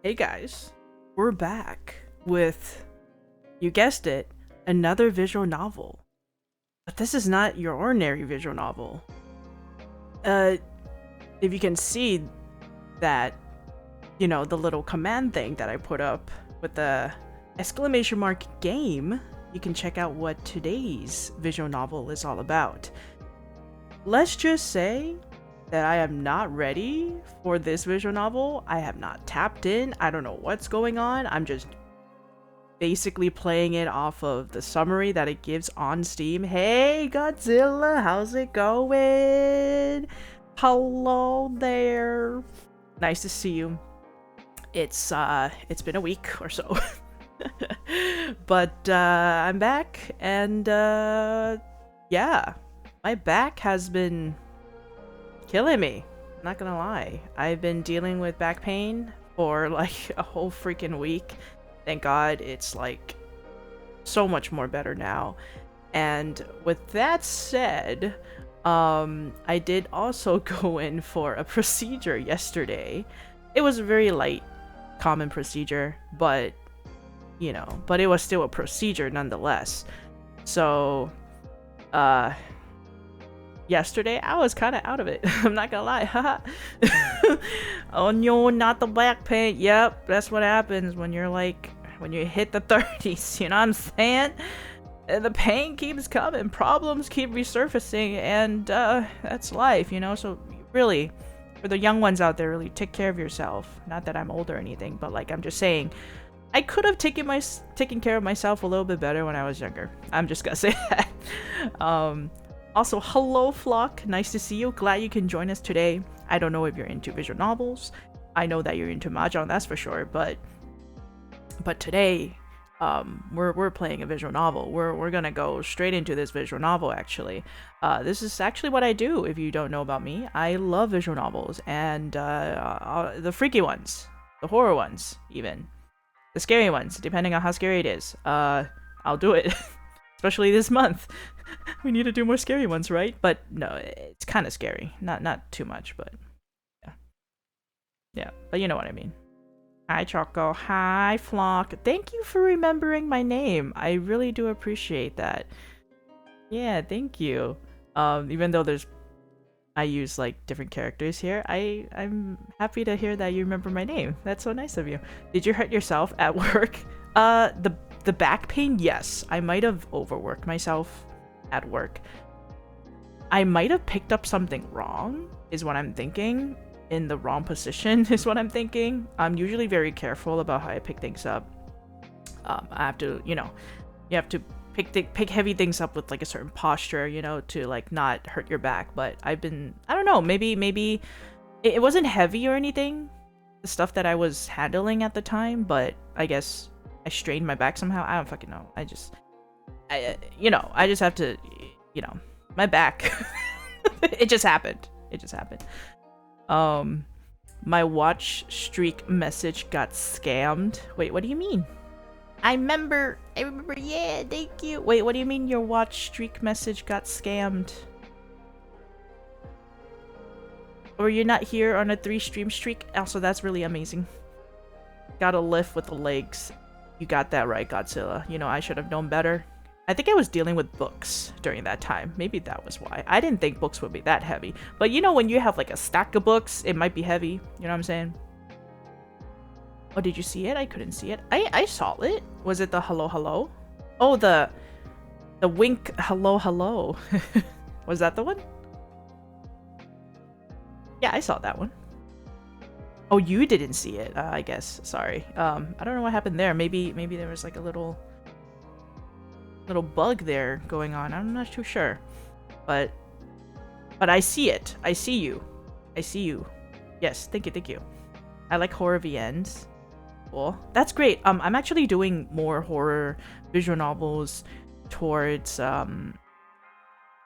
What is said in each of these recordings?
Hey guys, we're back with, you guessed it, another visual novel. But this is not your ordinary visual novel. Uh, if you can see that, the little command thing that I put up with the exclamation mark game, you can check out what today's visual novel is all about. Let's just say that I am not ready for this visual novel. I have not tapped in. I don't know what's going on. I'm just basically playing it off of the summary that it gives on Steam. Hey Godzilla, how's it going? Hello there. Nice to see you. It's been a week or so. But I'm back and yeah. My back has been killing me. Not gonna lie. I've been dealing with back pain for like a whole freaking week. Thank God it's like so much more better now. And with that said, I did also go in for a procedure yesterday. It was a very light, common procedure, but but it was still a procedure nonetheless. So, yesterday I was kind of out of it. I'm not gonna lie. Haha. Oh no, not the back pain. Yep, that's what happens when you hit the 30s. You know what I'm saying? And the pain keeps coming, problems keep resurfacing, and that's life. So really, for the young ones out there, really take care of yourself. Not that I'm old or anything, but like I'm just saying, I could have taken care of myself a little bit better when I was younger. I'm just gonna say that. Also, hello Flock, nice to see you. Glad you can join us today. I don't know if you're into visual novels. I know that you're into mahjong, that's for sure. But today, we're playing a visual novel. We're gonna go straight into this visual novel. Actually, this is actually what I do. If you don't know about me, I love visual novels and the freaky ones, the horror ones, even the scary ones, depending on how scary it is. I'll do it. Especially this month. We need to do more scary ones, right? But no, it's kind of scary. Not too much, but yeah. Yeah, but you know what I mean. Hi, Choco. Hi, Flock. Thank you for remembering my name. I really do appreciate that. Yeah, thank you. Even though I use like different characters here, I'm happy to hear that you remember my name. That's so nice of you. Did you hurt yourself at work? The back pain, yes. I might have overworked myself at work. I might have picked up something wrong, is what I'm thinking. In the wrong position, is what I'm thinking. I'm usually very careful about how I pick things up. I have to, you have to pick heavy things up with like a certain posture, to like not hurt your back. But I don't know, maybe it wasn't heavy or anything, the stuff that I was handling at the time, but I guess I strained my back somehow. I don't fucking know. I just have to, my back. It just happened. My watch streak message got scammed. Wait, what do you mean? I remember, yeah, thank you. Wait, what do you mean your watch streak message got scammed? Or you're not here on a 3-stream streak? Also, that's really amazing. Gotta lift with the legs. You got that right, Godzilla. I should have known better. I think I was dealing with books during that time. Maybe that was why. I didn't think books would be that heavy. But when you have like a stack of books, it might be heavy. You know what I'm saying? Oh, did you see it? I couldn't see it. I saw it. Was it the hello hello? Oh, the wink hello hello. Was that the one? Yeah, I saw that one. Oh, you didn't see it, I guess. Sorry. I don't know what happened there. Maybe there was like a little bug there going on. I'm not too sure. But I see it. I see you. Yes, thank you. I like horror VNs. Cool. That's great. I'm actually doing more horror visual novels towards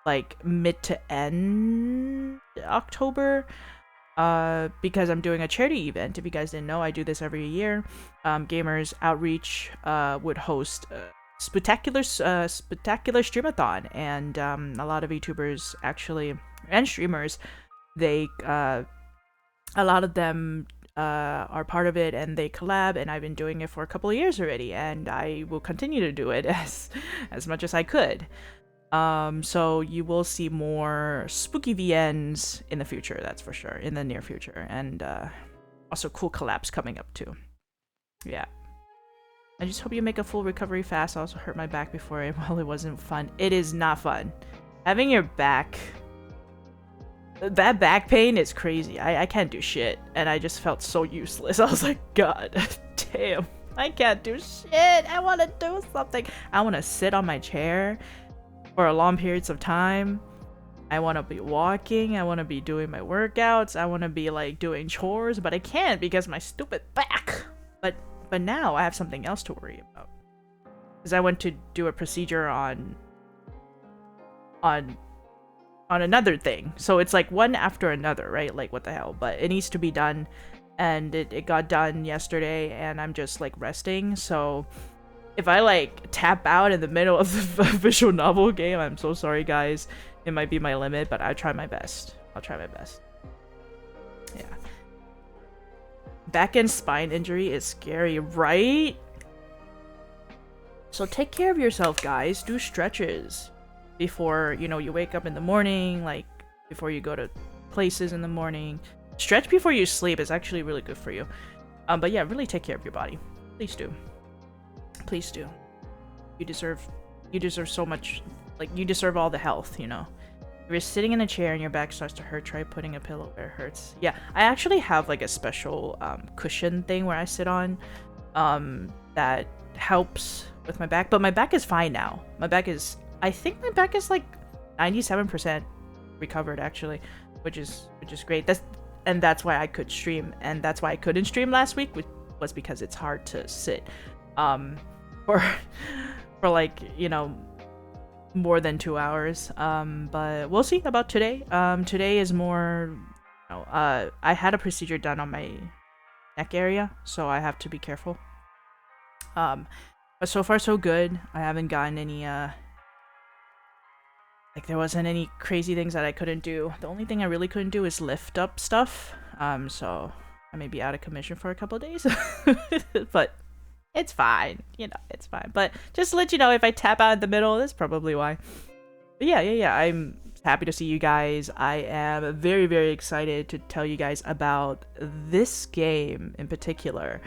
like mid to end October. Because I'm doing a charity event. If you guys didn't know, I do this every year. Gamers Outreach would host spectacular streamathon, and a lot of YouTubers actually and streamers, they a lot of them are part of it, and they collab, and I've been doing it for a couple of years already, and I will continue to do it as much as I could. So you will see more spooky VNs in the future, that's for sure, in the near future, and also cool collabs coming up too. Yeah. I just hope you make a full recovery fast. I also hurt my back before well, it wasn't fun. It is not fun. Having your back... That back pain is crazy. I can't do shit. And I just felt so useless. I was like, God damn. I can't do shit. I want to do something. I want to sit on my chair for long periods of time. I want to be walking. I want to be doing my workouts. I want to be like doing chores. But I can't because my stupid back. But now I have something else to worry about. Because I went to do a procedure on another thing. So it's like one after another, right? Like, what the hell? But it needs to be done. And it got done yesterday, and I'm just like resting. So if I like tap out in the middle of the visual novel game, I'm so sorry, guys. It might be my limit, but I'll try my best. I'll try my best. Yeah. Back and spine injury is scary, right? So take care of yourself, guys. Do stretches before, you know, you wake up in the morning, like before you go to places in the morning. Stretch before you sleep is actually really good for you. But yeah, really take care of your body. Please do. Please do. You deserve so much. Like, you deserve all the health, you know. If you're sitting in a chair and your back starts to hurt, try putting a pillow where it hurts. Yeah, I actually have like a special cushion thing where I sit on that helps with my back. But my back is fine now. I think my back is like 97% recovered actually, which is great. That's why I could stream, and that's why I couldn't stream last week, which was because it's hard to sit for like, you know, more than 2 hours. But we'll see about today. Today is more, you know, I had a procedure done on my neck area, so I have to be careful. But so far so good. I haven't gotten any like, there wasn't any crazy things that I couldn't do. The only thing I really couldn't do is lift up stuff. So I may be out of commission for a couple of days. But it's fine. You know, it's fine. But just to let you know, if I tap out in the middle, that's probably why. But yeah. I'm happy to see you guys. I am very, very excited to tell you guys about this game in particular.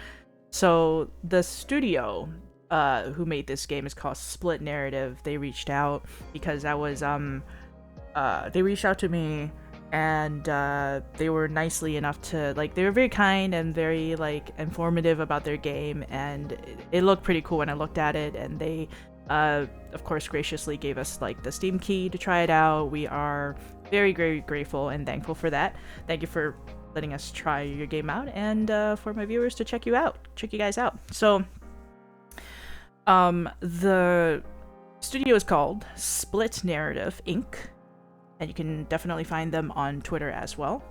So the studio who made this game is called Split Narrative. They reached out because I was they reached out to me, and they were nicely enough to, like, they were very kind and very like informative about their game, and it looked pretty cool when I looked at it, and they of course graciously gave us like the Steam key to try it out. We are very, very grateful and thankful for that. Thank you for letting us try your game out, and for my viewers to check you guys out. So the studio is called Split Narrative Inc., and you can definitely find them on Twitter as well.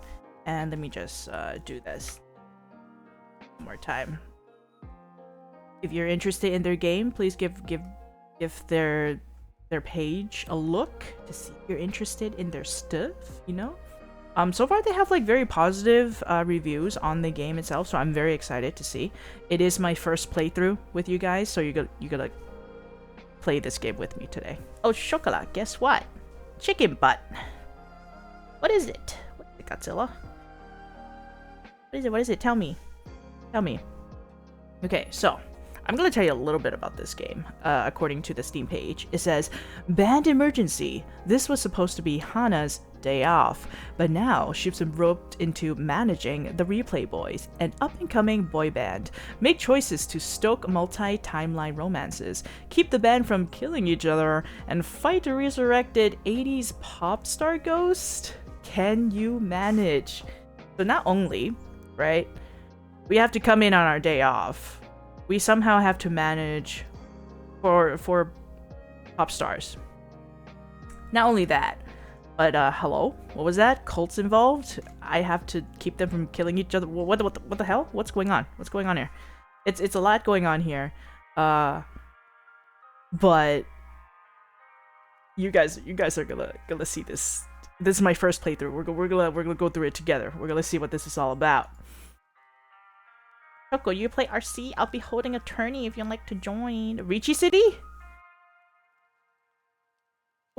And let me just do this one more time. If you're interested in their game, please give their page a look to see if you're interested in their stuff, you know? So far they have like very positive reviews on the game itself, so I'm very excited to see. It is my first playthrough with you guys, so you're gonna play this game with me today. Oh, Chocolat, guess what? Chicken butt. What is it? What is it, Godzilla? What is it? Tell me. Okay, so I'm going to tell you a little bit about this game. According to the Steam page, it says, "Band emergency. This was supposed to be Hana's day off, but now she's been roped into managing the Replay Boys, an up-and-coming boy band. Make choices to stoke multi-timeline romances, keep the band from killing each other, and fight a resurrected 80s pop star ghost. Can you manage?" So not only, right, we have to come in on our day off, we somehow have to manage for pop stars. Not only that, but hello, what was that? Cults involved? I have to keep them from killing each other. What the hell? What's going on? What's going on here? It's a lot going on here. But you guys are gonna see this. This is my first playthrough. We're gonna go through it together. We're gonna see what this is all about. Choco, you play RC? I'll be holding a tourney if you'd like to join. Ricci City?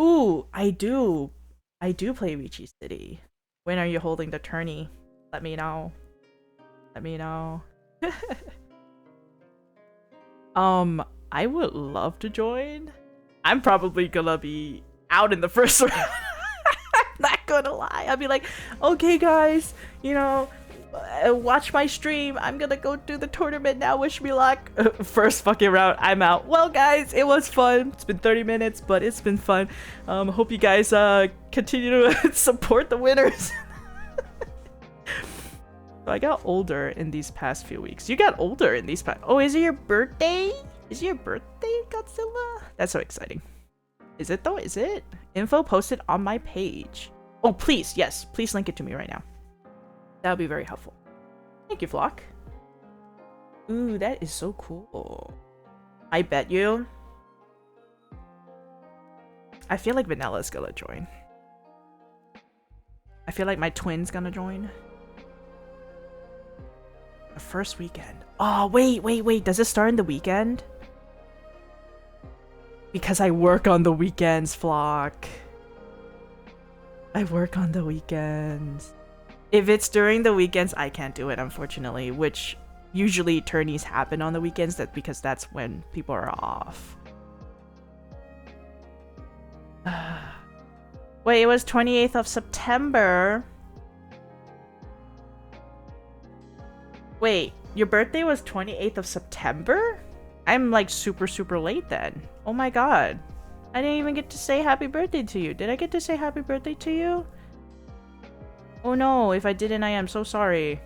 Ooh, I do. I do play Ricci City. When are you holding the tourney? Let me know. Let me know. I would love to join. I'm probably gonna be out in the first round. I'm not gonna lie. I'll be like, okay guys, you know, watch my stream. I'm gonna go do the tournament now. Wish me luck. First fucking round, I'm out. Well, guys, it was fun. It's been 30 minutes, but it's been fun. Hope you guys continue to support the winners. So I got older in these past few weeks. You got older in these past. Oh, is it your birthday? Is it your birthday, Godzilla? That's so exciting. Is it though? Is it? Info posted on my page. Oh, please, yes, please link it to me right now. That would be very helpful. Thank you, Flock. Ooh, that is so cool. I bet you. I feel like Vanilla's gonna join. I feel like my twin's gonna join. The first weekend. Oh, wait. Does it start in the weekend? Because I work on the weekends, Flock. I work on the weekends. If it's during the weekends, I can't do it, unfortunately. Which usually tourneys happen on the weekends, because that's when people are off. Wait, it was 28th of September. Wait, your birthday was 28th of September? I'm like super late then. Oh my god. I didn't even get to say happy birthday to you. Did I get to say happy birthday to you? Oh no, if I didn't, I am so sorry.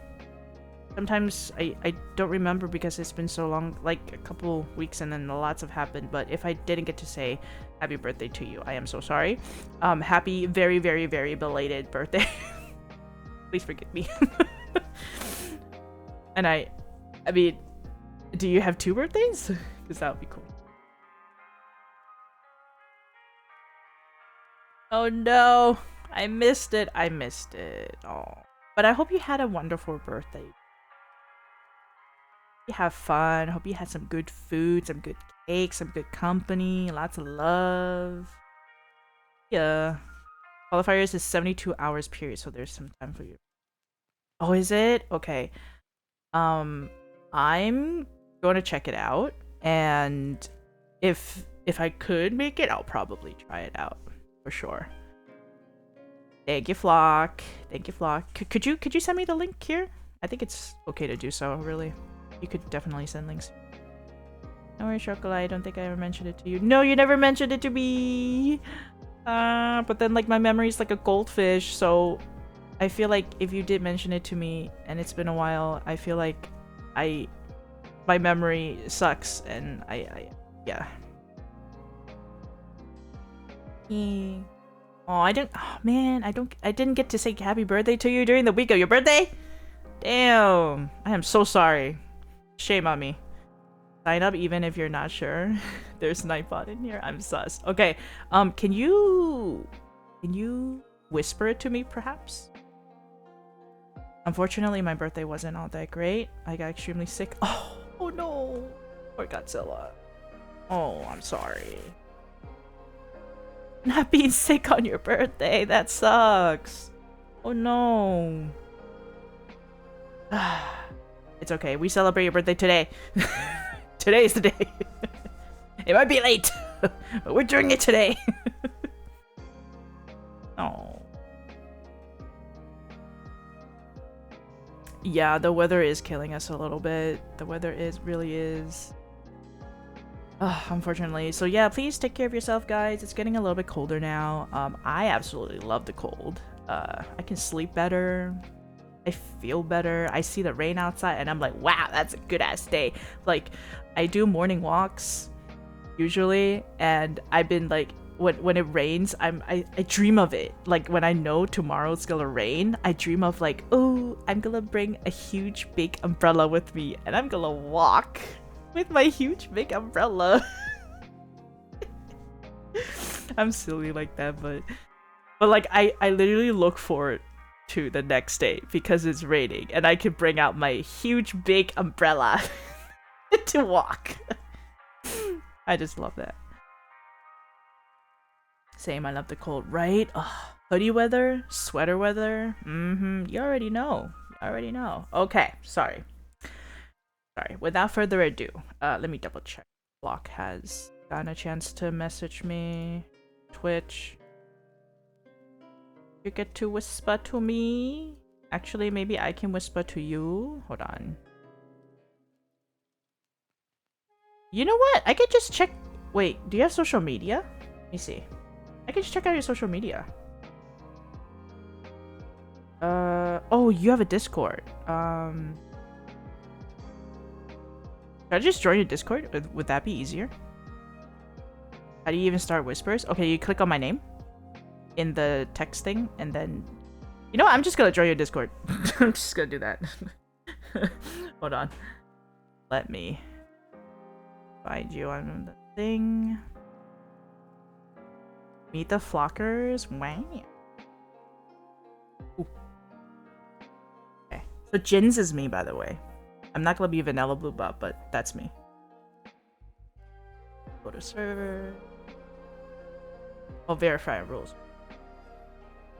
Sometimes I don't remember because it's been so long, like a couple weeks and then lots have happened. But if I didn't get to say happy birthday to you, I am so sorry. Happy very belated birthday. Please forgive me. And I mean, do you have 2 birthdays? Because that would be cool. Oh no, I missed it. Oh, but I hope you had a wonderful birthday. You have fun. Hope you had some good food, some good cake, some good company, lots of love. Yeah. Qualifiers is 72 hours period, so there's some time for you. Oh, is it? Okay. I'm going to check it out, and if I could make it, I'll probably try it out for sure. Thank you, Flock. Thank you, Flock. Could you send me the link here? I think it's okay to do so, really. You could definitely send links. No worries, Chocolate. I don't think I ever mentioned it to you. No, you never mentioned it to me. But then like my memory is like a goldfish, so I feel like if you did mention it to me and it's been a while, I feel like my memory sucks, and yeah. Oh man, I didn't get to say happy birthday to you during the week of your birthday. Damn, I am so sorry. Shame on me. Sign up even if you're not sure. There's Nightbot in here. I'm sus. Okay, can you whisper it to me perhaps? Unfortunately, my birthday wasn't all that great. I got extremely sick. Oh no. Poor Godzilla. Oh, I'm sorry. Not being sick on your birthday. That sucks. Oh no. It's okay. We celebrate your birthday today. Today's the day. It might be late, but we're doing it today. Oh. Yeah, the weather is killing us a little bit. The weather really is. Unfortunately. So yeah, please take care of yourself, guys. It's getting a little bit colder now. I absolutely love the cold. I can sleep better. I feel better. I see the rain outside and I'm like, wow, that's a good ass day. Like, I do morning walks usually, and I've been like, when it rains, I dream of it. Like when I know tomorrow's gonna rain, I dream of like, oh, I'm gonna bring a huge big umbrella with me and I'm gonna walk with my huge big umbrella. I'm silly like that, but like I literally look forward to the next day because it's raining and I could bring out my huge big umbrella to walk. I just love that. Same, I love the cold, right? Oh, hoodie weather, sweater weather. You already know. You already know. Okay, sorry. Sorry. Without further ado, let me double check. Block has gotten a chance to message me. Twitch. You get to whisper to me. Actually, maybe I can whisper to you. Hold on. You know what? I could just check. Wait, do you have social media? Let me see. I can just check out your social media. Oh, you have a Discord. Should I just join your Discord? Would that be easier? How do you even start whispers? Okay, you click on my name in the text thing, and then... You know what? I'm just gonna join your Discord. I'm just gonna do that. Hold on. Let me find you on the thing. Meet the Flockers. Wow. Ooh. Okay. So Jins is me, by the way. I'm not gonna be Vanilla Blue Bot, but that's me. Go to server. Oh, verify rules.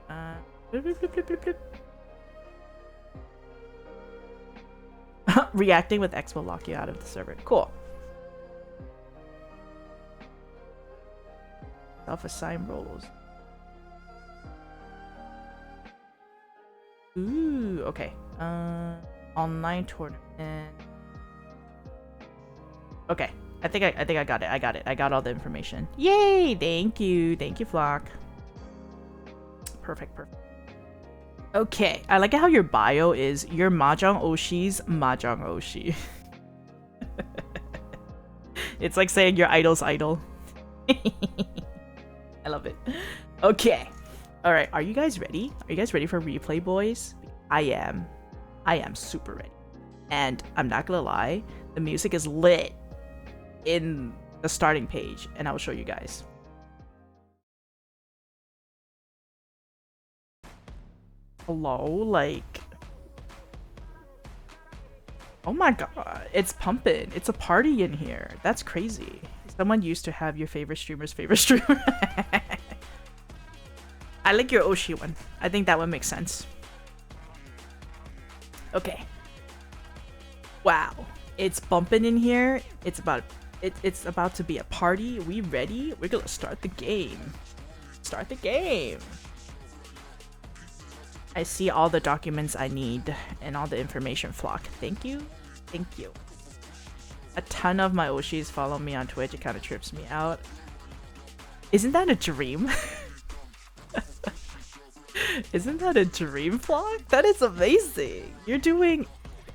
Bloop, bloop, bloop, bloop, bloop. Reacting with X will lock you out of the server. Cool. Self-assigned roles. Ooh, okay. Online tournament. Okay. I think I got it. I got it. I got all the information. Yay! Thank you. Thank you, Flock. Perfect, perfect. Okay. I like how your bio is your Mahjong Oshi's Mahjong Oshi. It's like saying your idol's idol. I love it. Okay. Alright, are you guys ready? Are you guys ready for replay, boys? I am. I am super ready. And I'm not gonna lie, the music is lit in the starting page, and I will show you guys. Hello? Like... Oh my god, it's pumping. It's a party in here. That's crazy. Someone used to have your favorite streamer's favorite streamer. I like your Oshi one. I think that one makes sense. Okay. Wow. It's bumping in here. It's about to be a party. We ready? We're gonna start the game. Start the game. I see all the documents I need and all the information, Flock. Thank you. Thank you. A ton of my Oshis follow me on Twitch. It kind of trips me out. Isn't that a dream? Isn't that a dream, Flock? That is amazing. You're doing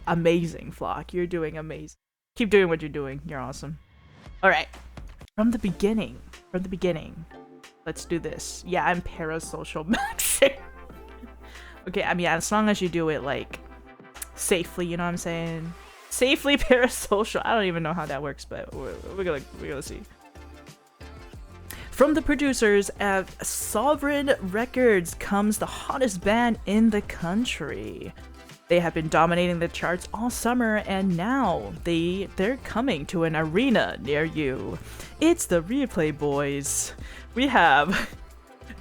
amazing, Flock. You're doing amazing. Keep doing what you're doing. You're awesome. All right. From the beginning. From the beginning. Let's do this. Yeah, I'm parasocial maxing. Okay, I mean, as long as you do it, like, safely, you know what I'm saying? Safely parasocial. I don't even know how that works, but we're gonna see. From the producers at Sovereign Records comes the hottest band in the country. They have been dominating the charts all summer, and now they're coming to an arena near you. It's the Replay Boys. We have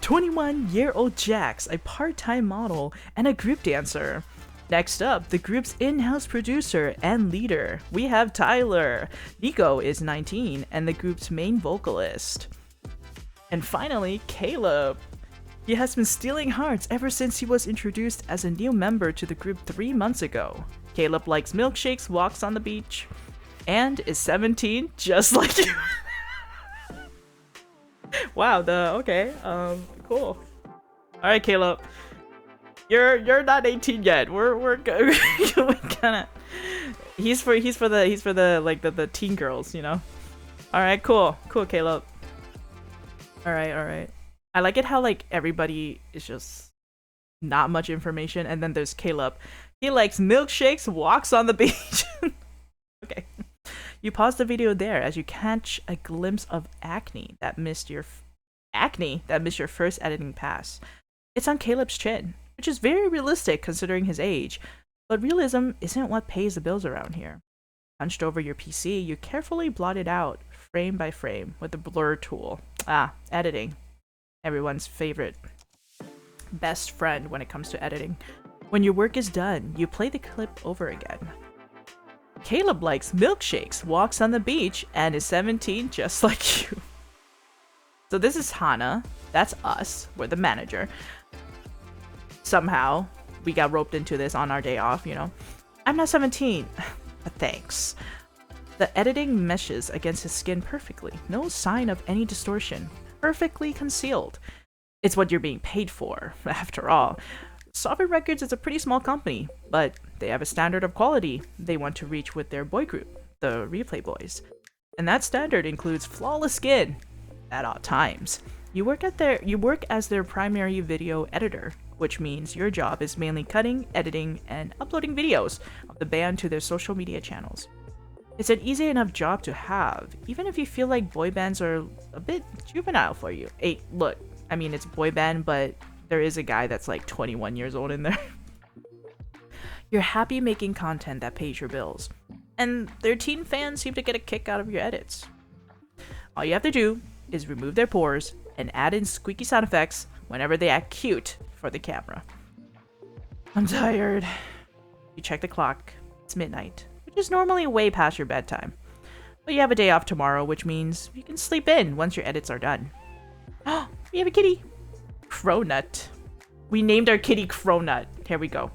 21-year-old Jax, a part-time model and a group dancer. Next up, the group's in-house producer and leader. We have Tyler. Nico is 19 and the group's main vocalist. And finally, Caleb. He has been stealing hearts ever since he was introduced as a new member to the group 3 months ago. Caleb likes milkshakes, walks on the beach, and is 17, just like you. Wow, okay, cool. Alright, Caleb. You're not 18 yet. We're kinda. He's for the like the teen girls, you know. All right, cool, Caleb. All right. I like it how like everybody is just not much information, and then there's Caleb. He likes milkshakes, walks on the beach. Okay. You pause the video there as you catch a glimpse of acne that missed your first editing pass. It's on Caleb's chin. which is very realistic considering his age. But realism isn't what pays the bills around here. Hunched over your PC, you carefully blot it out, frame by frame, with the blur tool. Ah, editing. Everyone's favorite best friend when it comes to editing. When your work is done, you play the clip over again. Caleb likes milkshakes, walks on the beach, and is 17 just like you. So this is Hana. That's us. We're the manager. Somehow, we got roped into this on our day off, you know. I'm not 17, but thanks. The editing meshes against his skin perfectly. No sign of any distortion. Perfectly concealed. It's what you're being paid for, after all. Sovereign Records is a pretty small company, but they have a standard of quality they want to reach with their boy group, the Replay Boys. And that standard includes flawless skin at all times. You work as their primary video editor, which means your job is mainly cutting, editing, and uploading videos of the band to their social media channels. It's an easy enough job to have, even if you feel like boy bands are a bit juvenile for you. Hey, look, I mean, it's boy band, but there is a guy that's like 21 years old in there. You're happy making content that pays your bills, and their teen fans seem to get a kick out of your edits. All you have to do is remove their pores and add in squeaky sound effects whenever they act cute for the camera. I'm tired. You check the clock. It's midnight, which is normally way past your bedtime. But you have a day off tomorrow, which means you can sleep in once your edits are done. Oh, we have a kitty. Cronut. We named our kitty Cronut. Here we go.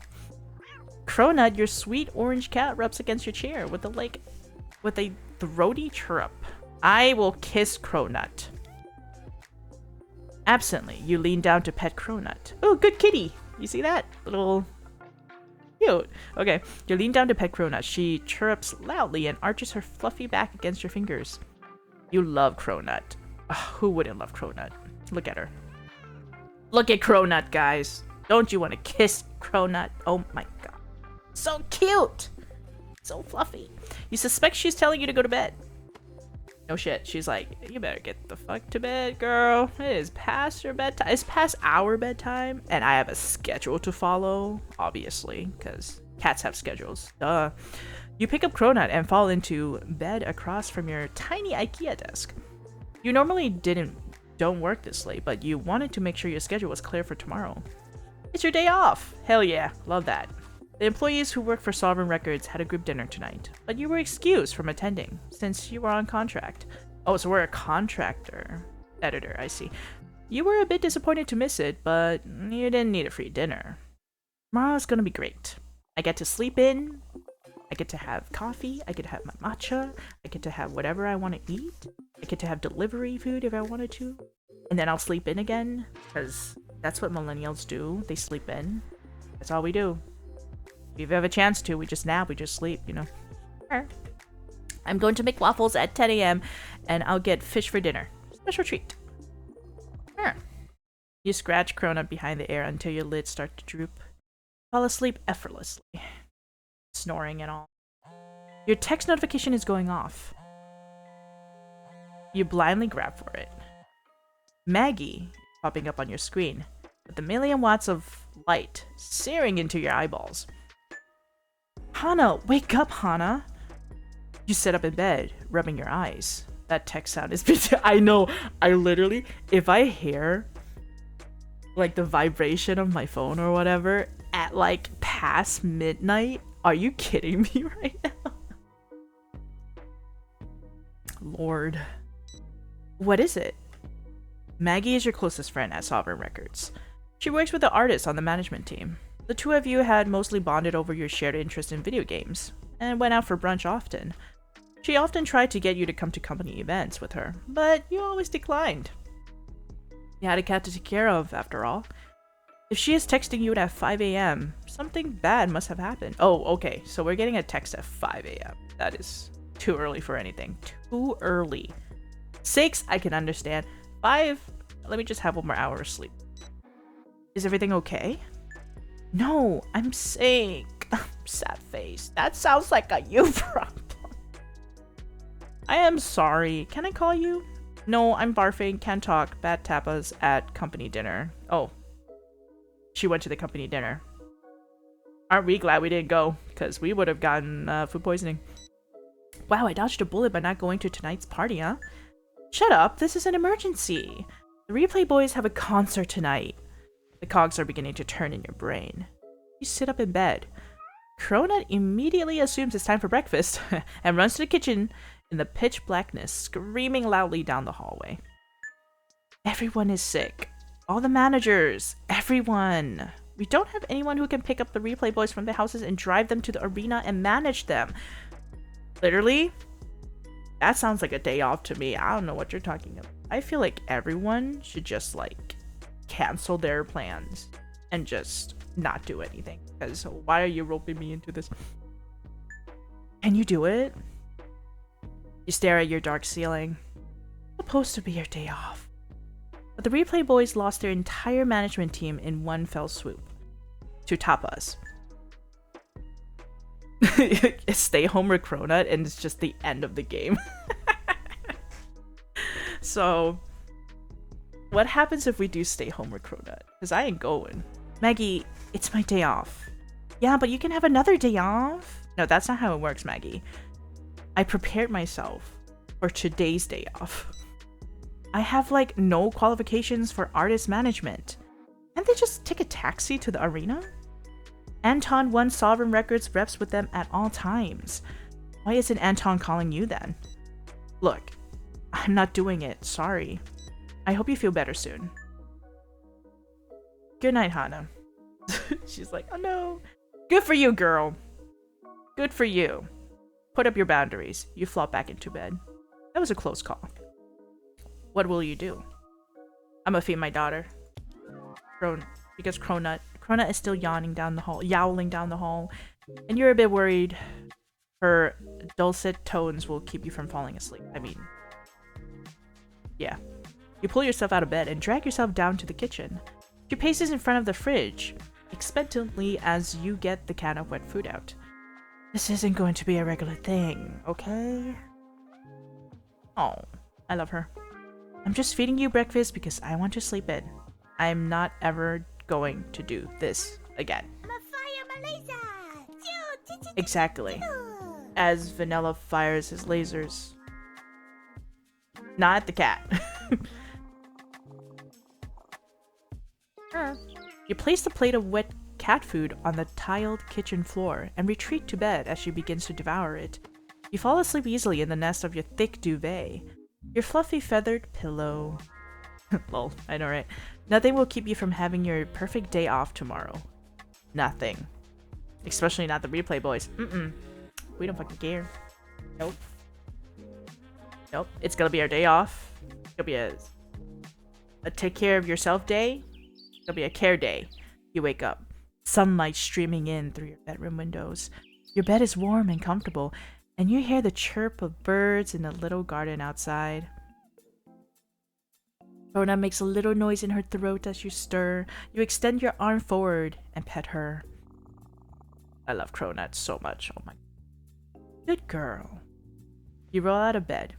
Cronut, your sweet orange cat rubs against your chair with a throaty chirrup. I will kiss Cronut. Absently, you lean down to pet Cronut. Oh, good kitty. You see that? Little cute. Okay, you lean down to pet Cronut. She chirrups loudly and arches her fluffy back against your fingers. You love Cronut. Who wouldn't love Cronut? Look at her. Look at Cronut, guys. Don't you want to kiss Cronut? Oh my god. So cute. So fluffy. You suspect she's telling you to go to bed. No shit. She's like, you better get the fuck to bed, girl. It is past your bedtime. It's past our bedtime. And I have a schedule to follow, obviously, because cats have schedules. Duh. You pick up Cronut and fall into bed across from your tiny IKEA desk. You normally don't work this late, but you wanted to make sure your schedule was clear for tomorrow. It's your day off. Hell yeah, love that. The employees who work for Sovereign Records had a group dinner tonight, but you were excused from attending since you were on contract. Oh, so we're a contractor. Editor, I see. You were a bit disappointed to miss it, but you didn't need a free dinner. Tomorrow's gonna be great. I get to sleep in, I get to have coffee, I get to have my matcha, I get to have whatever I want to eat, I get to have delivery food if I wanted to, and then I'll sleep in again, because that's what millennials do. They sleep in. That's all we do. If you have a chance to, we just nap, we just sleep, you know. I'm going to make waffles at 10 a.m. and I'll get fish for dinner. Special treat. You scratch Cronut behind the ear until your lids start to droop. Fall asleep effortlessly. Snoring and all. Your text notification is going off. You blindly grab for it. Maggie popping up on your screen with a million watts of light searing into your eyeballs. Hana, wake up, Hana. You sit up in bed, rubbing your eyes. That text sound is I know, I literally, if I hear like the vibration of my phone or whatever at like past midnight, are you kidding me right now? Lord. What is it? Maggie is your closest friend at Sovereign Records. She works with the artists on the management team. The two of you had mostly bonded over your shared interest in video games, and went out for brunch often. She often tried to get you to come to company events with her, but you always declined. You had a cat to take care of, after all. If she is texting you at 5 a.m., something bad must have happened. Oh, okay, so we're getting a text at 5 a.m. That is too early for anything. Too early. 6, I can understand. 5, let me just have one more hour of sleep. Is everything okay? No, I'm sick. Sad face. That sounds like a you problem. I am sorry. Can I call you? No, I'm barfing. Can't talk. Bad tapas at company dinner. Oh. She went to the company dinner. Aren't we glad we didn't go? Because we would have gotten food poisoning. Wow, I dodged a bullet by not going to tonight's party, huh? Shut up, this is an emergency. The Replay Boys have a concert tonight. The cogs are beginning to turn in your brain. You sit up in bed. Cronut immediately assumes it's time for breakfast and runs to the kitchen in the pitch blackness, screaming loudly down the hallway. Everyone is sick. All the managers. Everyone. We don't have anyone who can pick up the Replay Boys from their houses and drive them to the arena and manage them. Literally, that sounds like a day off to me. I don't know what you're talking about. I feel like everyone should just, like, cancel their plans and just not do anything. Because why are you roping me into this? Can you do it? You stare at your dark ceiling. It's supposed to be your day off. But the Replay Boys lost their entire management team in one fell swoop. To Tapas. Stay home with Cronut and it's just the end of the game. So, what happens if we do stay home with Cronut? Because I ain't going. Maggie, it's my day off. Yeah, but you can have another day off. No, that's not how it works, Maggie. I prepared myself for today's day off. I have, like, no qualifications for artist management. Can't they just take a taxi to the arena? Anton won Sovereign Records reps with them at all times. Why isn't Anton calling you then? Look, I'm not doing it. Sorry. I hope you feel better soon. Good night, Hana. She's like, oh no. Good for you, girl. Good for you. Put up your boundaries. You flop back into bed. That was a close call. What will you do? I'm gonna feed my daughter. Because Cronut is still yawning down the hall, yowling down the hall, and you're a bit worried her dulcet tones will keep you from falling asleep. I mean, yeah. You pull yourself out of bed and drag yourself down to the kitchen. She paces in front of the fridge, expectantly as you get the can of wet food out. This isn't going to be a regular thing, okay? Oh, I love her. I'm just feeding you breakfast because I want to sleep in. I'm not ever going to do this again. Exactly. As Vanilla fires his lasers. Not at the cat. You place the plate of wet cat food on the tiled kitchen floor and retreat to bed as she begins to devour it. You fall asleep easily in the nest of your thick duvet. Your fluffy feathered pillow. Lol, I know, right? Nothing will keep you from having your perfect day off tomorrow. Nothing. Especially not the Replay Boys. We don't fucking care. Nope. Nope. It's gonna be our day off. It's gonna be a take care of yourself day. It's gonna be a care day. You wake up. Sunlight streaming in through your bedroom windows. Your bed is warm and comfortable, and you hear the chirp of birds in the little garden outside. Rona makes a little noise in her throat as you stir. You extend your arm forward and pet her. I love Cronut so much. Oh my. Good girl. You roll out of bed.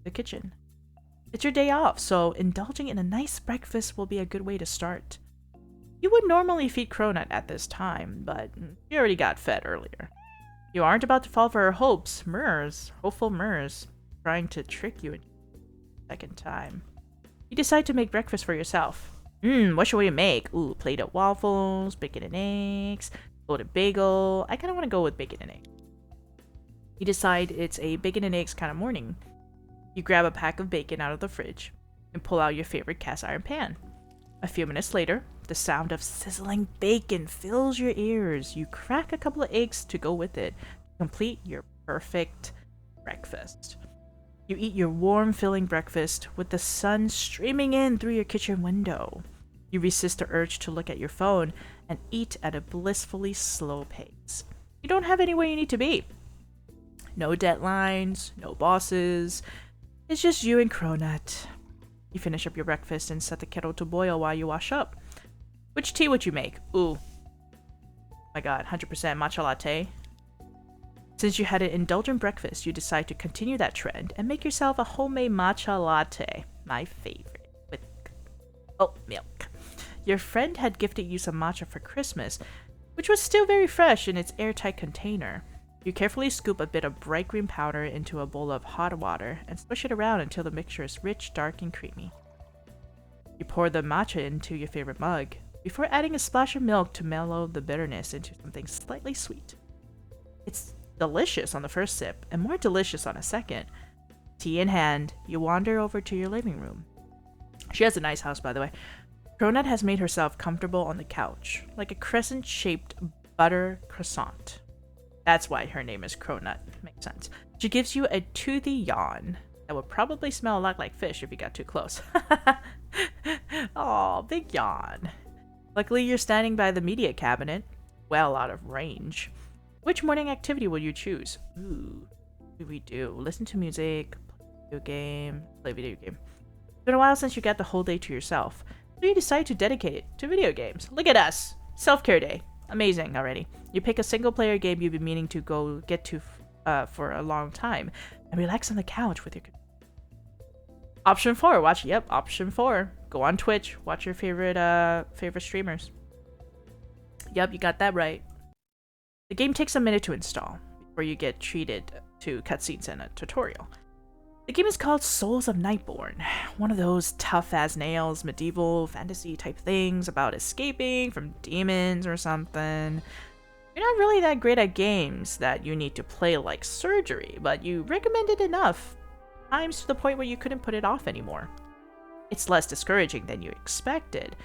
The kitchen. It's your day off, so indulging in a nice breakfast will be a good way to start. You would normally feed Cronut at this time, but you already got fed earlier. You aren't about to fall for her hopes. Hopeful Murs, trying to trick you a second time. You decide to make breakfast for yourself. What should we make? Ooh, plate of waffles, bacon and eggs, loaded bagel. I kind of want to go with bacon and eggs. You decide it's a bacon and eggs kind of morning. You grab a pack of bacon out of the fridge and pull out your favorite cast iron pan. A few minutes later, the sound of sizzling bacon fills your ears. You crack a couple of eggs to go with it to complete your perfect breakfast. You eat your warm, filling breakfast with the sun streaming in through your kitchen window. You resist the urge to look at your phone and eat at a blissfully slow pace. You don't have anywhere you need to be. No deadlines, no bosses. It's just you and Cronut. You finish up your breakfast and set the kettle to boil while you wash up. Which tea would you make? Ooh. My god, 100% matcha latte. Since you had an indulgent breakfast, you decide to continue that trend and make yourself a homemade matcha latte. My favorite. With oat milk. Your friend had gifted you some matcha for Christmas, which was still very fresh in its airtight container. You carefully scoop a bit of bright green powder into a bowl of hot water and swish it around until the mixture is rich, dark, and creamy. You pour the matcha into your favorite mug, before adding a splash of milk to mellow the bitterness into something slightly sweet. It's delicious on the first sip, and more delicious on a second. Tea in hand, you wander over to your living room. She has a nice house, by the way. Cronut has made herself comfortable on the couch, like a crescent-shaped butter croissant. That's why her name is Cronut. Makes sense. She gives you a toothy yawn that would probably smell a lot like fish if you got too close. Aw, big yawn. Luckily, you're standing by the media cabinet, well out of range. Which morning activity will you choose? Ooh, what do we do? Listen to music, play video game. It's been a while since you got the whole day to yourself, so you decide to dedicate it to video games. Look at us! Self-care day. Amazing already. You pick a single-player game you've been meaning to go get to for a long time, and relax on the couch with your... Option 4, option 4. Go on Twitch, watch your favorite streamers. Yep, you got that right. The game takes a minute to install, before you get treated to cutscenes and a tutorial. The game is called Souls of Nightborn, one of those tough-as-nails medieval fantasy type things about escaping from demons or something. You're not really that great at games that you need to play like surgery, but you recommend it enough times to the point where you couldn't put it off anymore. It's less discouraging than you expected.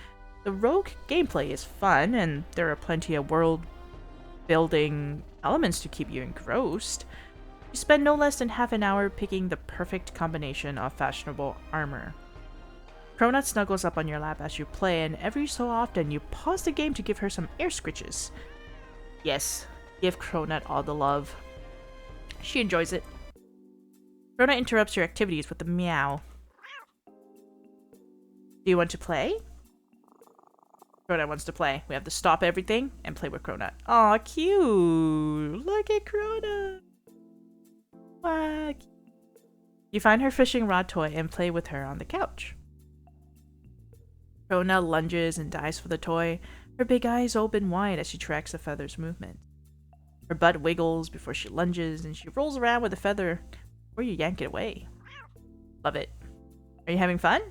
The rogue gameplay is fun, and there are plenty of world-building elements to keep you engrossed. You spend no less than half an hour picking the perfect combination of fashionable armor. Cronut snuggles up on your lap as you play, and every so often you pause the game to give her some air scritches. Yes, give Cronut all the love. She enjoys it. Cronut interrupts your activities with a meow. Do you want to play? Cronut wants to play. We have to stop everything and play with Cronut. Aw, cute! Look at Cronut! Wow. You find her fishing rod toy and play with her on the couch. Cronut lunges and dives for the toy, her big eyes open wide as she tracks the feather's movement. Her butt wiggles before she lunges, and she rolls around with the feather before you yank it away. Love it. Are you having fun?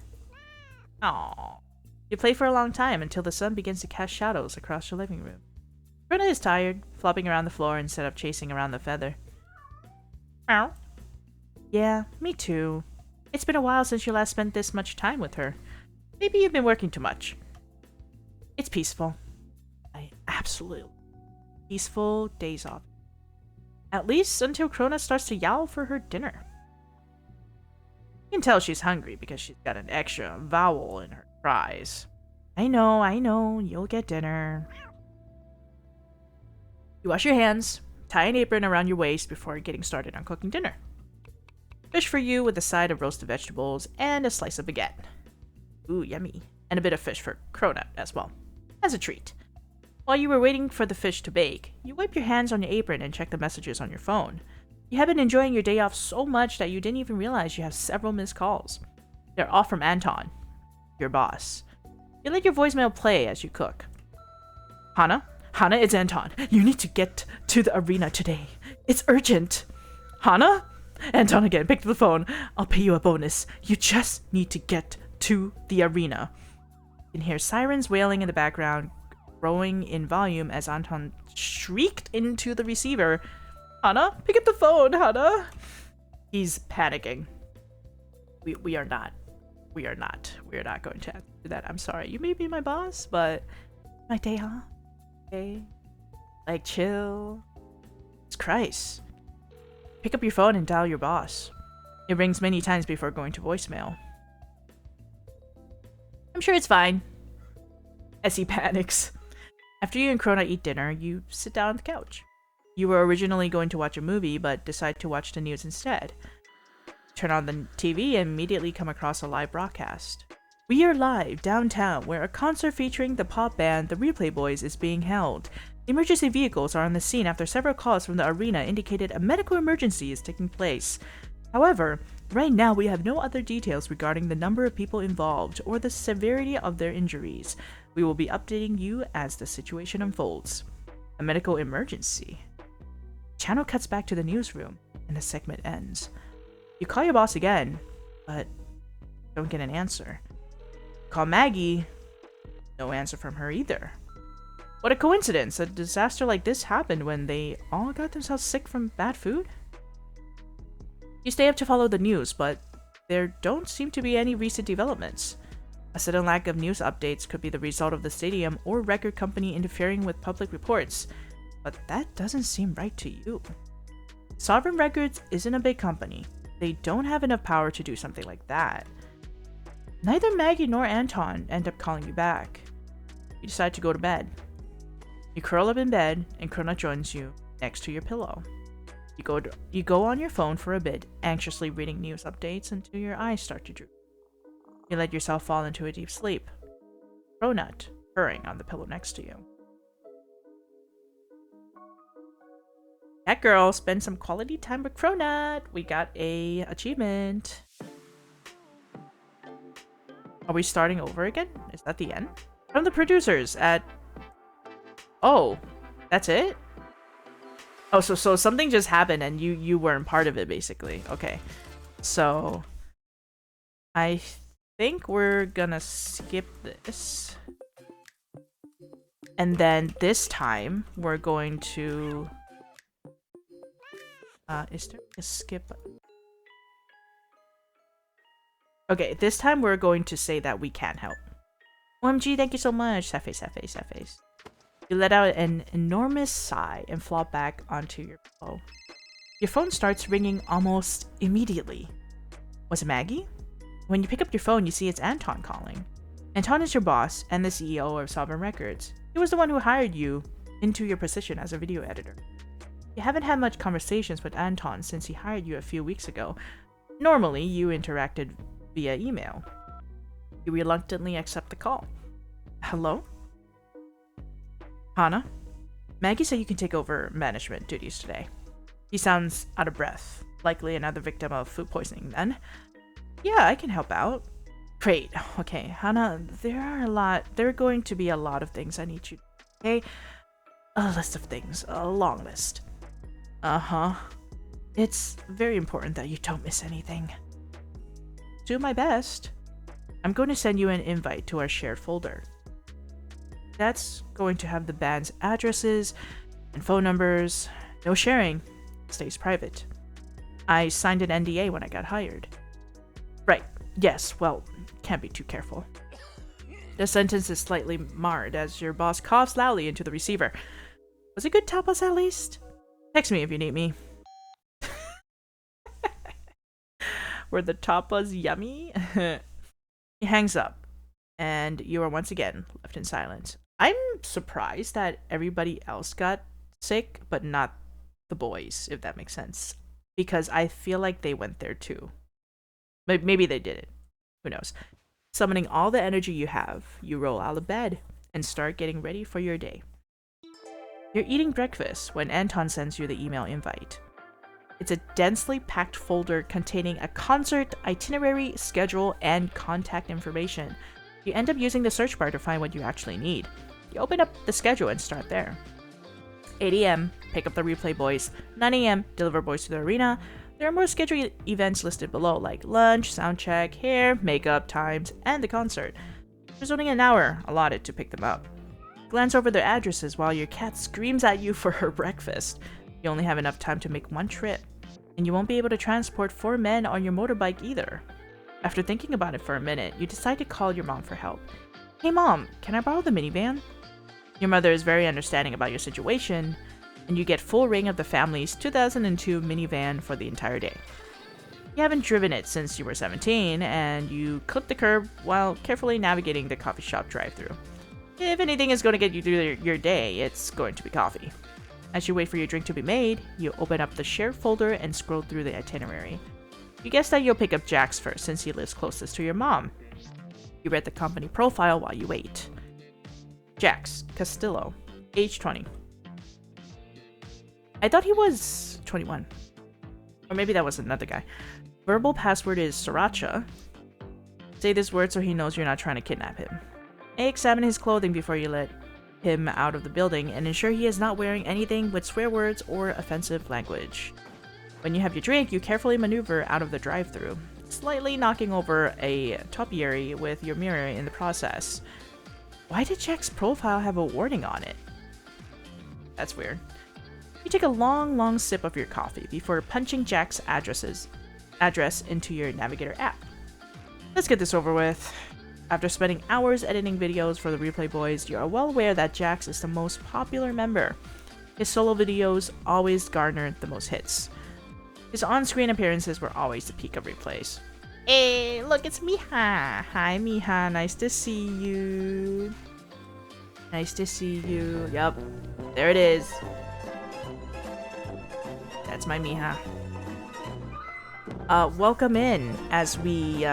Aww. You play for a long time until the sun begins to cast shadows across your living room. Cronut is tired, flopping around the floor instead of chasing around the feather. Ow. Yeah, me too. It's been a while since you last spent this much time with her. Maybe you've been working too much. It's peaceful. Absolutely peaceful days off. At least until Cronut starts to yowl for her dinner. You can tell she's hungry because she's got an extra vowel in her cries. I know, you'll get dinner. You wash your hands, tie an apron around your waist before getting started on cooking dinner. Fish for you with a side of roasted vegetables and a slice of baguette. Ooh, yummy. And a bit of fish for Cronut as well, as a treat. While you were waiting for the fish to bake, you wipe your hands on your apron and check the messages on your phone. You have been enjoying your day off so much that you didn't even realize you have several missed calls. They're all from Anton, your boss. You let your voicemail play as you cook. Hana, it's Anton. You need to get to the arena today. It's urgent. Hana? Anton again, pick up the phone. I'll pay you a bonus. You just need to get to the arena. You can hear sirens wailing in the background, growing in volume as Anton shrieked into the receiver. Hana, pick up the phone, Hana. He's panicking. We are not going to do that. I'm sorry. You may be my boss, but my day off. Okay. Like, chill. It's Christ. Pick up your phone and dial your boss. It rings many times before going to voicemail. I'm sure it's fine. As he panics. After you and Cronut eat dinner, you sit down on the couch. You were originally going to watch a movie, but decide to watch the news instead. Turn on the TV and immediately come across a live broadcast. We are live downtown, where a concert featuring the pop band The Replay Boys is being held. Emergency vehicles are on the scene after several calls from the arena indicated a medical emergency is taking place. However, right now we have no other details regarding the number of people involved or the severity of their injuries. We will be updating you as the situation unfolds. A medical emergency. Channel cuts back to the newsroom, and the segment ends. You call your boss again, but don't get an answer. Call Maggie, no answer from her either. What a coincidence! A disaster like this happened when they all got themselves sick from bad food? You stay up to follow the news, but there don't seem to be any recent developments. A sudden lack of news updates could be the result of the stadium or record company interfering with public reports, but that doesn't seem right to you. Sovereign Records isn't a big company. They don't have enough power to do something like that. Neither Maggie nor Anton end up calling you back. You decide to go to bed. You curl up in bed, and Krona joins you next to your pillow. You go on your phone for a bit, anxiously reading news updates until your eyes start to droop. You let yourself fall into a deep sleep. Cronut purring on the pillow next to you. Cat girl, spend some quality time with Cronut. We got a achievement. Are we starting over again? Is that the end? From the producers at... Oh, that's it? Oh, so something just happened and you weren't part of it, basically. Okay. So I think we're gonna skip this. And then this time we're going to is there a skip? Okay, this time we're going to say that we can help. OMG, thank you so much. Safe. You let out an enormous sigh and flop back onto your pillow. Your phone starts ringing almost immediately. Was it Maggie? When you pick up your phone, you see it's Anton calling. Anton is your boss and the CEO of Sovereign Records. He was the one who hired you into your position as a video editor. You haven't had much conversations with Anton since he hired you a few weeks ago. Normally, you interacted via email. You reluctantly accept the call. Hello? Hana? Maggie said you can take over management duties today. He sounds out of breath. Likely another victim of food poisoning then. Yeah, I can help out. Great. Okay, Hana, there are going to be a lot of things I need you to do, okay? A list of things. A long list. Uh-huh. It's very important that you don't miss anything. Do my best. I'm going to send you an invite to our shared folder. That's going to have the band's addresses and phone numbers. No sharing. Stays private. I signed an NDA when I got hired. Right. Yes, well, can't be too careful. The sentence is slightly marred as your boss coughs loudly into the receiver. Was it good tapas at least? Text me if you need me. Were the tapas yummy? He hangs up, and you are once again left in silence. I'm surprised that everybody else got sick, but not the boys, if that makes sense. Because I feel like they went there too. Maybe they didn't. Who knows? Summoning all the energy you have, you roll out of bed and start getting ready for your day. You're eating breakfast when Anton sends you the email invite. It's a densely packed folder containing a concert, itinerary, schedule, and contact information. You end up using the search bar to find what you actually need. You open up the schedule and start there. 8 a.m., pick up the replay boys. 9 a.m., deliver boys to the arena. There are more scheduled events listed below, like lunch, soundcheck, hair, makeup, times, and the concert. There's only an hour allotted to pick them up. Glance over their addresses while your cat screams at you for her breakfast. You only have enough time to make one trip, and you won't be able to transport 4 men on your motorbike either. After thinking about it for a minute, you decide to call your mom for help. Hey mom, can I borrow the minivan? Your mother is very understanding about your situation, and you get full ring of the family's 2002 minivan for the entire day. You haven't driven it since you were 17, and you clip the curb while carefully navigating the coffee shop drive-thru. If anything is going to get you through your day, it's going to be coffee. As you wait for your drink to be made, you open up the shared folder and scroll through the itinerary. You guess that you'll pick up Jax first since he lives closest to your mom. You read the company profile while you wait. Jax Castillo, age 20. I thought he was 21. Or maybe that was another guy. Verbal password is Sriracha. Say this word so he knows you're not trying to kidnap him. Examine his clothing before you let him out of the building and ensure he is not wearing anything with swear words or offensive language. When you have your drink, you carefully maneuver out of the drive-thru, slightly knocking over a topiary with your mirror in the process. Why did Jack's profile have a warning on it? That's weird. You take a long sip of your coffee before punching Jack's address into your Navigator app. Let's get this over with. After spending hours editing videos for the Replay Boys, you are well aware that Jax is the most popular member. His solo videos always garnered the most hits. His on-screen appearances were always the peak of replays. Hey, look, it's Miha! Hi, Miha. Nice to see you. Nice to see you. Yup. There it is. That's my Miha. Welcome in as we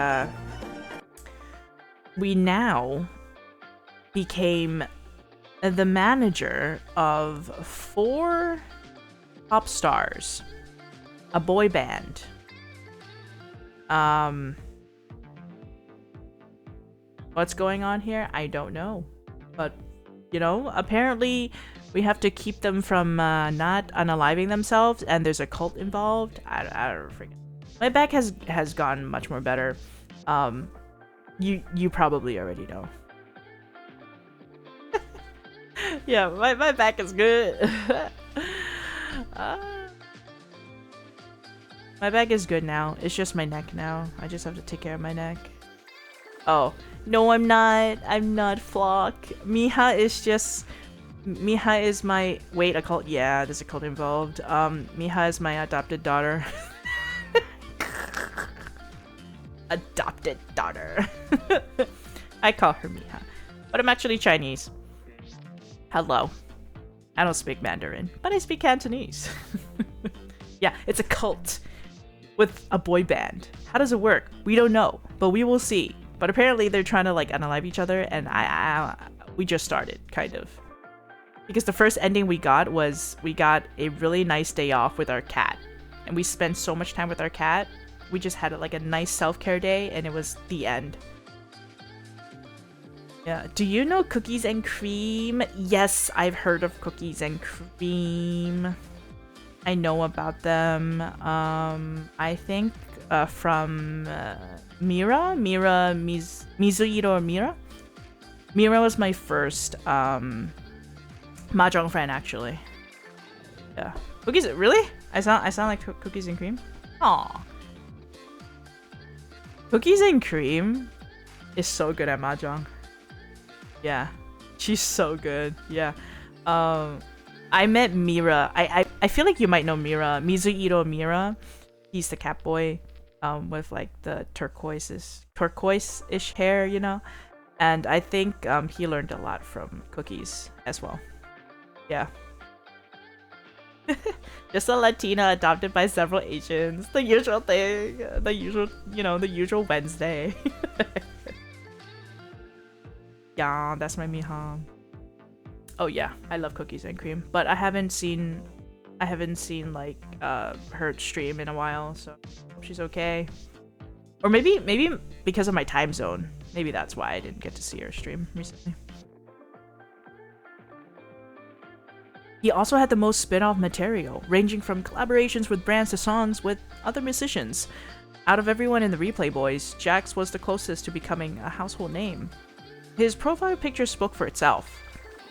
now became the manager of 4 pop stars, a boy band. What's going on here? I don't know. But, you know, apparently we have to keep them from not unaliving themselves, and there's a cult involved. I don't forget. My back has gotten much more better. You probably already know. Yeah, my back is good. My back is good now. It's just my neck now. I just have to take care of my neck. Oh, no, I'm not. I'm not Flock. Miha is my... Wait, a cult? Yeah, there's a cult involved. Miha is my adopted daughter. Adopted daughter. I call her Miha, but I'm actually Chinese. Hello. I don't speak Mandarin, but I speak Cantonese. Yeah, it's a cult with a boy band. How does it work? We don't know, but we will see. But apparently they're trying to like unalive each other, and we just started, kind of. Because the first ending we got was we got a really nice day off with our cat, and we spent so much time with our cat. We just had like a nice self-care day, and it was the end. Yeah. Do you know Cookies and Cream? Yes, I've heard of Cookies and Cream. I know about them. I think from Mira, Mizuhiro Mira. Mira was my first mahjong friend, actually. Yeah. Cookies? Really? I sound like Cookies and Cream. Aw. Cookies and Cream is so good at mahjong. Yeah, she's so good. Yeah. I met Mira. I feel like you might know Mira. Mizuhiro Mira. He's the cat boy, with like the turquoise-ish hair, you know. And I think he learned a lot from Cookies as well. Yeah. Just a Latina adopted by several Asians. The usual thing. The usual Wednesday. Yeah, that's my Miha. Oh yeah, I love Cookies and Cream, but I haven't seen like her stream in a while, so hope she's okay. Or maybe because of my time zone. Maybe that's why I didn't get to see her stream recently. He also had the most spin-off material, ranging from collaborations with brands to songs with other musicians. Out of everyone in the Replay Boys, Jax was the closest to becoming a household name. His profile picture spoke for itself.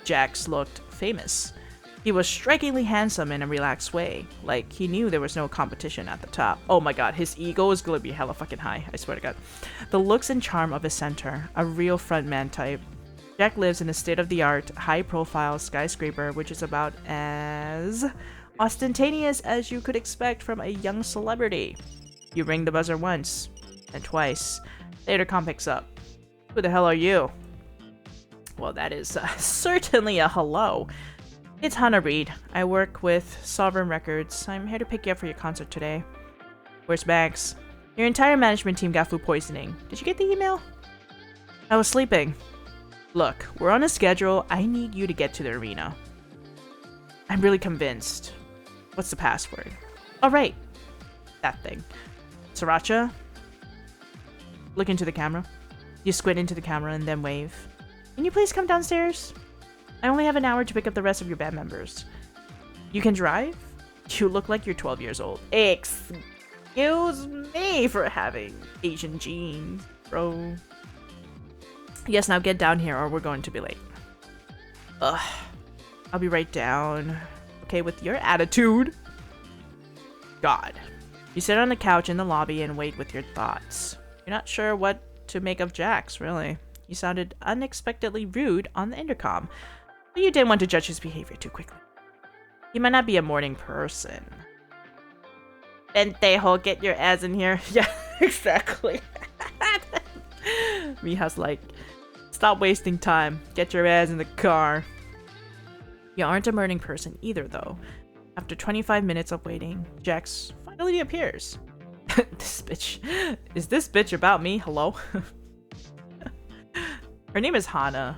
Jax looked famous. He was strikingly handsome in a relaxed way, like he knew there was no competition at the top. Oh my god, his ego is gonna be hella fucking high, I swear to god. The looks and charm of his center, a real frontman type. Jack lives in a state-of-the-art, high-profile skyscraper which is about as ostentatious as you could expect from a young celebrity. You ring the buzzer once, and twice. Datacom picks up. Who the hell are you? Well, that is certainly a hello. It's Hannah Reed. I work with Sovereign Records. I'm here to pick you up for your concert today. Where's Max? Your entire management team got food poisoning. Did you get the email? I was sleeping. Look, we're on a schedule. I need you to get to the arena. I'm really convinced. What's the password? Oh, right. That thing. Sriracha? Look into the camera. You squint into the camera and then wave. Can you please come downstairs? I only have an hour to pick up the rest of your band members. You can drive? You look like you're 12 years old. Excuse me for having Asian genes, bro. Yes, now get down here or we're going to be late. Ugh. I'll be right down. Okay, with your attitude. God. You sit on the couch in the lobby and wait with your thoughts. You're not sure what to make of Jax, really. He sounded unexpectedly rude on the intercom, but you didn't want to judge his behavior too quickly. He might not be a morning person. Pendejo, get your ass in here. Yeah, exactly. Miha's like, stop wasting time. Get your ass in the car. You aren't a morning person either, though. After 25 minutes of waiting, Jax finally appears. This bitch. Is this bitch about me? Hello? Her name is Hana.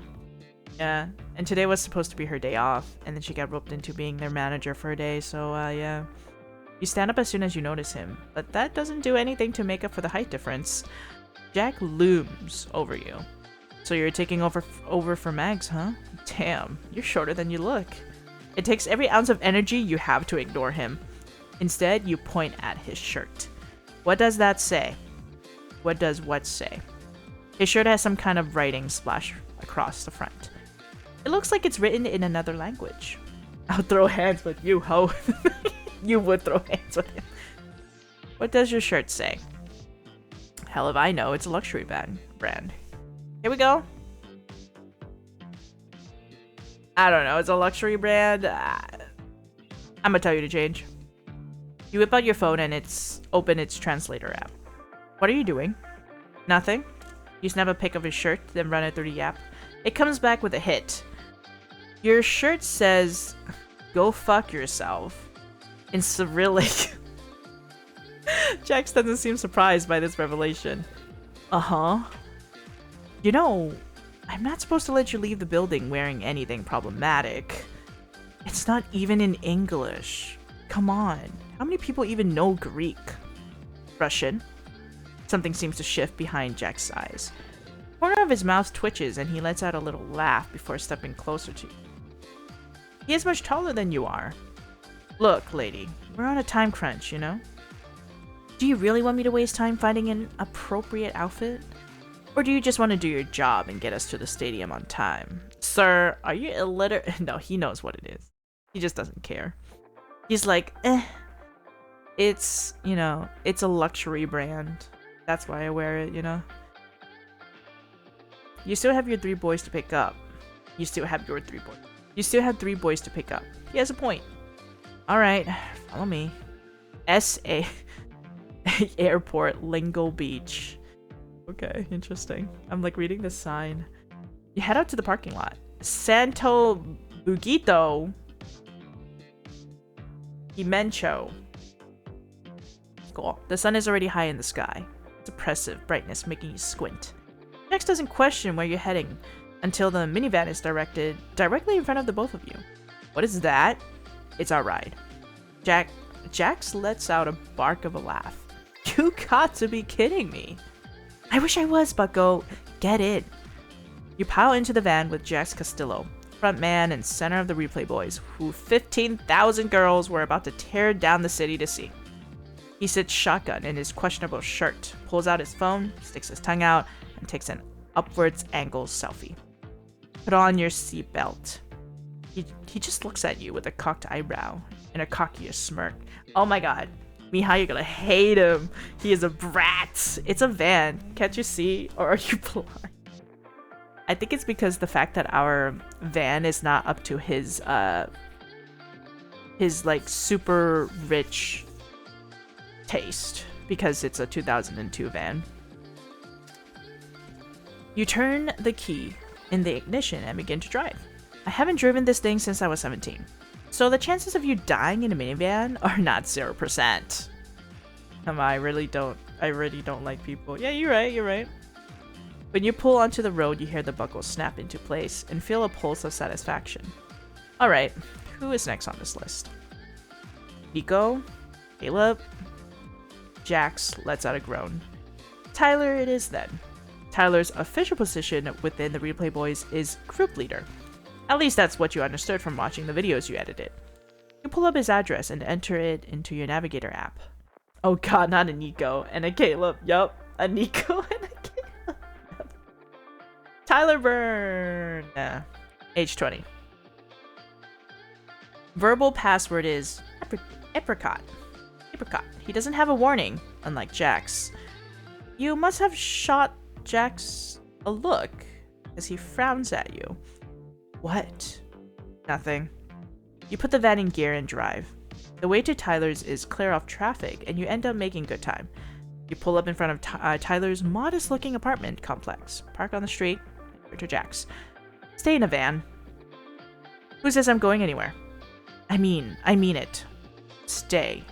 Yeah, and today was supposed to be her day off, and then she got roped into being their manager for a day, so yeah. You stand up as soon as you notice him, but that doesn't do anything to make up for the height difference. Jack looms over you. So you're taking over for Mags, huh? Damn, you're shorter than you look. It takes every ounce of energy you have to ignore him. Instead, you point at his shirt. What does that say? What does what say? His shirt has some kind of writing splashed across the front. It looks like it's written in another language. I'll throw hands with you, ho. You would throw hands with him. What does your shirt say? Hell if I know, it's a luxury brand. Here we go. I don't know, it's a luxury brand. I'm gonna tell you to change. You whip out your phone and open its translator app. What are you doing? Nothing. You snap a pic of his shirt, then run it through the app. It comes back with a hit. Your shirt says, "Go fuck yourself," in Cyrillic. Jax doesn't seem surprised by this revelation. Uh-huh. You know, I'm not supposed to let you leave the building wearing anything problematic. It's not even in English. Come on. How many people even know Greek? Russian? Something seems to shift behind Jack's eyes. The corner of his mouth twitches and he lets out a little laugh before stepping closer to you. He is much taller than you are. Look, lady, we're on a time crunch, you know? Do you really want me to waste time finding an appropriate outfit? Or do you just want to do your job and get us to the stadium on time? Sir, are you illiterate? No, he knows what it is. He just doesn't care. He's like, it's, you know, it's a luxury brand. That's why I wear it, you know? You still have your 3 boys to pick up. You still have your 3 boys. You still have 3 boys to pick up. He has a point. Alright, follow me. S.A. Airport, Lingo Beach. Okay, interesting. I'm like reading this sign. You head out to the parking lot. Santo Bugito Himencho. Cool. The sun is already high in the sky. Its oppressive brightness making you squint. Jax doesn't question where you're heading until the minivan is directly in front of the both of you. What is that? It's our ride. Jax lets out a bark of a laugh. You got to be kidding me. I wish I was, Bucko. Get in. You pile into the van with Jax Castillo, front man and center of the replay boys, who 15,000 girls were about to tear down the city to see. He sits shotgun in his questionable shirt, pulls out his phone, sticks his tongue out, and takes an upwards angle selfie. Put on your seatbelt. He just looks at you with a cocked eyebrow and a cockier smirk. Oh my god. Miha, you're gonna hate him. He is a brat. It's a van. Can't you see? Or are you blind? I think it's because the fact that our van is not up to his like super rich taste, because it's a 2002 van. You turn the key in the ignition and begin to drive. I haven't driven this thing since I was 17. So the chances of you dying in a minivan are not 0%. I really don't like people. Yeah, you're right. When you pull onto the road, you hear the buckles snap into place and feel a pulse of satisfaction. Alright, who is next on this list? Nico? Caleb? Jax lets out a groan. Tyler it is then. Tyler's official position within the Replay Boys is group leader. At least that's what you understood from watching the videos you edited. You pull up his address and enter it into your Navigator app. Oh god, not a Nico and a Caleb. Yup, a Nico and a Caleb. Tyler Byrne. Age 20. Verbal password is apricot. Apricot. He doesn't have a warning, unlike Jax. You must have shot Jax a look, as he frowns at you. What? Nothing. You put the van in gear and drive. The way to Tyler's is clear off traffic, and you end up making good time. You pull up in front of Tyler's modest-looking apartment complex, park on the street, and to Jax. Stay in a van. Who says I'm going anywhere? I mean it. Stay.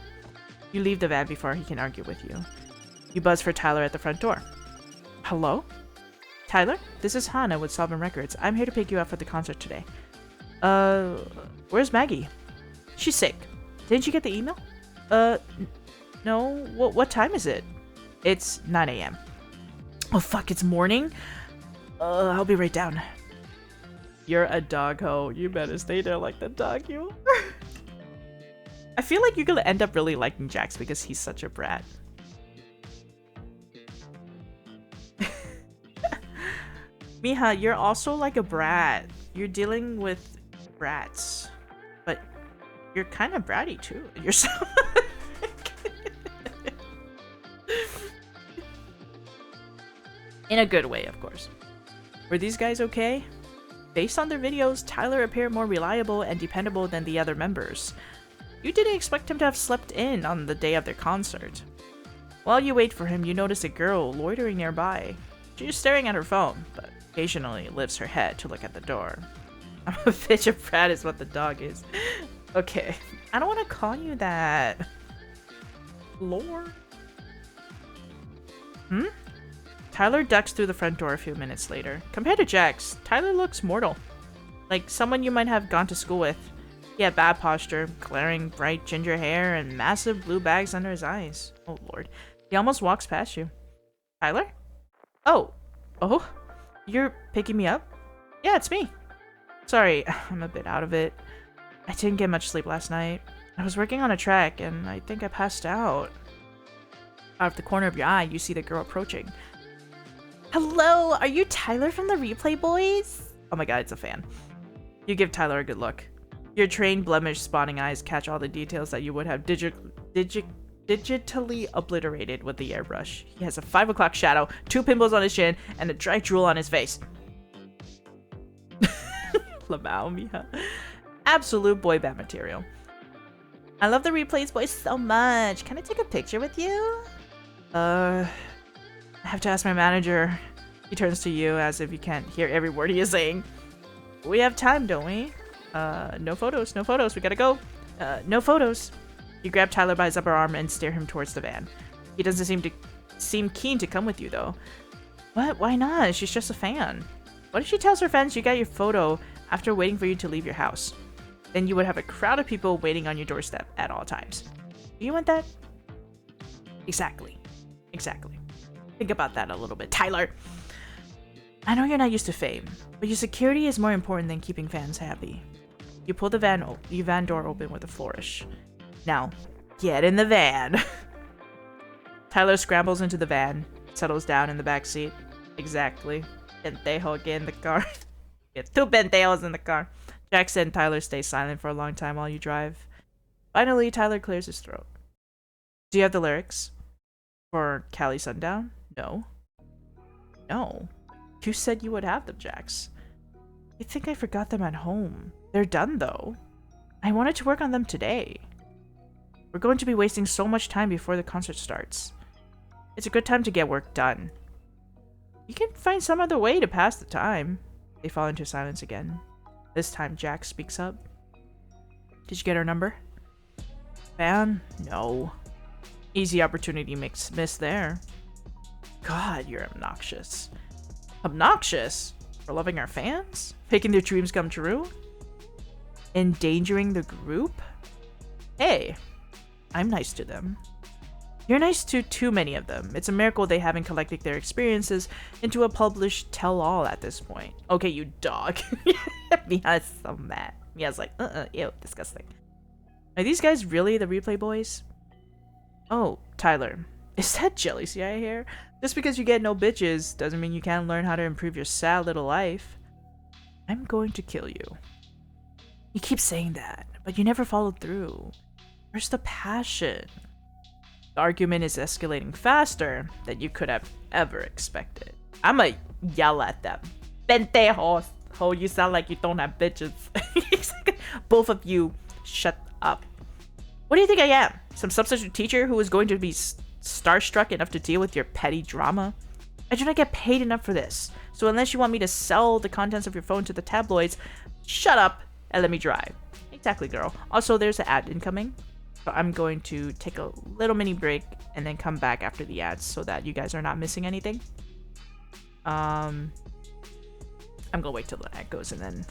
You leave the van before he can argue with you. You buzz for Tyler at the front door. Hello? Tyler? This is Hannah with Sovereign Records. I'm here to pick you up for the concert today. Where's Maggie? She's sick. Didn't you get the email? No. What time is it? It's 9 a.m. Oh fuck, it's morning? I'll be right down. You're a doggo. You better stay there like the dog you are. I feel like you're gonna end up really liking Jax because he's such a brat. Miha, you're also like a brat. You're dealing with brats. But you're kind of bratty too. You're so... In a good way, of course. Were these guys okay? Based on their videos, Tyler appeared more reliable and dependable than the other members. You didn't expect him to have slept in on the day of their concert. While you wait for him, you notice a girl loitering nearby. She's staring at her phone, but occasionally lifts her head to look at the door. I'm a bitch of brat is what the dog is. Okay, I don't want to call you that. Lord. Tyler ducks through the front door a few minutes later. Compared to Jax, Tyler looks mortal. Like someone you might have gone to school with. He had bad posture, glaring bright ginger hair, and massive blue bags under his eyes. Oh lord. He almost walks past you. Tyler? Oh. You're picking me up? Yeah, it's me. Sorry, I'm a bit out of it. I didn't get much sleep last night. I was working on a track, and I think I passed out. Out of the corner of your eye, you see the girl approaching. Hello, are you Tyler from the Replay Boys? Oh my god, it's a fan. You give Tyler a good look. Your trained, blemish-spotting eyes catch all the details that you would have digitally obliterated with the airbrush. He has a 5 o'clock shadow, 2 pimples on his chin, and a dry drool on his face. Lamau, Miha. Absolute boy band material. I love the Replays Boys so much. Can I take a picture with you? I have to ask my manager. He turns to you as if you can't hear every word he is saying. We have time, don't we? No photos, we gotta go. No photos. You grab Tyler by his upper arm and steer him towards the van. He doesn't seem keen to come with you, though. What? Why not? She's just a fan. What if she tells her friends you got your photo after waiting for you to leave your house? Then you would have a crowd of people waiting on your doorstep at all times. Do you want that? Exactly. Think about that a little bit, Tyler. I know you're not used to fame, but your security is more important than keeping fans happy. You pull the van door open with a flourish. Now, get in the van. Tyler scrambles into the van, settles down in the back seat. Exactly. Pendejo, get in the car. Get 2 pendejos in the car. Jax and Tyler stay silent for a long time while you drive. Finally, Tyler clears his throat. Do you have the lyrics? For Cali Sundown? No. You said you would have them, Jax. I think I forgot them at home. They're done, though. I wanted to work on them today. We're going to be wasting so much time before the concert starts. It's a good time to get work done. You can find some other way to pass the time. They fall into silence again. This time, Jax speaks up. Did you get her number? Fan? No. Easy opportunity missed there. God, you're obnoxious. Obnoxious? For loving our fans? Making their dreams come true? Endangering the group? Hey, I'm nice to them. You're nice to too many of them. It's a miracle they haven't collected their experiences into a published tell-all at this point. Okay, you dog. Mia's so mad. Mia's like, ew, disgusting. Are these guys really the replay boys? Oh, Tyler. Is that jelly CIA hair? Just because you get no bitches doesn't mean you can't learn how to improve your sad little life. I'm going to kill you. You keep saying that, but you never followed through. Where's the passion? The argument is escalating faster than you could have ever expected. I'ma yell at them. Pentejos! Ho, you sound like you don't have bitches. Both of you, shut up. What do you think I am? Some substitute teacher who is going to be starstruck enough to deal with your petty drama? I do not get paid enough for this. So unless you want me to sell the contents of your phone to the tabloids, shut up and let me drive. Exactly, girl. Also, there's an ad incoming. So I'm going to take a little mini break and then come back after the ads so that you guys are not missing anything. I'm gonna wait till the ad goes and then...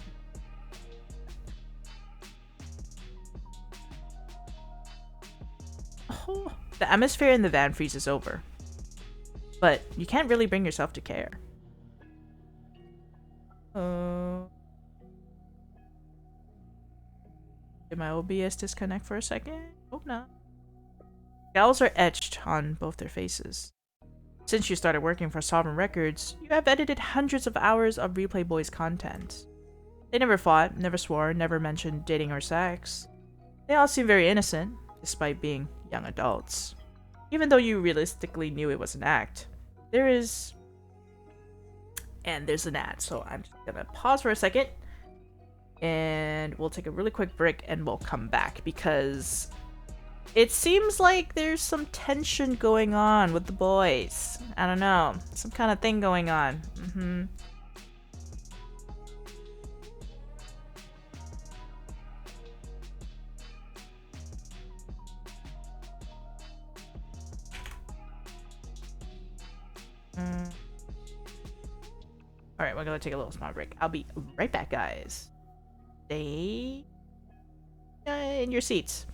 Oh, the atmosphere in the van freezes over. But you can't really bring yourself to care. Did my OBS disconnect for a second? Hope not. Scowls are etched on both their faces. Since you started working for Sovereign Records, you have edited hundreds of hours of Replay Boys content. They never fought, never swore, never mentioned dating or sex. They all seem very innocent, despite being young adults. Even though you realistically knew it was an act. There's an ad, so I'm just gonna pause for a second. And we'll take a really quick break and we'll come back because it seems like there's some tension going on with the boys. I don't know. Some kind of thing going on. Alright, we're gonna take a little small break. I'll be right back, guys. Stay in your seats.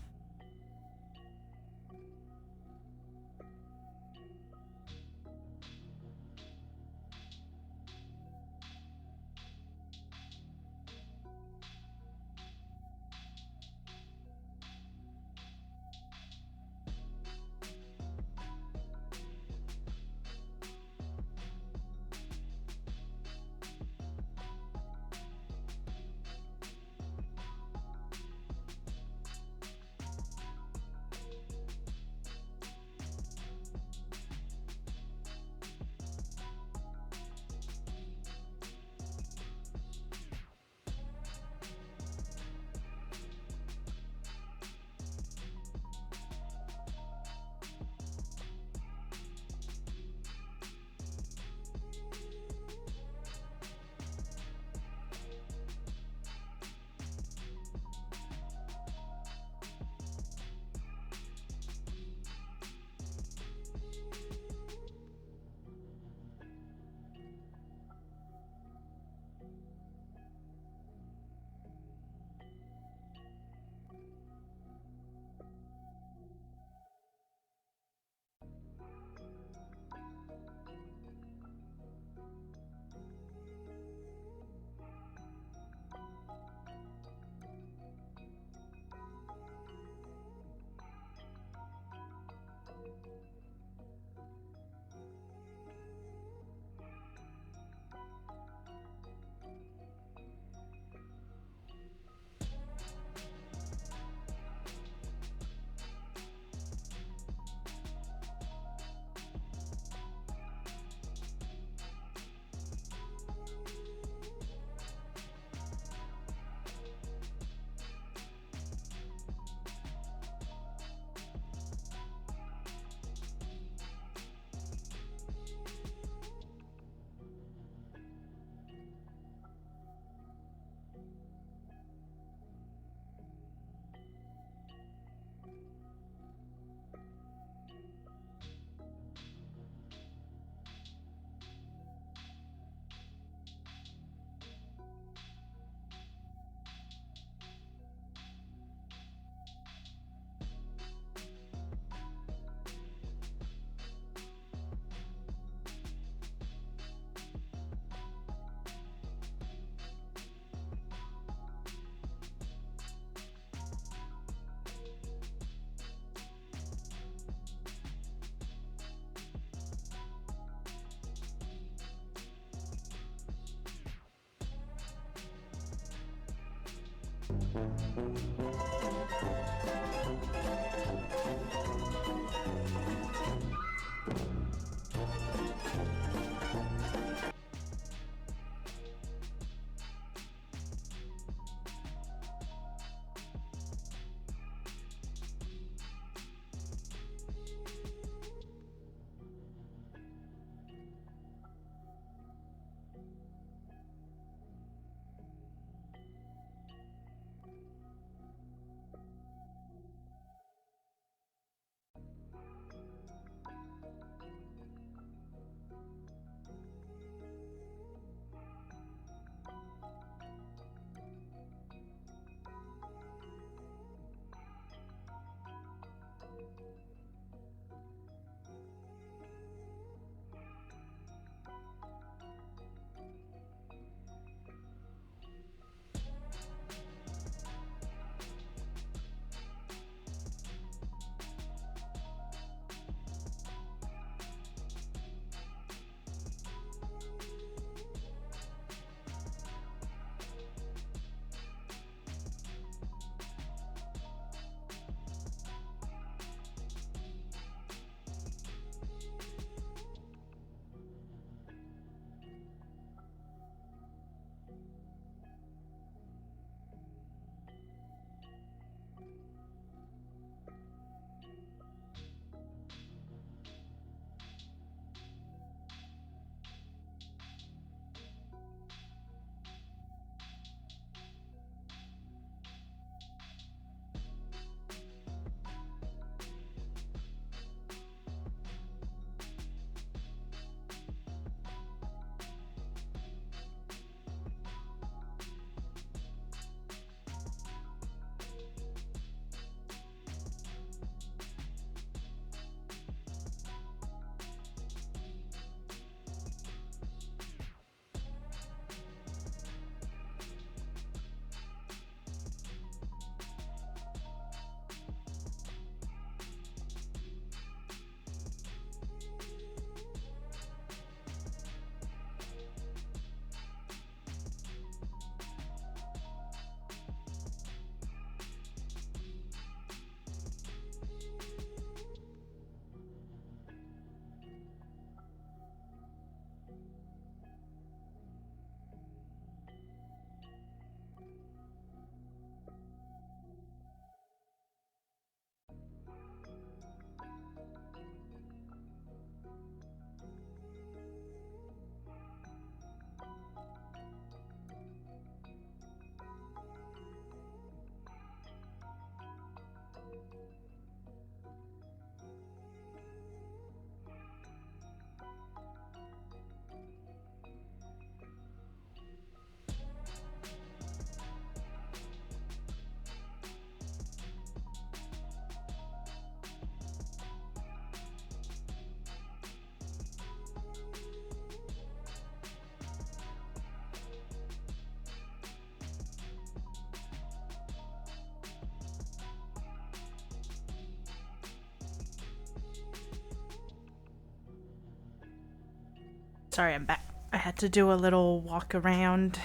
Sorry, I'm back. I had to do a little walk around.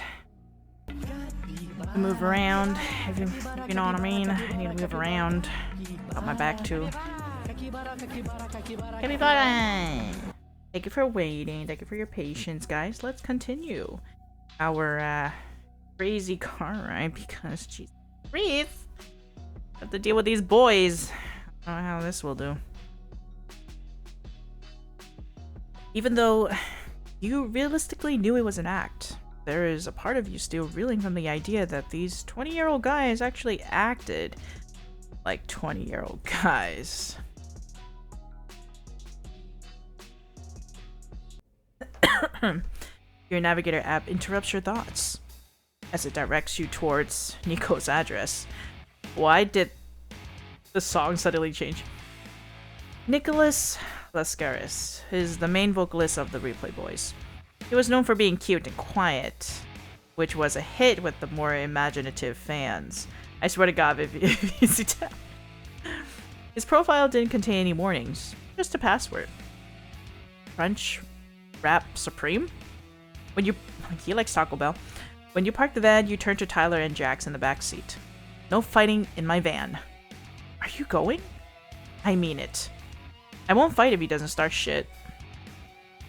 Move around, if you know what I mean. I need to move around. Got my back too. Capybara! Thank you for waiting. Thank you for your patience, guys. Let's continue our crazy car ride because, jeez, breathe. Have to deal with these boys. I don't know how this will do. Even though you realistically knew it was an act, there is a part of you still reeling from the idea that these 20-year-old guys actually acted like 20-year-old guys. Your navigator app interrupts your thoughts as it directs you towards Nico's address. Why did the song suddenly change? Nicholas Lascaris is the main vocalist of the Replay Boys. He was known for being cute and quiet, which was a hit with the more imaginative fans. I swear to God, if you see that. His profile didn't contain any warnings, just a password. Crunch Wrap Supreme? He likes Taco Bell. When you park the van, you turn to Tyler and Jax in the back seat. No fighting in my van. Are you going? I mean it. I won't fight if he doesn't start shit.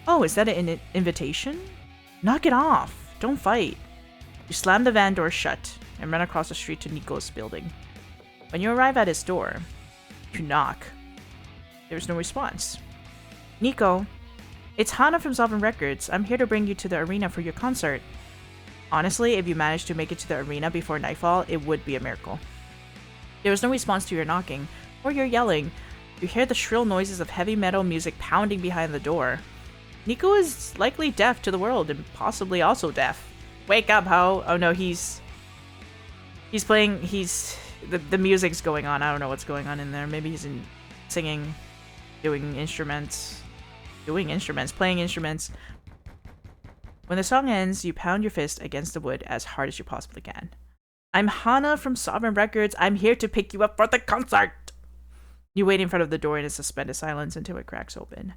Oh, is that an invitation? Knock it off. Don't fight. You slam the van door shut and run across the street to Nico's building. When you arrive at his door, you knock. There's no response. Nico, it's Hana from Sovereign Records. I'm here to bring you to the arena for your concert. Honestly, if you managed to make it to the arena before nightfall, it would be a miracle. There was no response to your knocking, or your yelling. You hear the shrill noises of heavy metal music pounding behind the door. Nico is likely deaf to the world, and possibly also deaf. Wake up, ho! Oh no, he's playing, the music's going on. I don't know what's going on in there. Maybe he's singing, playing instruments. When the song ends, you pound your fist against the wood as hard as you possibly can. I'm Hana from Sovereign Records. I'm here to pick you up for the concert. You wait in front of the door in a suspended silence until it cracks open.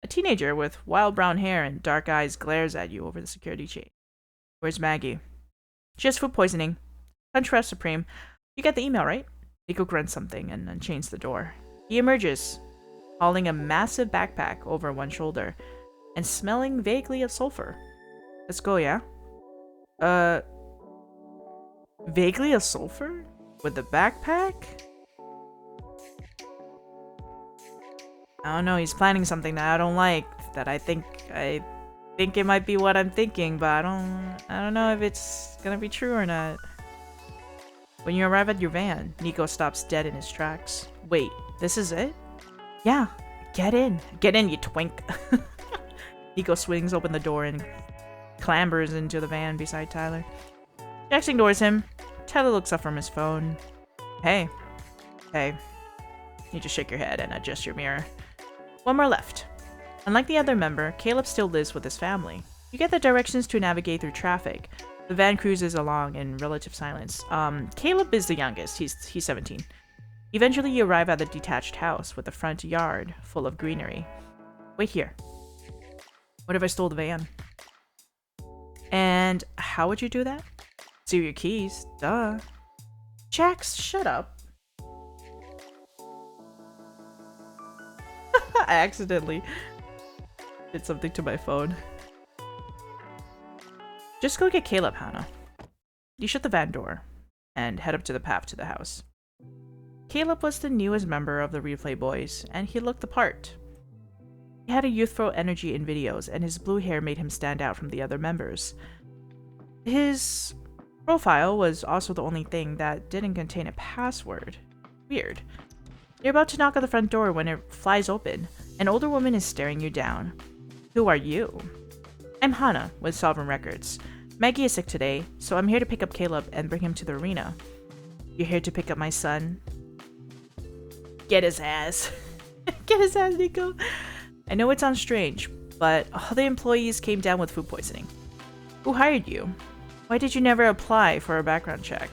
A teenager with wild brown hair and dark eyes glares at you over the security chain. Where's Maggie? She has food poisoning. Contrast supreme. You get the email, right? Nico grunts something and unchains the door. He emerges, hauling a massive backpack over one shoulder and smelling vaguely of sulfur. Let's go, yeah? Vaguely of sulfur? With the backpack? I don't know, he's planning something that I don't like, that I think it might be what I'm thinking, but I don't know if it's gonna be true or not. When you arrive at your van, Nico stops dead in his tracks. Wait, this is it? Yeah, get in. Get in, you twink. Nico swings open the door and clambers into the van beside Tyler. Jax ignores him. Tyler looks up from his phone. Hey. You just shake your head and adjust your mirror. One more left. Unlike the other member, Caleb still lives with his family. You get the directions to navigate through traffic. The van cruises along in relative silence. Caleb is the youngest. He's 17. Eventually, you arrive at the detached house with a front yard full of greenery. Wait here. What if I stole the van? And how would you do that? Steal your keys. Duh. Jax, shut up. I accidentally did something to my phone. Just go get Caleb, Hana. You shut the van door and head up to the path to the house. Caleb was the newest member of the Replay Boys, and he looked the part. He had a youthful energy in videos, and his blue hair made him stand out from the other members. His profile was also the only thing that didn't contain a password. Weird. You're about to knock on the front door when it flies open. An older woman is staring you down. Who are you? I'm Hana with Sovereign Records. Maggie is sick today, so I'm here to pick up Caleb and bring him to the arena. You're here to pick up my son? Get his ass. Get his ass, Nico. I know it sounds strange, but all the employees came down with food poisoning. Who hired you? Why did you never apply for a background check?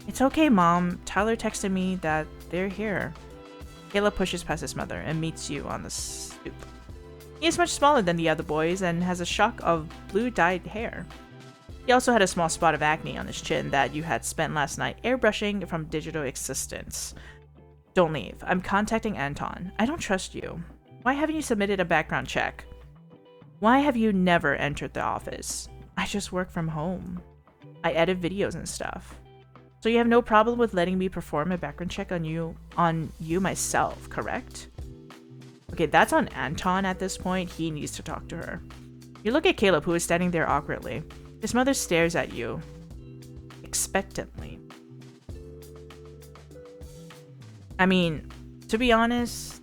It's okay, Mom. Tyler texted me that they're here. Caleb pushes past his mother and meets you on the stoop. He is much smaller than the other boys and has a shock of blue-dyed hair. He also had a small spot of acne on his chin that you had spent last night airbrushing from digital existence. Don't leave. I'm contacting Anton. I don't trust you. Why haven't you submitted a background check? Why have you never entered the office? I just work from home. I edit videos and stuff. So you have no problem with letting me perform a background check on you myself, correct? Okay, that's on Anton at this point. He needs to talk to her. You look at Caleb, who is standing there awkwardly. His mother stares at you expectantly. I mean, to be honest,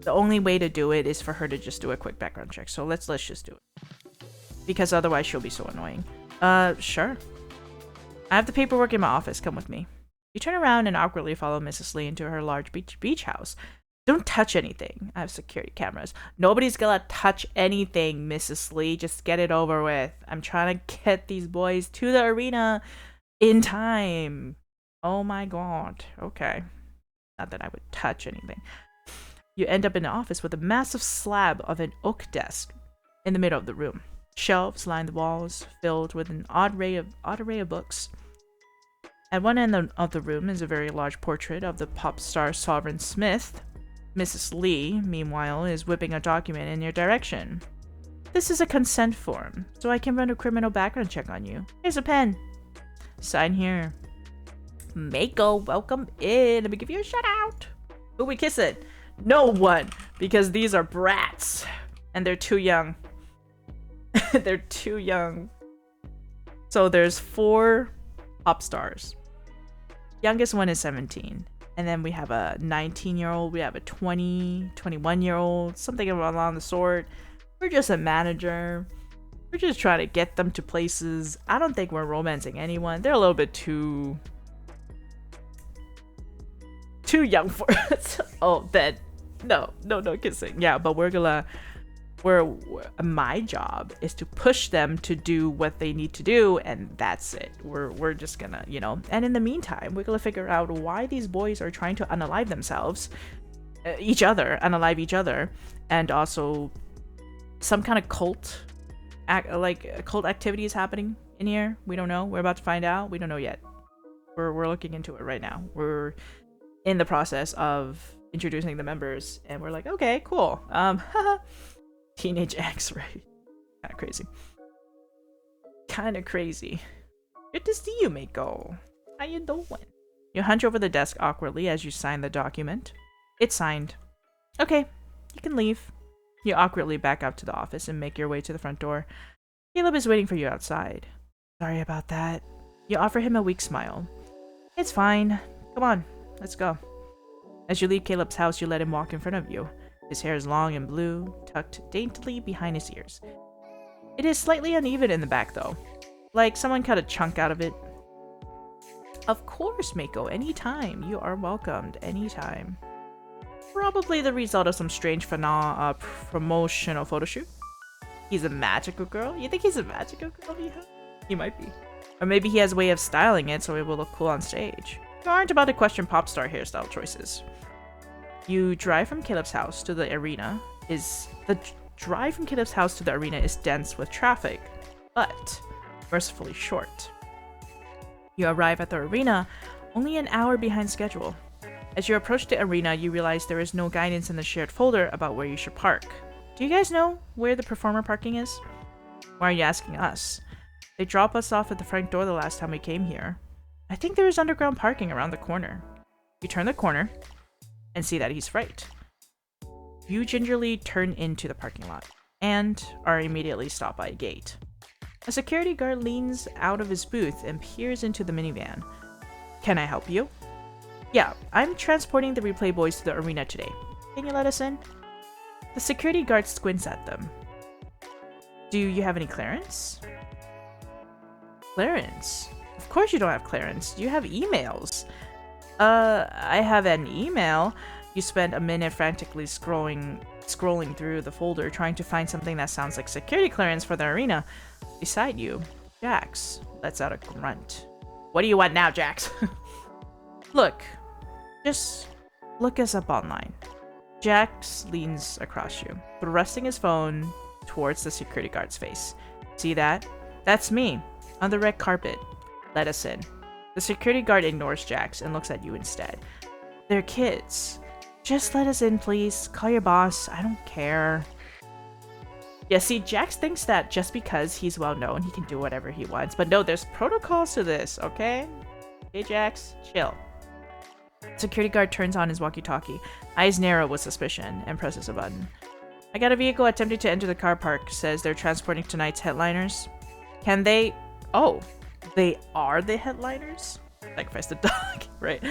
the only way to do it is for her to just do a quick background check. So let's just do it. Because otherwise she'll be so annoying. Sure. I have the paperwork in my office. Come with me. You turn around and awkwardly follow Mrs. Lee into her large beach house. Don't touch anything. I have security cameras. Nobody's gonna touch anything, Mrs. Lee. Just get it over with. I'm trying to get these boys to the arena in time. Oh my god. Okay. Not that I would touch anything. You end up in an office with a massive slab of an oak desk in the middle of the room. Shelves line the walls, filled with an odd array of books. At one end of the room is a very large portrait of the pop star Sovereign Smith. Mrs. Lee, meanwhile, is whipping a document in your direction. This is a consent form, so I can run a criminal background check on you. Here's a pen. Sign here. Mako, welcome in. Let me give you a shout out. Who we kissing? No one, because these are brats. And they're too young. They're too young. So there's 4 pop stars. Youngest one is 17. And then we have a 19-year-old. We have a 20, 21-year-old. Something along the sort. We're just a manager. We're just trying to get them to places. I don't think we're romancing anyone. They're a little bit too young for us. Oh, then no kissing. Yeah, but my job is to push them to do what they need to do, and that's it. We're just gonna, and in the meantime, we're gonna figure out why these boys are trying to unalive themselves, unalive each other, and also some kind of cult activity is happening in here. We don't know. We're about to find out. We don't know yet. We're looking into it right now. We're in the process of introducing the members, and we're like, okay, cool. Teenage X-ray. Kind of crazy. Good to see you, Mako. How you doing? You hunch over the desk awkwardly as you sign the document. It's signed. Okay, you can leave. You awkwardly back out to the office and make your way to the front door. Caleb is waiting for you outside. Sorry about that. You offer him a weak smile. It's fine. Come on, let's go. As you leave Caleb's house, you let him walk in front of you. His hair is long and blue, tucked daintily behind his ears. It is slightly uneven in the back, though. Like someone cut a chunk out of it. Of course, Mako, anytime. You are welcomed, anytime. Probably the result of some strange promotional photo shoot. He's a magical girl? You think he's a magical girl, Miha? He might be. Or maybe he has a way of styling it so it will look cool on stage. You aren't about to question pop star hairstyle choices. You drive from Caleb's house to the arena. The drive from Caleb's house to the arena is dense with traffic, but mercifully short. You arrive at the arena only an hour behind schedule. As you approach the arena, you realize there is no guidance in the shared folder about where you should park. Do you guys know where the performer parking is? Why are you asking us? They dropped us off at the front door the last time we came here. I think there is underground parking around the corner. You turn the corner and see that he's right. You gingerly turn into the parking lot and are immediately stopped by a gate. A security guard leans out of his booth and peers into the minivan. Can I help you? Yeah, I'm transporting the replay boys to the arena today. Can you let us in? The security guard squints at them. Do you have any clearance? Clearance? Of course you don't have clearance. You have emails. I have an email. You spend a minute frantically scrolling through the folder trying to find something that sounds like security clearance for the arena. Beside you, Jax lets out a grunt. What do you want now, Jax? Look, just look us up online. Jax leans across you, thrusting his phone towards the security guard's face. See that? That's me, on the red carpet. Let us in. The security guard ignores Jax and looks at you instead. They're kids. Just let us in, please. Call your boss. I don't care. Yeah, see, Jax thinks that just because he's well known, he can do whatever he wants. But no, there's protocols to this, okay? Hey, Jax, chill. Security guard turns on his walkie-talkie, eyes narrow with suspicion, and presses a button. I got a vehicle attempting to enter the car park. Says they're transporting tonight's headliners. Can they... Oh, they are the headliners? Sacrifice the dog, right?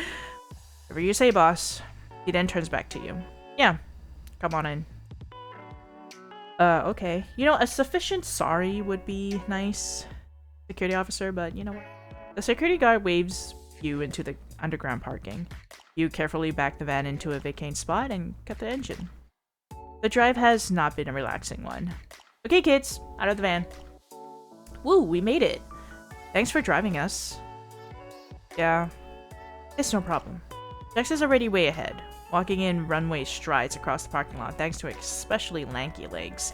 Whatever you say, boss. He then turns back to you. Yeah, come on in. Okay. You know, a sufficient sorry would be nice, security officer, but you know what? The security guard waves you into the underground parking. You carefully back the van into a vacant spot and cut the engine. The drive has not been a relaxing one. Okay, kids, out of the van. Woo, we made it. Thanks for driving us. Yeah, it's no problem. Jax is already way ahead, walking in runway strides across the parking lot thanks to especially lanky legs.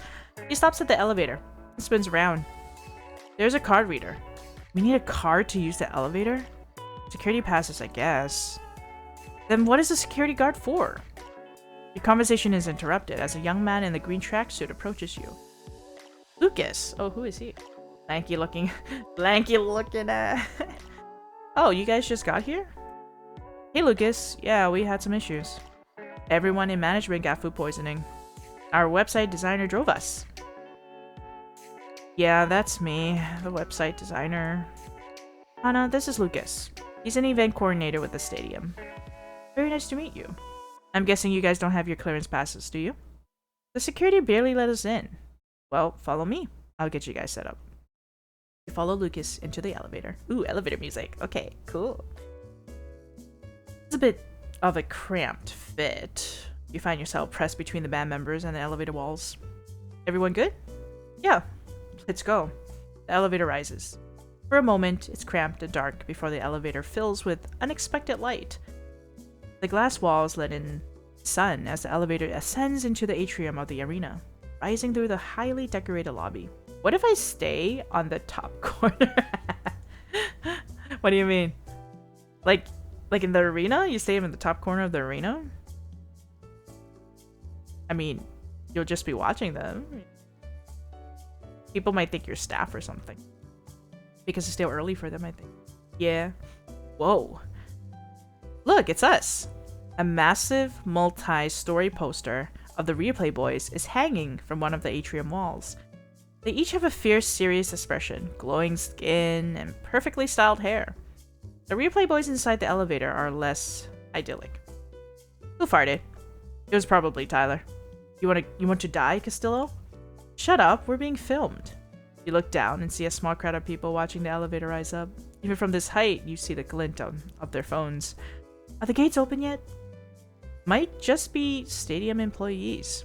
He stops at the elevator and spins around. There's a card reader. We need a card to use the elevator? Security passes, I guess. Then what is the security guard for? Your conversation is interrupted as a young man in the green tracksuit approaches you. Lucas! Oh, who is he? Lanky looking Oh, you guys just got here? Hey Lucas, yeah, we had some issues. Everyone in management got food poisoning. Our website designer drove us. Yeah, that's me, the website designer. Hana, this is Lucas. He's an event coordinator with the stadium. Very nice to meet you. I'm guessing you guys don't have your clearance passes, do you? The security barely let us in. Well, follow me. I'll get you guys set up. You follow Lucas into the elevator. Ooh, elevator music. Okay, cool. It's a bit of a cramped fit. You find yourself pressed between the band members and the elevator walls. Everyone good? Yeah. Let's go. The elevator rises. For a moment, it's cramped and dark before the elevator fills with unexpected light. The glass walls let in sun as the elevator ascends into the atrium of the arena, rising through the highly decorated lobby. What if I stay on the top corner? What do you mean? Like in the arena? You stay in the top corner of the arena? I mean, you'll just be watching them. People might think you're staff or something. Because it's still early for them, I think. Yeah. Whoa. Look, it's us. A massive multi-story poster of the Replay Boys is hanging from one of the atrium walls. They each have a fierce, serious expression, glowing skin, and perfectly styled hair. The Replay Boys inside the elevator are less idyllic. Who farted? It was probably Tyler. You want to die, Castillo? Shut up, we're being filmed. You look down and see a small crowd of people watching the elevator rise up. Even from this height, you see the glint of their phones. Are the gates open yet? Might just be stadium employees.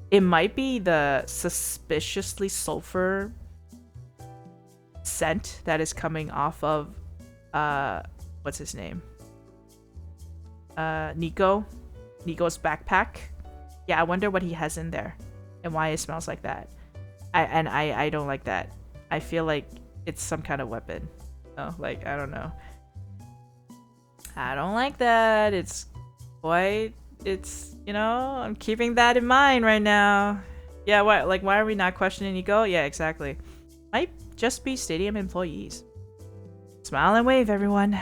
It might be the suspiciously sulfur scent that is coming off of, what's his name? Nico. Nico's backpack. Yeah, I wonder what he has in there and why it smells like that. I don't like that. I feel like it's some kind of weapon. Oh, like, I don't know. I don't like that. It's, you know, I'm keeping that in mind right now. Yeah, why are we not questioning Nico? Yeah, exactly. Might just be stadium employees. Smile and wave, everyone.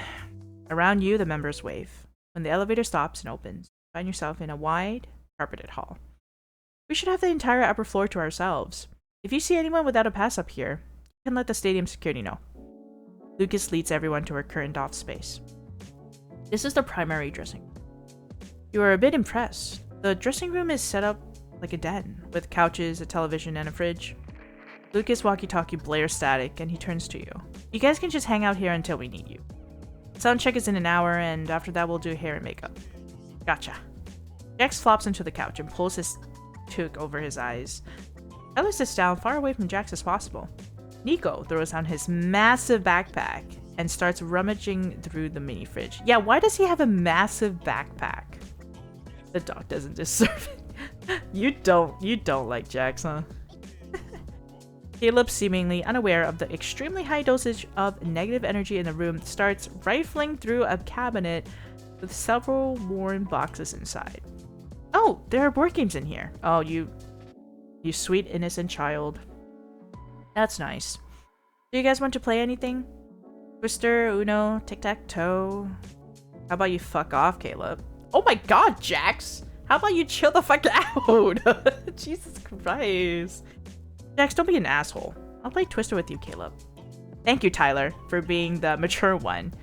Around you, the members wave. When the elevator stops and opens, you find yourself in a wide, carpeted hall. We should have the entire upper floor to ourselves. If you see anyone without a pass up here, you can let the stadium security know. Lucas leads everyone to her curtained off space. This is the primary dressing room. You are a bit impressed. The dressing room is set up like a den, with couches, a television, and a fridge. Lucas' walkie-talkie blares static, and he turns to you. You guys can just hang out here until we need you. Sound check is in an hour, and after that we'll do hair and makeup. Gotcha. Jax flops into the couch and pulls his toque over his eyes. Tyler sits down far away from Jax as possible. Nico throws on his massive backpack and starts rummaging through the mini fridge. Yeah, why does he have a massive backpack? The dog doesn't deserve it. You don't like Jax, huh? Caleb, seemingly unaware of the extremely high dosage of negative energy in the room, starts rifling through a cabinet with several worn boxes inside. Oh, there are board games in here. Oh, you sweet innocent child. That's nice. Do you guys want to play anything? Twister, Uno, Tic-Tac-Toe? How about you fuck off, Caleb? Oh my god, Jax! How about you chill the fuck out? Jesus Christ. Jax, don't be an asshole. I'll play Twister with you, Caleb. Thank you, Tyler, for being the mature one.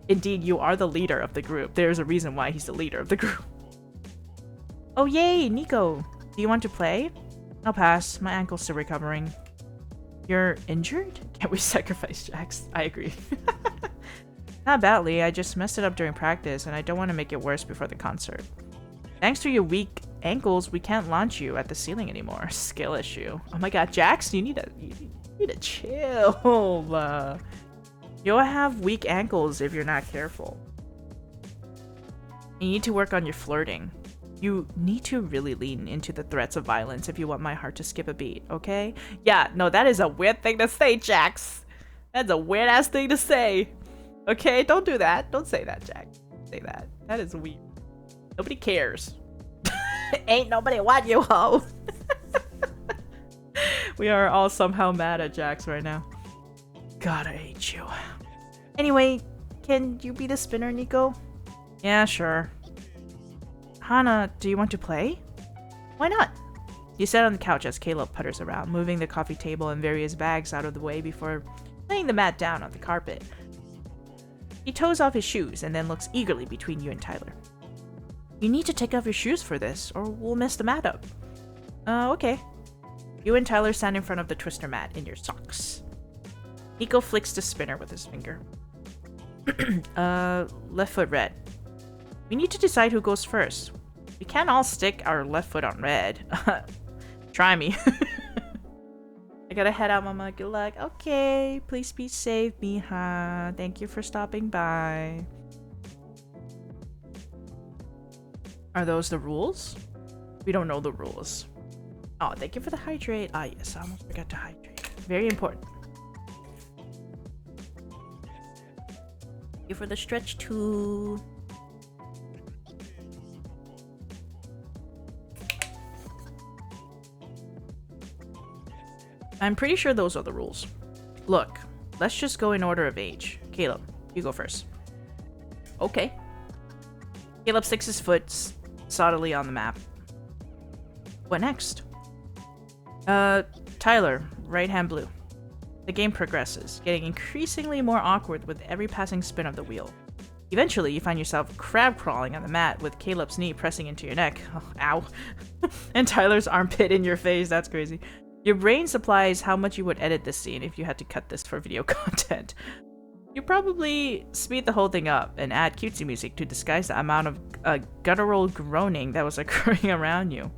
Indeed, you are the leader of the group. There's a reason why he's the leader of the group. Oh yay, Nico. Do you want to play? I'll pass. My ankle's still recovering. You're injured? Can't we sacrifice Jax? I agree. Not badly, I just messed it up during practice and I don't want to make it worse before the concert. Thanks to your weak ankles, we can't launch you at the ceiling anymore. Skill issue. Oh my god, Jax, you need to chill. You'll have weak ankles if you're not careful. You need to work on your flirting. You need to really lean into the threats of violence if you want my heart to skip a beat, okay? Yeah, no, that is a weird thing to say, Jax. That's a weird-ass thing to say. Okay, don't do that. Don't say that, Jack. Don't say that. That is weird. Nobody cares. Ain't nobody want you, ho. We are all somehow mad at Jax right now. God, I hate you. Anyway, can you be the spinner, Nico? Yeah, sure. Hana, do you want to play? Why not? You sat on the couch as Caleb putters around, moving the coffee table and various bags out of the way before laying the mat down on the carpet. He toes off his shoes and then looks eagerly between you and Tyler. You need to take off your shoes for this, or we'll mess the mat up. Okay. You and Tyler stand in front of the twister mat in your socks. Nico flicks the spinner with his finger. Left foot red. We need to decide who goes first. We can't all stick our left foot on red. Try me. I gotta head out, Mama. Good luck. Okay, please be safe, Miha. Thank you for stopping by. Are those the rules? We don't know the rules. Oh, thank you for the hydrate. Ah, yes, I almost forgot to hydrate. Very important. Thank you for the stretch too. I'm pretty sure those are the rules. Look, let's just go in order of age. Caleb, you go first. Okay. Caleb sticks his foot solidly on the map. What next? Tyler, right hand blue. The game progresses, getting increasingly more awkward with every passing spin of the wheel. Eventually, you find yourself crab crawling on the mat with Caleb's knee pressing into your neck. Oh, ow. And Tyler's armpit in your face. That's crazy. Your brain supplies how much you would edit this scene if you had to cut this for video content. You probably speed the whole thing up and add cutesy music to disguise the amount of guttural groaning that was occurring around you.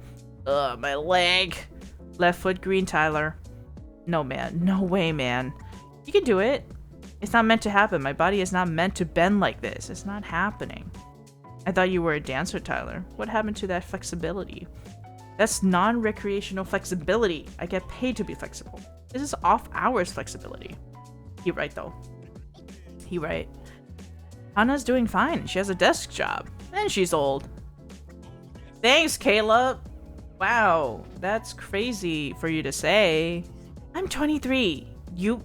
Ugh, my leg. Left foot green, Tyler. No, man. No way, man. You can do it. It's not meant to happen. My body is not meant to bend like this. It's not happening. I thought you were a dancer, Tyler. What happened to that flexibility? That's non-recreational flexibility. I get paid to be flexible. This is off-hours flexibility. He right, though. He right. Hana's doing fine. She has a desk job. And she's old. Thanks, Caleb. Wow, that's crazy for you to say. I'm 23. Your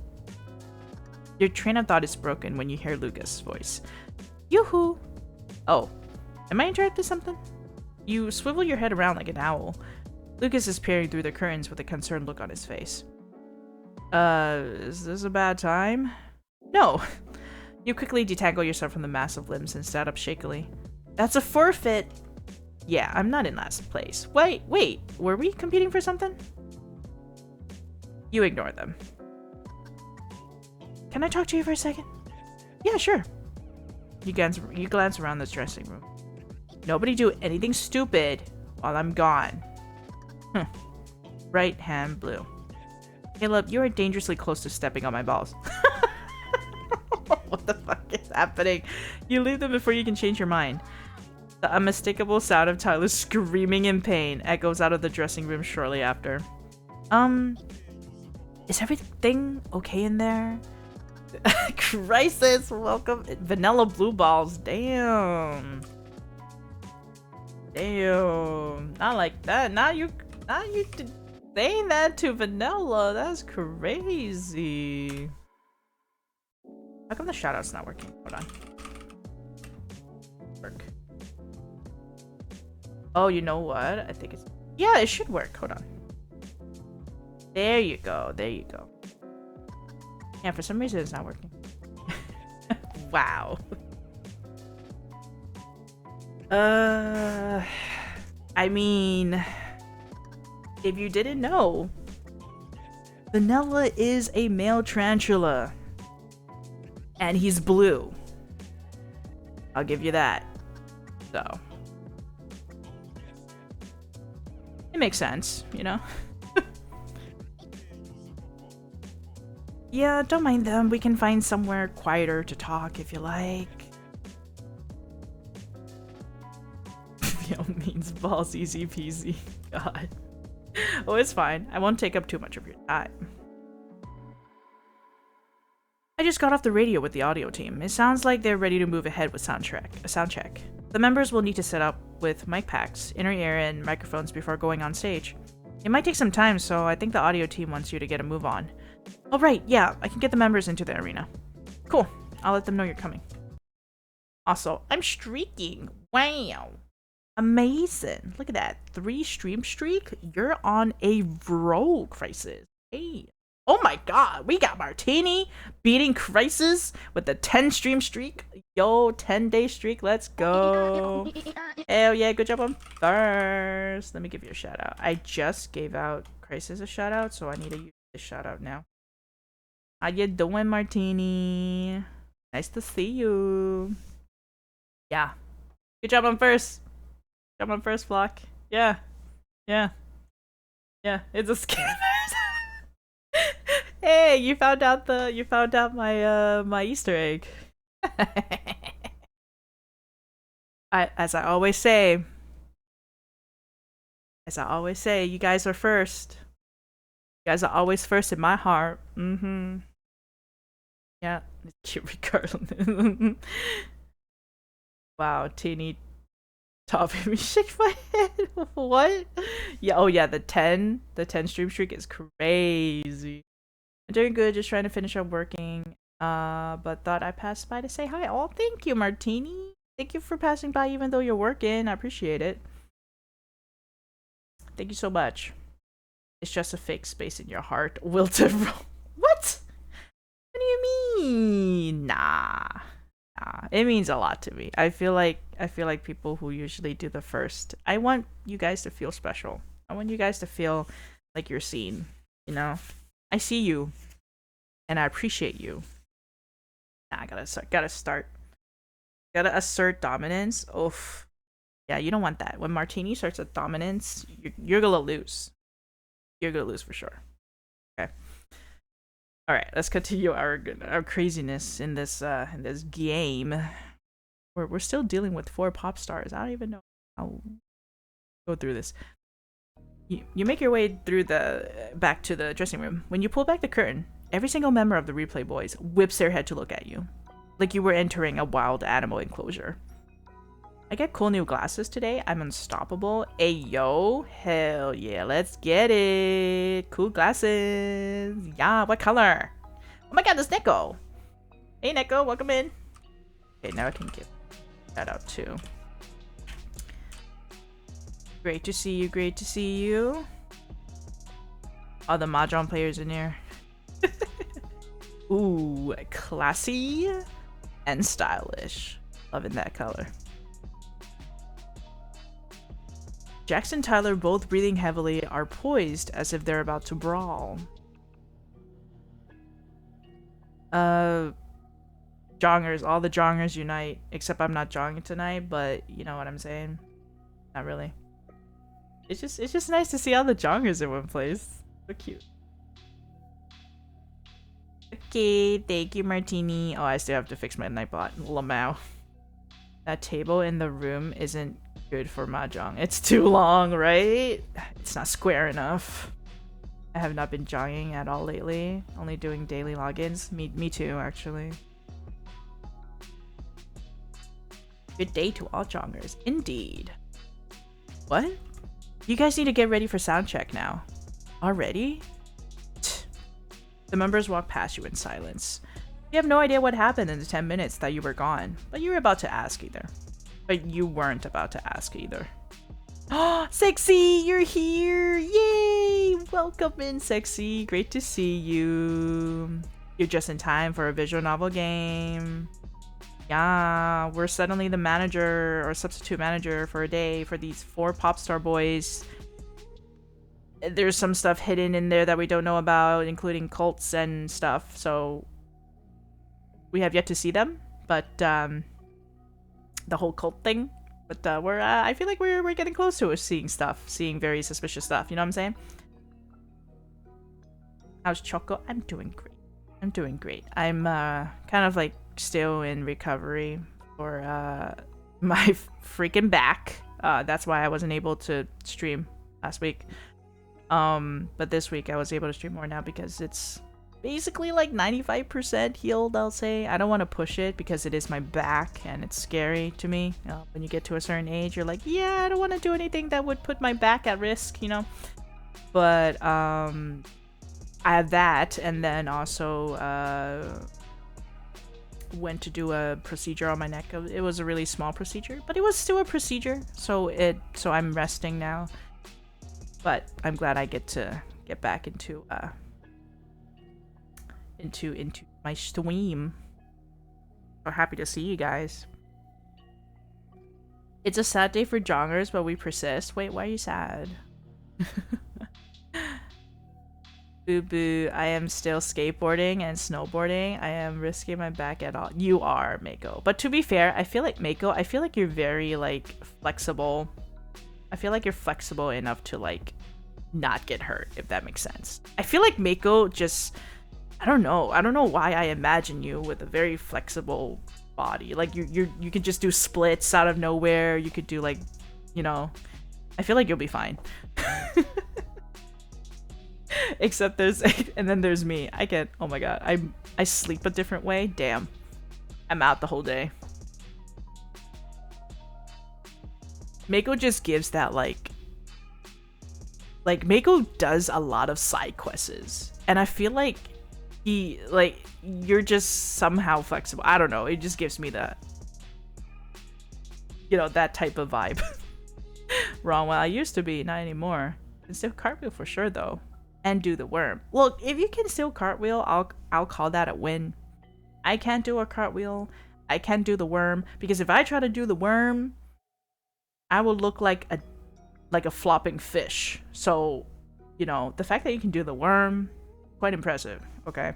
train of thought is broken when you hear Lucas' voice. Yoo-hoo. Oh, am I interrupting something? You swivel your head around like an owl. Lucas is peering through the curtains with a concerned look on his face. Is this a bad time? No. You quickly detangle yourself from the massive limbs and stand up shakily. That's a forfeit. Yeah, I'm not in last place. Wait, were we competing for something? You ignore them. Can I talk to you for a second? Yeah, sure. You glance around this dressing room. Nobody do anything stupid while I'm gone. Right hand blue. Caleb, you are dangerously close to stepping on my balls. What the fuck is happening? You leave them before you can change your mind. The unmistakable sound of Tyler screaming in pain echoes out of the dressing room shortly after. Is everything okay in there? Crisis, welcome. Vanilla blue balls, damn. Damn, not like that. Not you saying that to Vanilla. That's crazy. How come the shoutouts not working? Hold on. Work. Oh, you know what? I think it's... Yeah, it should work. Hold on. There you go. There you go. Yeah, for some reason it's not working. Wow. I mean, if you didn't know, Vanilla is a male tarantula. And he's blue. I'll give you that. So. It makes sense, you know? Yeah, don't mind them. We can find somewhere quieter to talk if you like. Yo, means balls, easy peasy. God. Oh, it's fine. I won't take up too much of your time. I just got off the radio with the audio team. It sounds like they're ready to move ahead with sound check. The members will need to set up with mic packs, inner ear, and microphones before going on stage. It might take some time, so I think the audio team wants you to get a move on. Oh right, yeah, I can get the members into the arena. Cool, I'll let them know you're coming. Also, I'm streaking. Wow. Amazing. Look at that. 3 stream streak? You're on a roll, Crisis. Hey. Oh my god, we got Martini beating Crisis with the 10 stream streak. Yo, 10-day streak, let's go. Hell yeah, good job on first. Let me give you a shout out. I just gave out Crisis a shout out, so I need to use this shout out now. How you doing, Martini? Nice to see you. Yeah. Good job on first. Good job on first, Flock. Yeah. Yeah. Yeah, it's a scam. Hey, you found out my my Easter egg. As I always say, you guys are first. You guys are always first in my heart. Mm-hmm. Yeah, it's cute regardless. Wow, teeny top made me shake my head. What? Yeah, oh yeah, the 10 stream streak is crazy. I'm doing good, just trying to finish up working. But thought I passed by to say hi. Oh, thank you, Martini. Thank you for passing by even though you're working. I appreciate it. Thank you so much. It's just a fake space in your heart. Wilted. What? What do you mean? Nah. It means a lot to me. I feel like people who usually do the first. I want you guys to feel special. I want you guys to feel like you're seen. You know? I see you, and I appreciate you. Nah, gotta assert dominance. Oof. Yeah, you don't want that. When Martini starts at dominance, you're gonna lose. You're gonna lose for sure. Okay. All right, let's continue our craziness in this game. We're still dealing with 4 pop stars. I don't even know how to go through this. You make your way through back to the dressing room. When you pull back the curtain, every single member of the Replay Boys whips their head to look at you, like you were entering a wild animal enclosure. I get cool new glasses today. I'm unstoppable. Ayo, hell yeah, let's get it. Cool glasses. Yeah, what color? Oh my god, there's Neko. Hey Neko, welcome in. Okay, now I can give that out too. Great to see you, great to see you. All the Mahjong players in here. Ooh, classy and stylish. Loving that color. Jackson and Tyler, both breathing heavily, are poised as if they're about to brawl. Jongers, all the Jongers unite. Except I'm not jogging tonight, but you know what I'm saying. Not really. It's just nice to see all the Jongers in one place. So cute. Okay, thank you, Martini. Oh, I still have to fix my Nightbot. Lamau. That table in the room isn't good for Mahjong. It's too long, right? It's not square enough. I have not been jogging at all lately. Only doing daily logins. Me too, actually. Good day to all Jongers. Indeed. What? You guys need to get ready for sound check now. Already? The members walk past you in silence. You have no idea what happened in the 10 minutes that you were gone, but you were about to ask either. But you weren't about to ask either. Oh, Sexy, you're here! Yay! Welcome in, Sexy. Great to see you. You're just in time for a visual novel game. Yeah, we're suddenly the manager or substitute manager for a day for these 4 pop star boys. There's some stuff hidden in there that we don't know about, including cults and stuff, so we have yet to see them, but the whole cult thing. But I feel like we're getting close to seeing very suspicious stuff. You know what I'm saying? How's Choco? I'm doing great. I'm kind of like still in recovery for my freaking back. That's why I wasn't able to stream last week. But this week I was able to stream more now because it's basically like 95% healed, I'll say. I don't want to push it because it is my back and it's scary to me. When you get to a certain age, you're like, yeah, I don't want to do anything that would put my back at risk, you know? But I have that, and then also went to do a procedure on my neck. It was a really small procedure, but it was still a procedure. So I'm resting now. But I'm glad I get to get back into my stream. So happy to see you guys. It's a sad day for joggers, but we persist. Wait, why are you sad? Boo boo, I am still skateboarding and snowboarding. I am risking my back at all. You are, Mako. But to be fair, I feel like you're very like flexible. I feel like you're flexible enough to like not get hurt, if that makes sense. I feel like Mako just, I don't know why I imagine you with a very flexible body. Like you could just do splits out of nowhere. You could do like, you know, I feel like you'll be fine. Except and then there's me. I can't, oh my god, I sleep a different way. Damn, I'm out the whole day. Mako just gives that like Mako does a lot of side quests, and I feel like you're just somehow flexible. I don't know, it just gives me that, you know, that type of vibe. Wrong, well, I used to be, not anymore. Can still cartwheel for sure though. And do the worm. Look, if you can still cartwheel, I'll call that a win. I can't do a cartwheel. I can't do the worm, because if I try to do the worm, I will look like a flopping fish. So, you know, the fact that you can do the worm, quite impressive. Okay.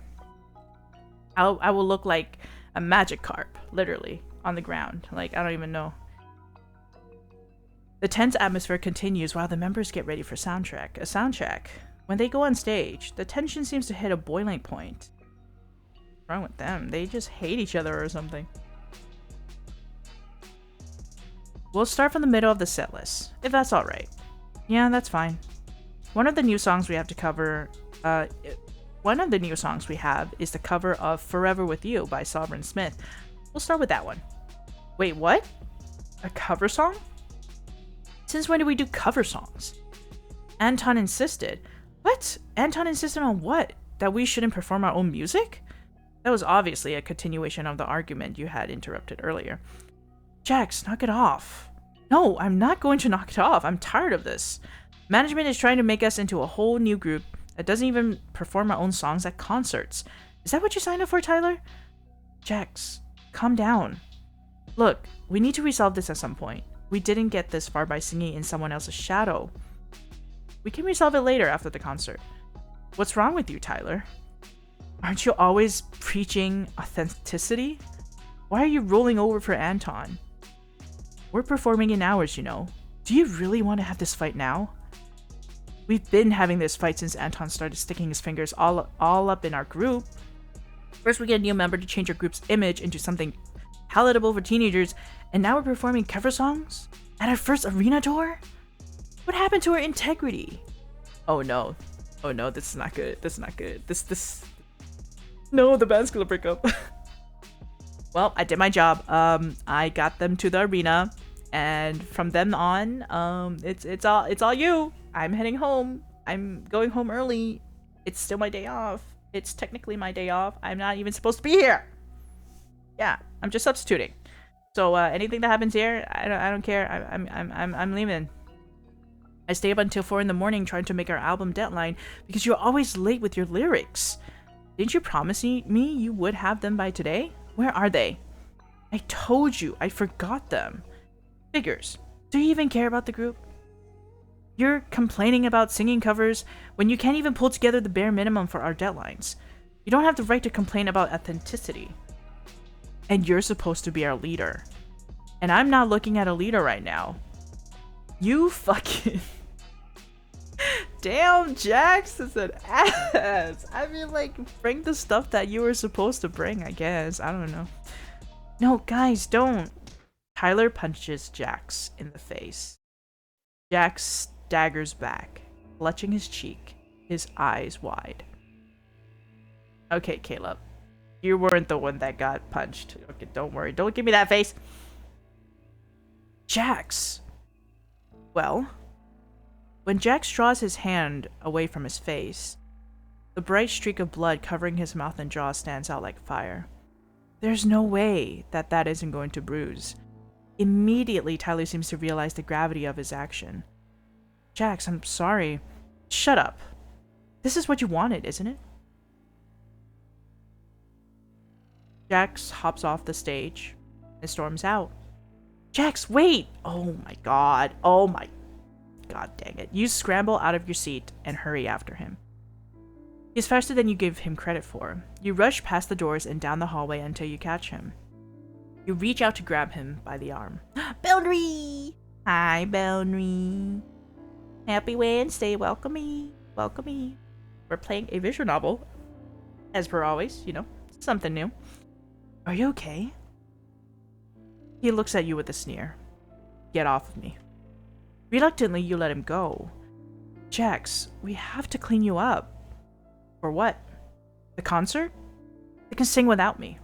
I will look like a magic carp, literally, on the ground. Like, I don't even know. The tense atmosphere continues while the members get ready for soundcheck. A soundcheck. When they go on stage, the tension seems to hit a boiling point. What's wrong with them? They just hate each other or something. We'll start from the middle of the set list, if that's alright. Yeah, that's fine. One of the new songs we have to cover, one of the new songs we have is the cover of Forever With You by Sovereign Smith. We'll start with that one. Wait, what? A cover song? Since when do we do cover songs? Anton insisted. What? Anton insisted on what? That we shouldn't perform our own music? That was obviously a continuation of the argument you had interrupted earlier. Jax, knock it off. No, I'm not going to knock it off. I'm tired of this. Management is trying to make us into a whole new group that doesn't even perform our own songs at concerts. Is that what you signed up for, Tyler? Jax, calm down. Look, we need to resolve this at some point. We didn't get this far by singing in someone else's shadow. We can resolve it later after the concert. What's wrong with you, Tyler? Aren't you always preaching authenticity? Why are you rolling over for Anton? We're performing in hours, you know. Do you really want to have this fight now? We've been having this fight since Anton started sticking his fingers all up in our group. First we get a new member to change our group's image into something palatable for teenagers, and now we're performing cover songs? At our first arena tour? What happened to our integrity? Oh no. Oh no, this is not good. This is not good. No, the band's gonna break up. Well, I did my job. I got them to the arena, and from then on, it's all you. I'm heading home. I'm going home early. It's still my day off. It's technically my day off. I'm not even supposed to be here. Yeah, I'm just substituting. So anything that happens here, I don't care. I'm leaving. I stay up until 4 in the morning trying to make our album deadline because you're always late with your lyrics. Didn't you promise me you would have them by today? Where are they? I told you, I forgot them. Figures. Do you even care about the group? You're complaining about singing covers when you can't even pull together the bare minimum for our deadlines. You don't have the right to complain about authenticity. And you're supposed to be our leader. And I'm not looking at a leader right now. You fucking... Damn, Jax is an ass. I mean, like, bring the stuff that you were supposed to bring, I guess. I don't know. No, guys, don't. Tyler punches Jax in the face. Jax staggers back, clutching his cheek, his eyes wide. Okay, Caleb. You weren't the one that got punched. Okay, don't worry. Don't give me that face. Jax. Well, when Jax draws his hand away from his face, the bright streak of blood covering his mouth and jaw stands out like fire. There's no way that that isn't going to bruise. Immediately, Tyler seems to realize the gravity of his action. Jax, I'm sorry. Shut up. This is what you wanted, isn't it? Jax hops off the stage and storms out. Jax, wait! Oh my god. Oh my god dang it. You scramble out of your seat and hurry after him. He's faster than you give him credit for. You rush past the doors and down the hallway until you catch him. You reach out to grab him by the arm. Boundary! Hi, Boundary. Happy Wednesday. Welcome me. Welcome me. We're playing a visual novel. As per always, you know, something new. Are you okay? He looks at you with a sneer. Get off of me. Reluctantly, you let him go. Jax, we have to clean you up. For what? The concert? They can sing without me.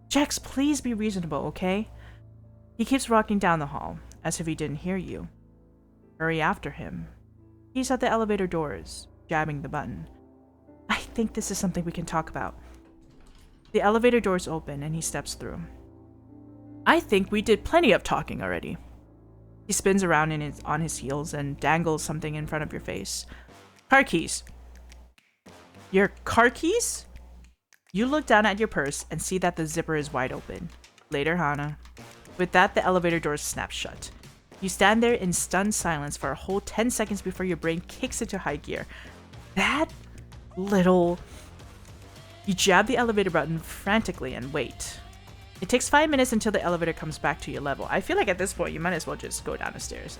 Jax, please be reasonable, okay? He keeps walking down the hall, as if he didn't hear you. Hurry after him. He's at the elevator doors, jabbing the button. I think this is something we can talk about. The elevator doors open and he steps through. I think we did plenty of talking already. He spins around on his heels and dangles something in front of your face. Car keys. Your car keys? You look down at your purse and see that the zipper is wide open. Later, Hana. With that, the elevator doors snap shut. You stand there in stunned silence for a whole 10 seconds before your brain kicks into high gear. That little... You jab the elevator button frantically and wait. It takes 5 minutes until the elevator comes back to your level. I feel like at this point you might as well just go down the stairs.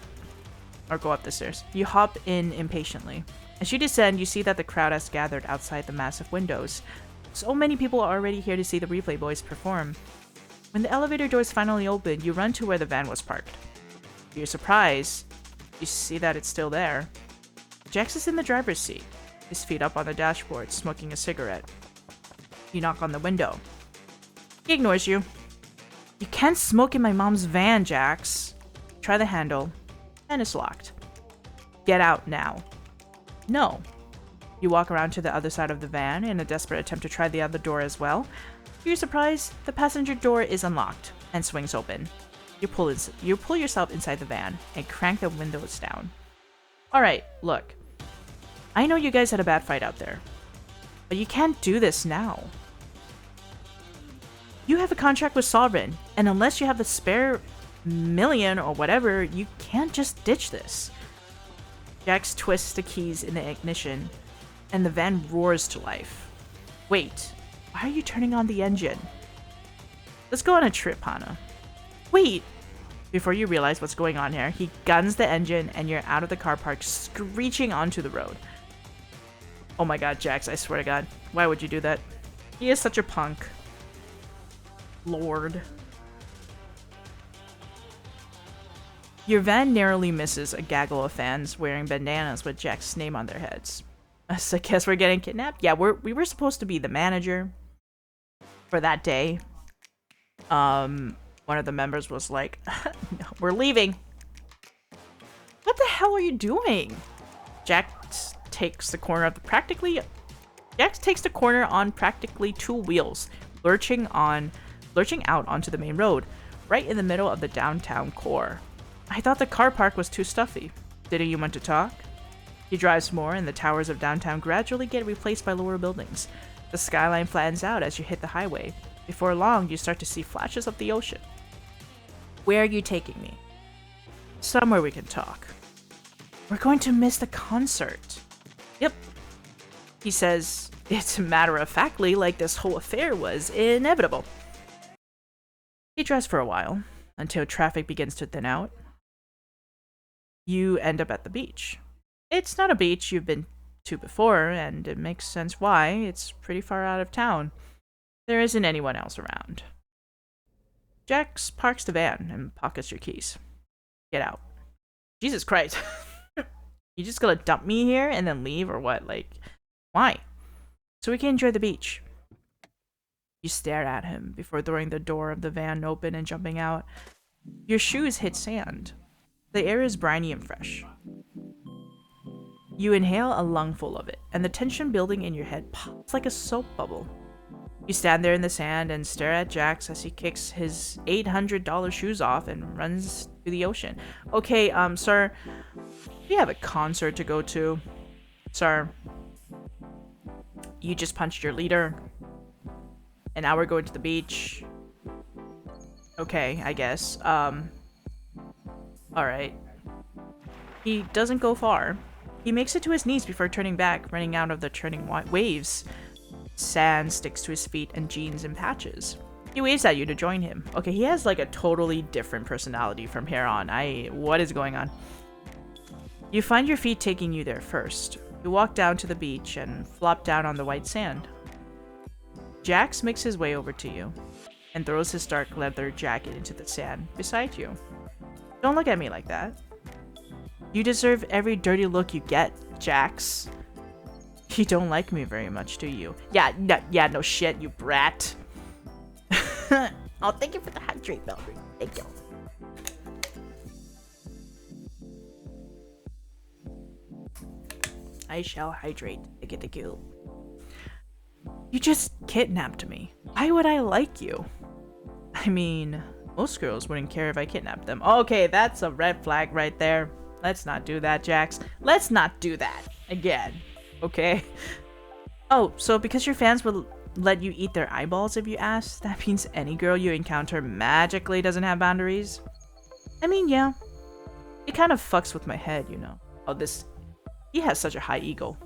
Or go up the stairs. You hop in impatiently. As you descend, you see that the crowd has gathered outside the massive windows. So many people are already here to see the Replay Boys perform. When the elevator doors finally open, you run to where the van was parked. To your surprise, you see that it's still there. Jax is in the driver's seat, his feet up on the dashboard, smoking a cigarette. You knock on the window. He ignores you. You can't smoke in my mom's van, Jax. Try the handle, and it's locked. Get out now. No. You walk around to the other side of the van in a desperate attempt to try the other door as well. To your surprise, the passenger door is unlocked and swings open. You pull yourself inside the van and crank the windows down. Alright, look. I know you guys had a bad fight out there, but you can't do this now. You have a contract with Sovereign, and unless you have the spare million or whatever, you can't just ditch this. Jax twists the keys in the ignition, and the van roars to life. Wait, why are you turning on the engine? Let's go on a trip, Hana. Wait! Before you realize what's going on here, he guns the engine and you're out of the car park, screeching onto the road. Oh my god, Jax, I swear to god. Why would you do that? He is such a punk. Lord. Your van narrowly misses a gaggle of fans wearing bandanas with Jax's name on their heads. So I guess we're getting kidnapped? Yeah, we were supposed to be the manager for that day. One of the members was like, no, we're leaving. What the hell are you doing? Jax takes the corner of the Jax takes the corner on practically two wheels, lurching out onto the main road, right in the middle of the downtown core. I thought the car park was too stuffy. Didn't you want to talk? He drives more, and the towers of downtown gradually get replaced by lower buildings. The skyline flattens out as you hit the highway. Before long, you start to see flashes of the ocean. Where are you taking me? Somewhere we can talk. We're going to miss the concert. Yep. He says, it's matter-of-factly like this whole affair was inevitable. He drives for a while, until traffic begins to thin out. You end up at the beach. It's not a beach you've been to before, and it makes sense why. It's pretty far out of town. There isn't anyone else around. Jax parks the van and pockets your keys. Get out. Jesus Christ. You just gonna dump me here and then leave or what? Like, why? so we can enjoy the beach. You stare at him before throwing the door of the van open and jumping out. Your shoes hit sand. The air is briny and fresh. You inhale a lungful of it, and the tension building in your head pops like a soap bubble. You stand there in the sand and stare at Jax as he kicks his $800 shoes off and runs to the ocean. Okay, sir, we have a concert to go to. Sir, you just punched your leader, and now we're going to the beach. Okay, I guess. Alright. He doesn't go far. He makes it to his knees before turning back, running out of the churning waves. Sand sticks to his feet and jeans in patches. He waves at you to join him. Okay, he has like a totally different personality from here on. What is going on? You find your feet taking you there first. You walk down to the beach and flop down on the white sand. Jax makes his way over to you and throws his dark leather jacket into the sand beside you. Don't look at me like that. You deserve every dirty look you get, Jax. You don't like me very much, do you? Yeah, no shit, you brat. Oh, thank you for the hydrate, Bellery. Thank you. I shall hydrate. Thank you. You just kidnapped me. Why would I like you? I mean, most girls wouldn't care if I kidnapped them. Okay, that's a red flag right there. Let's not do that, Jax. Let's not do that again. Okay? Oh, so because your fans will let you eat their eyeballs if you ask, that means any girl you encounter magically doesn't have boundaries? I mean, yeah. It kind of fucks with my head, you know. Oh, this... He has such a high ego.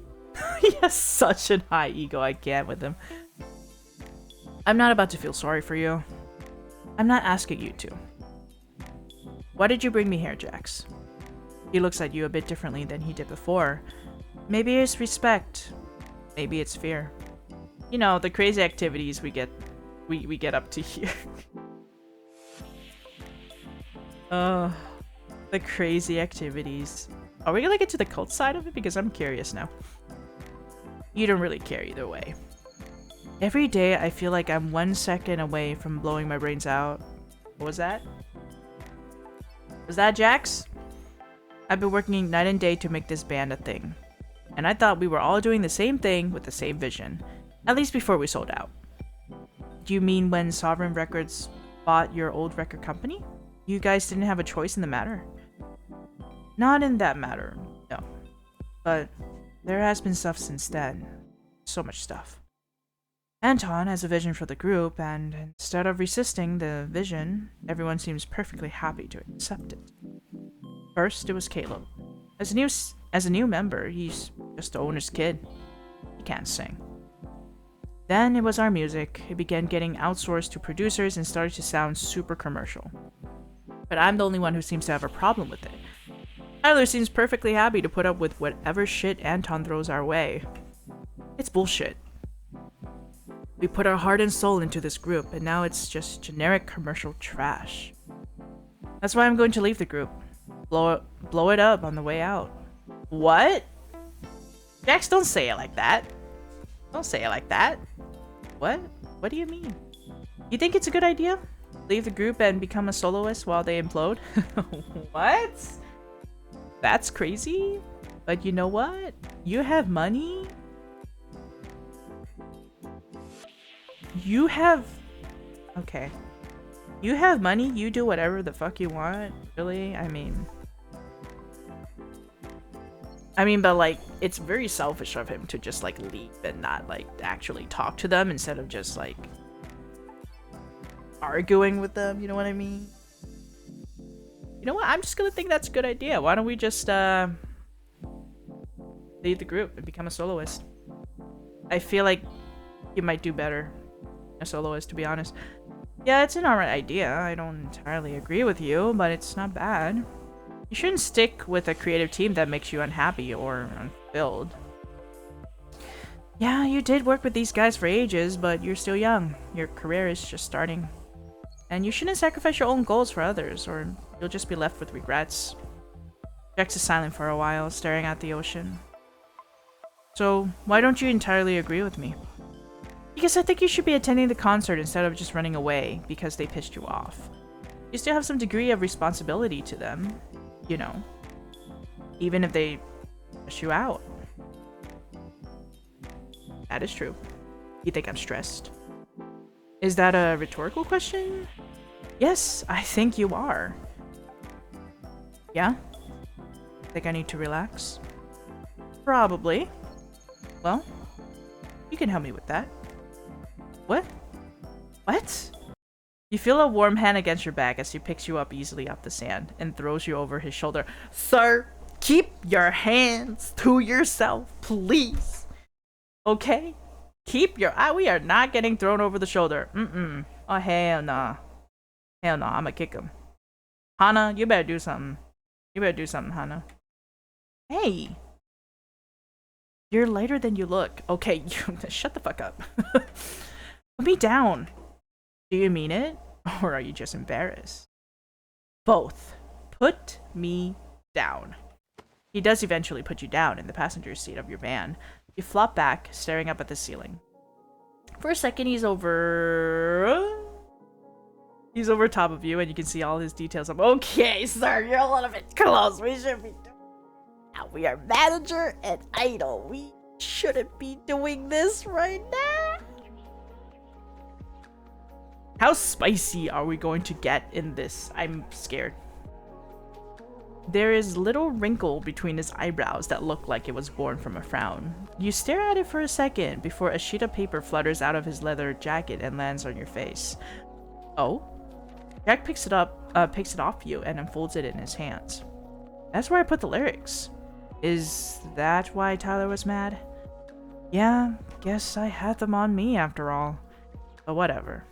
He has such a high ego, I can't with him. I'm not about to feel sorry for you. I'm not asking you to. Why did you bring me here, Jax? He looks at you a bit differently than he did before. Maybe it's respect. Maybe it's fear. You know, the crazy activities we get up to here. The crazy activities. Are we gonna get to the cult side of it? Because I'm curious now. You don't really care either way. Every day I feel like I'm 1 second away from blowing my brains out. What was that? Was that Jax? I've been working night and day to make this band a thing. And I thought we were all doing the same thing with the same vision. At least before we sold out. Do you mean when Sovereign Records bought your old record company? You guys didn't have a choice in the matter? Not in that matter, no. But there has been stuff since then. So much stuff. Anton has a vision for the group, and instead of resisting the vision, everyone seems perfectly happy to accept it. First, it was Caleb. As a new member, he's just the owner's kid. He can't sing. Then it was our music. It began getting outsourced to producers and started to sound super commercial. But I'm the only one who seems to have a problem with it. Tyler seems perfectly happy to put up with whatever shit Anton throws our way. It's bullshit. We put our heart and soul into this group, and now it's just generic commercial trash. That's why I'm going to leave the group. Blow it up on the way out. What? Jax, don't say it like that. Don't say it like that. What? What do you mean? You think it's a good idea? Leave the group and become a soloist while they implode? What? That's crazy. But you know what? You have money. You have... Okay. You have money, you do whatever the fuck you want. Really? I mean, but like, it's very selfish of him to just like leave and not like actually talk to them instead of just like arguing with them, you know what I mean? You know what? I'm just gonna think that's a good idea. Why don't we just leave the group and become a soloist? I feel like you might do better as a soloist, to be honest. Yeah, it's an alright idea. I don't entirely agree with you, but it's not bad. You shouldn't stick with a creative team that makes you unhappy or unfulfilled. Yeah, you did work with these guys for ages, but you're still young. Your career is just starting. And you shouldn't sacrifice your own goals for others, or you'll just be left with regrets. Jax is silent for a while, staring at the ocean. So, why don't you entirely agree with me? Because I think you should be attending the concert instead of just running away because they pissed you off. You still have some degree of responsibility to them, you know, even if they push you out. That is true. You think I'm stressed? Is that a rhetorical question? Yes, I think you are. Yeah? Think I need to relax? Probably. Well, you can help me with that. What? What? You feel a warm hand against your back as he picks you up easily off the sand and throws you over his shoulder. Sir, keep your hands to yourself, please. Okay? Keep your we are not getting thrown over the shoulder. Oh, hell nah. Hell no, I'ma kick him. Hana, you better do something. You better do something, Hana. Hey. You're lighter than you look. Okay, you shut the fuck up. Put me down. Do you mean it? Or are you just embarrassed? Both. Put me down. He does eventually put you down in the passenger seat of your van. You flop back, staring up at the ceiling. For a second, he's over top of you, and you can see all his details. Okay, sir, you're a little bit close. We should be doing... Now, we are manager and idol. We shouldn't be doing this right now. How spicy are we going to get in this? I'm scared. There is little wrinkle between his eyebrows that look like it was born from a frown. You stare at it for a second before a sheet of paper flutters out of his leather jacket and lands on your face. Oh? Jack picks it off you and unfolds it in his hands. That's where I put the lyrics. Is that why Tyler was mad? Yeah, guess I had them on me after all. But whatever.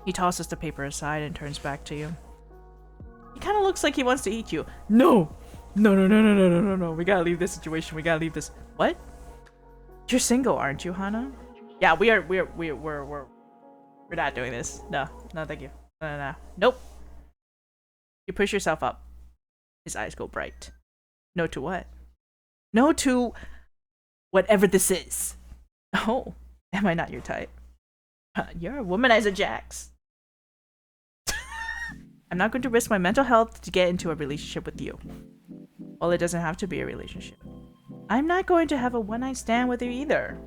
He tosses the paper aside and turns back to you. He kind of looks like he wants to eat you. No! No. We gotta leave this situation. We gotta leave this. What? You're single, aren't you, Hana? Yeah, we're not doing this. No, thank you. No. Nope. You push yourself up. His eyes go bright. No to what? No to whatever this is. Oh, am I not your type? You're a womanizer, Jax. I'm not going to risk my mental health to get into a relationship with you. Well, it doesn't have to be a relationship. I'm not going to have a one-night stand with you either.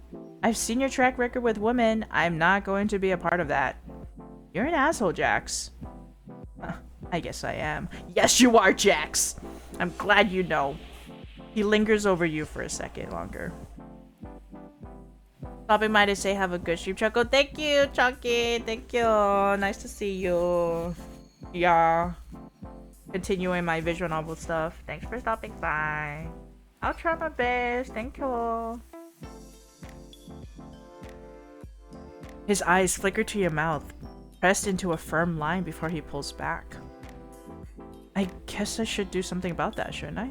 I've seen your track record with women. I'm not going to be a part of that. You're an asshole, Jax. I guess I am. Yes, you are, Jax. I'm glad you know. He lingers over you for a second longer. Stopping by to say have a good stream, Choco. Thank you, Chunky. Thank you. Nice to see you. Yeah. Continuing my visual novel stuff. Thanks for stopping by. I'll try my best. Thank you. His eyes flicker to your mouth, pressed into a firm line before he pulls back. I guess I should do something about that, shouldn't I?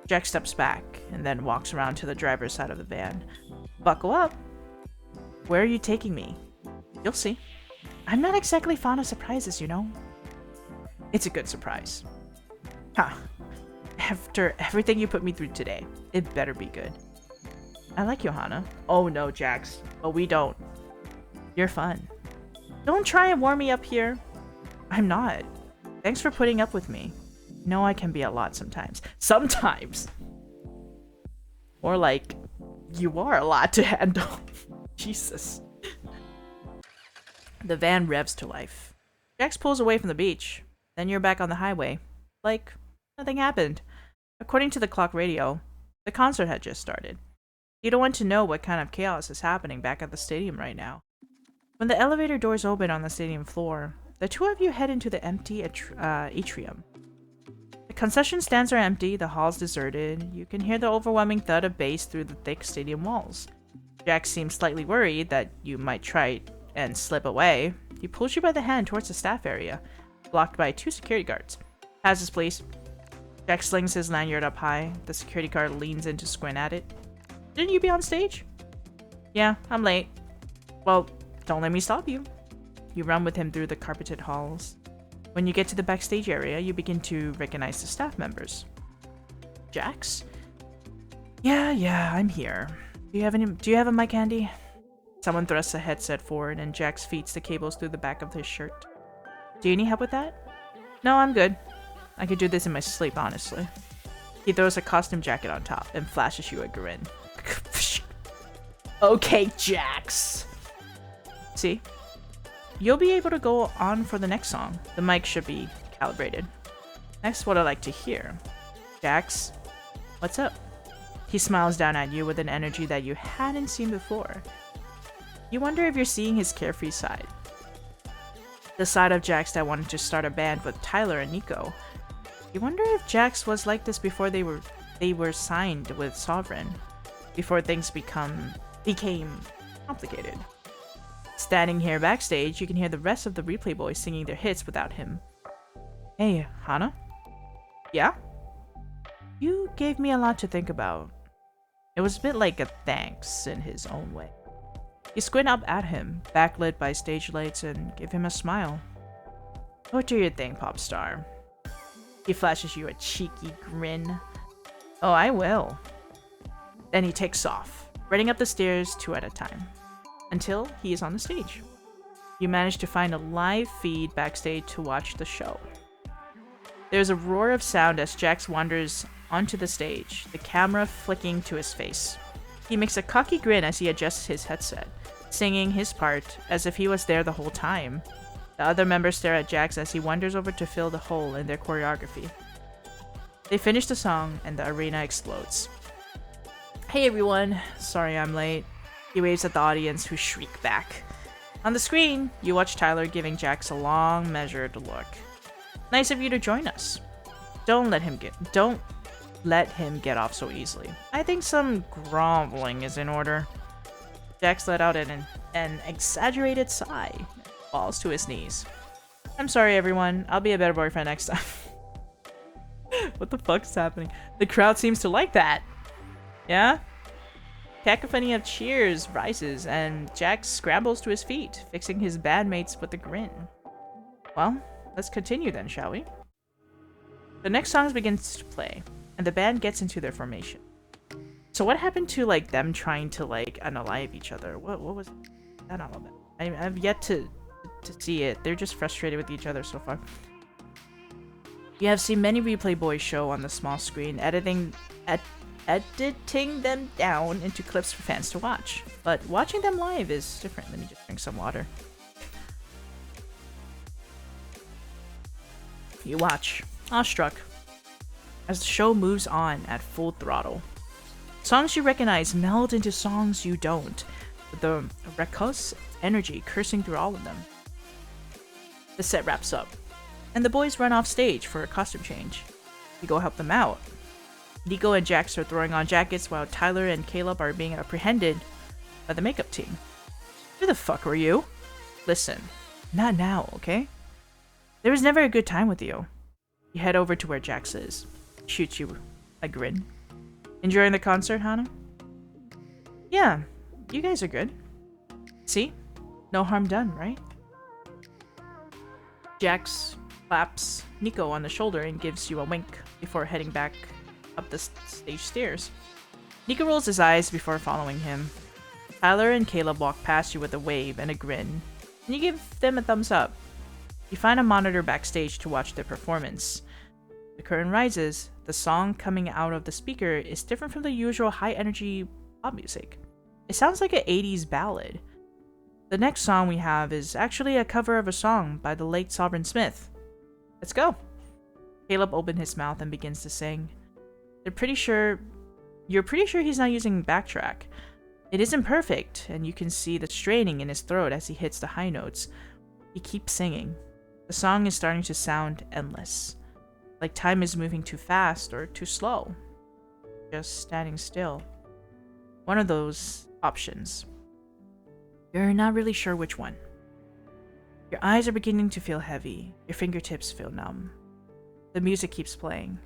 Jack steps back and then walks around to the driver's side of the van. Buckle up. Where are you taking me? You'll see. I'm not exactly fond of surprises, you know. It's a good surprise. Huh. After everything you put me through today, it better be good. I like Johanna. Oh no, Jax. But we don't. You're fun. Don't try and warm me up here. I'm not. Thanks for putting up with me. No, I can be a lot sometimes. Sometimes! Or like, you are a lot to handle. Jesus. The van revs to life. Jax pulls away from the beach. Then you're back on the highway. Like, nothing happened. According to the clock radio, the concert had just started. You don't want to know what kind of chaos is happening back at the stadium right now. When the elevator doors open on the stadium floor, the two of you head into the empty atrium. The concession stands are empty, the hall's deserted. You can hear the overwhelming thud of bass through the thick stadium walls. Jack seems slightly worried that you might try and slip away. He pulls you by the hand towards the staff area, blocked by 2 security guards. Passes, please. Jack slings his lanyard up high. The security guard leans in to squint at it. Didn't you be on stage? Yeah, I'm late. Well, don't let me stop you. You run with him through the carpeted halls. When you get to the backstage area, you begin to recognize the staff members. Jax? Yeah, I'm here. Do you have a mic handy? Someone thrusts a headset forward and Jax feeds the cables through the back of his shirt. Do you need help with that? No, I'm good. I could do this in my sleep, honestly. He throws a costume jacket on top and flashes you a grin. Okay, Jax. See? You'll be able to go on for the next song. The mic should be calibrated. Next, what I'd like to hear. Jax, what's up? He smiles down at you with an energy that you hadn't seen before. You wonder if you're seeing his carefree side. The side of Jax that wanted to start a band with Tyler and Nico. You wonder if Jax was like this before they were signed with Sovereign, before things became complicated. Standing here backstage, you can hear the rest of the Replay Boys singing their hits without him. Hey, Hana? Yeah? You gave me a lot to think about. It was a bit like a thanks in his own way. You squint up at him, backlit by stage lights, and give him a smile. What do you think, pop star? He flashes you a cheeky grin. Oh, I will. Then he takes off, running up the stairs 2 at a time, until he is on the stage. You manage to find a live feed backstage to watch the show. There's a roar of sound as Jax wanders onto the stage, the camera flicking to his face. He makes a cocky grin as he adjusts his headset, singing his part as if he was there the whole time. The other members stare at Jax as he wanders over to fill the hole in their choreography. They finish the song and the arena explodes. Hey everyone, sorry I'm late. He waves at the audience who shriek back. On the screen, you watch Tyler giving Jax a long, measured look. Nice of you to join us. Don't let him get off so easily. I think some groveling is in order. Jax let out an exaggerated sigh, falls to his knees. I'm sorry everyone, I'll be a better boyfriend next time. What the fuck's happening? The crowd seems to like that. Yeah? Cacophony of cheers rises, and Jax scrambles to his feet, fixing his bandmates with a grin. Well, let's continue then, shall we? The next song begins to play, and the band gets into their formation. So what happened to, like, them trying to, like, unalive each other? What was that all about? I've yet to see it. They're just frustrated with each other so far. You have seen many Replay Boys show on the small screen, editing them down into clips for fans to watch. But watching them live is different. Let me just drink some water. You watch, awestruck, as the show moves on at full throttle. Songs you recognize meld into songs you don't, with the raucous energy coursing through all of them. The set wraps up, and the boys run off stage for a costume change. You go help them out. Nico and Jax are throwing on jackets while Tyler and Caleb are being apprehended by the makeup team. Who the fuck were you? Listen, not now, okay? There was never a good time with you. You head over to where Jax is. Shoots you a grin. Enjoying the concert, Hana? Yeah, you guys are good. See? No harm done, right? Jax claps Nico on the shoulder and gives you a wink before heading back up the stage stairs. Nico rolls his eyes before following him. Tyler and Caleb walk past you with a wave and a grin, and you give them a thumbs up. You find a monitor backstage to watch their performance. The curtain rises. The song coming out of the speaker is different from the usual high-energy pop music. It sounds like an 80s ballad. The next song we have is actually a cover of a song by the late Sovereign Smith. Let's go. Caleb opened his mouth and begins to sing. You're pretty sure he's not using backtrack. It isn't perfect, and you can see the straining in his throat as he hits the high notes. He keeps singing. The song is starting to sound endless. Like time is moving too fast or too slow. Just standing still. One of those options. You're not really sure which one. Your eyes are beginning to feel heavy. Your fingertips feel numb. The music keeps playing.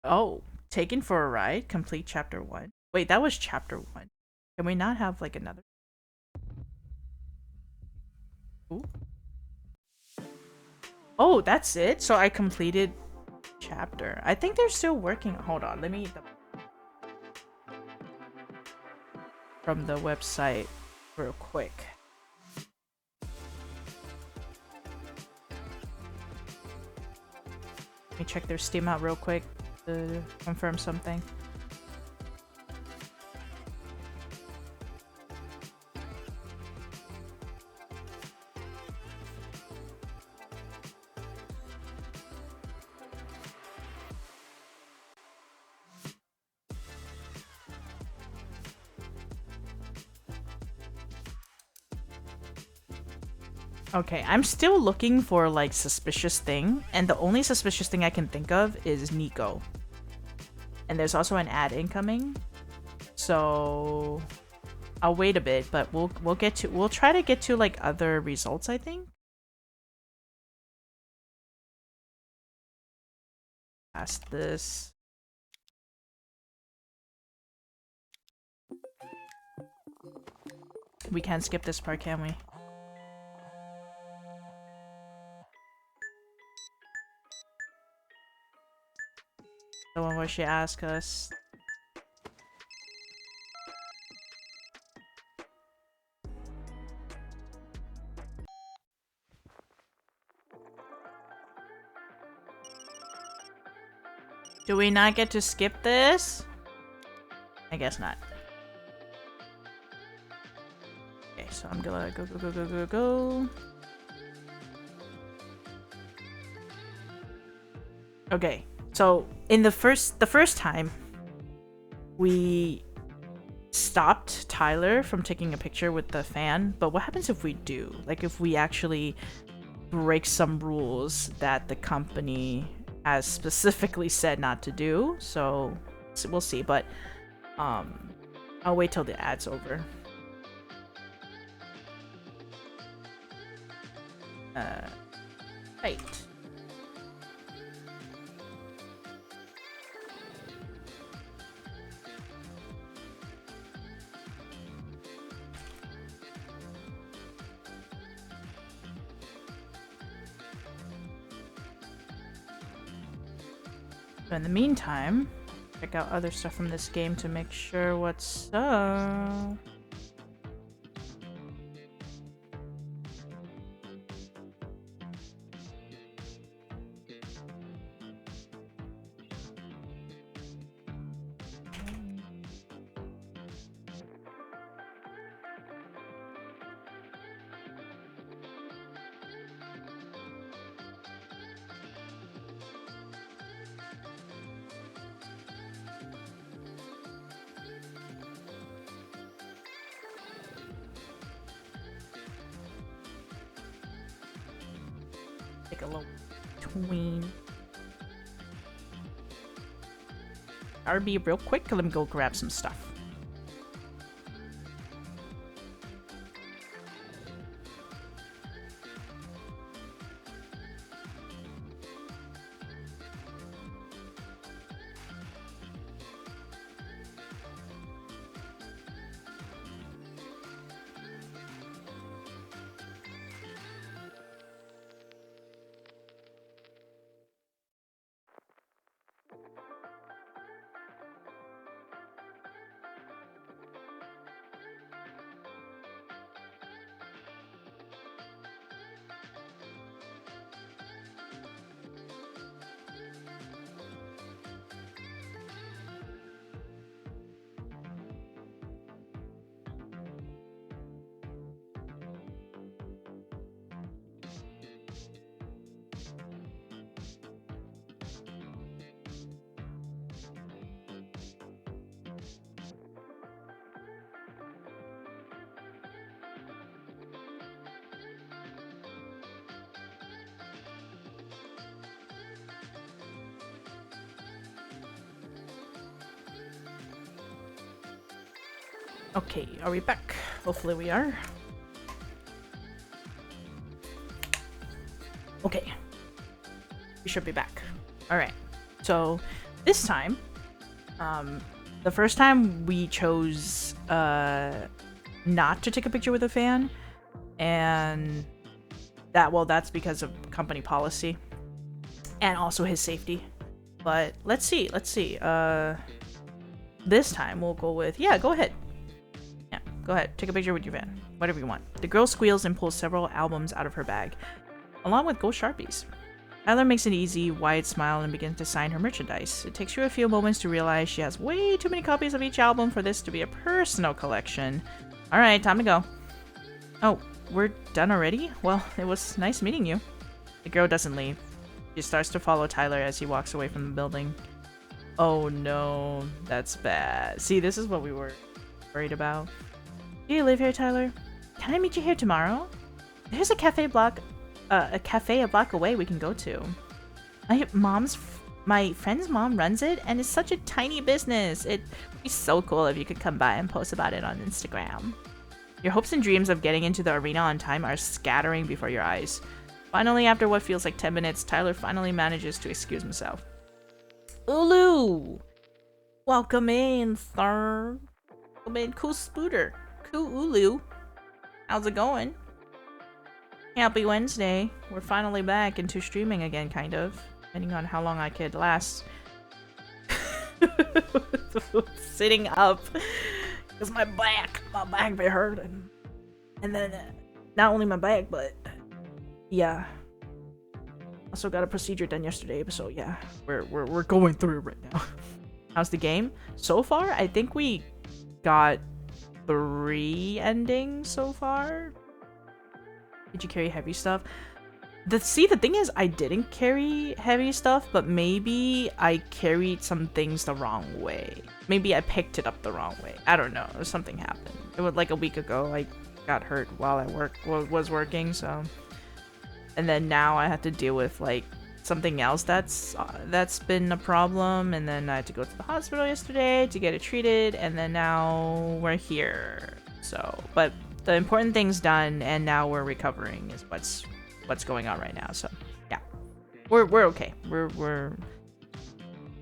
Oh, taken for a ride? Complete chapter 1. Wait, that was chapter 1. Can we not have like another? Ooh. Oh, that's it? So I completed chapter. I think they're still working. Hold on, let me from the website real quick. Let me check their Steam out real quick to confirm something. Okay, I'm still looking for like suspicious thing, and the only suspicious thing I can think of is Nico. And there's also an ad incoming, so I'll wait a bit, but we'll try to get to like other results, I think. Past this. We can't skip this part, can we? The one where she asked us. Do we not get to skip this? I guess not. Okay, so I'm gonna go. Okay, so in the first time, we stopped Tyler from taking a picture with the fan, but what happens if we do? Like if we actually break some rules that the company has specifically said not to do? So we'll see, but I'll wait till the ad's over. Right. But in the meantime, check out other stuff from this game to make sure what's up. Take a little tween. RB real quick. Let me go grab some stuff. Okay, are we back? Hopefully we are. Okay. We should be back. Alright. So, this time, the first time we chose not to take a picture with a fan, and that's because of company policy and also his safety. But let's see. This time we'll go with, yeah, go ahead. Yeah, go ahead. Take a picture with your van. Whatever you want. The girl squeals and pulls several albums out of her bag, along with gold Sharpies. Tyler makes an easy, wide smile and begins to sign her merchandise. It takes her a few moments to realize she has way too many copies of each album for this to be a personal collection. Alright, time to go. Oh, we're done already? Well, it was nice meeting you. The girl doesn't leave. She starts to follow Tyler as he walks away from the building. Oh no, that's bad. See, this is what we were worried about. Do you live here, Tyler? Can I meet you here tomorrow? There's a cafe a block away we can go to. My friend's mom runs it, and it's such a tiny business. It'd be so cool if you could come by and post about it on Instagram. Your hopes and dreams of getting into the arena on time are scattering before your eyes. Finally, after what feels like 10 minutes, Tyler finally manages to excuse himself. Ulu! Welcome in, sir. Welcome in, cool Spooter. Cool Ulu. How's it going? Happy Wednesday. We're finally back into streaming again, kind of. Depending on how long I could last. Sitting up. Because my back be hurting. And then, not only my back, but yeah. Also got a procedure done yesterday, so yeah. We're going through it right now. How's the game? So far, I think we got 3 endings so far. Did you carry heavy stuff? The thing is, I didn't carry heavy stuff, but maybe I carried some things the wrong way. Maybe I picked it up the wrong way. I don't know. Something happened. It was like a week ago. I got hurt while I was working, so. And then now I have to deal with like something else that's been a problem. And then I had to go to the hospital yesterday to get it treated. And then now we're here. So, but the important thing's done, and now we're recovering is what's going on right now. So yeah, we're okay. We're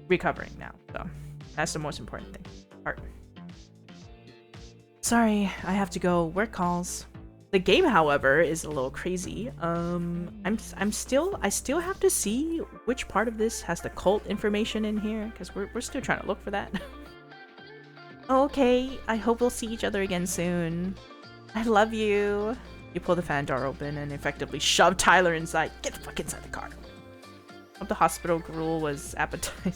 recovering now. So that's the most important thing. Part. Sorry, I have to go. Work calls. The game, however, is a little crazy. I still have to see which part of this has the cult information in here, because we're still trying to look for that. Okay, I hope we'll see each other again soon. I love you. You pull the fan door open and effectively shove Tyler inside. Get the fuck inside the car. Hope the hospital gruel was appetizing.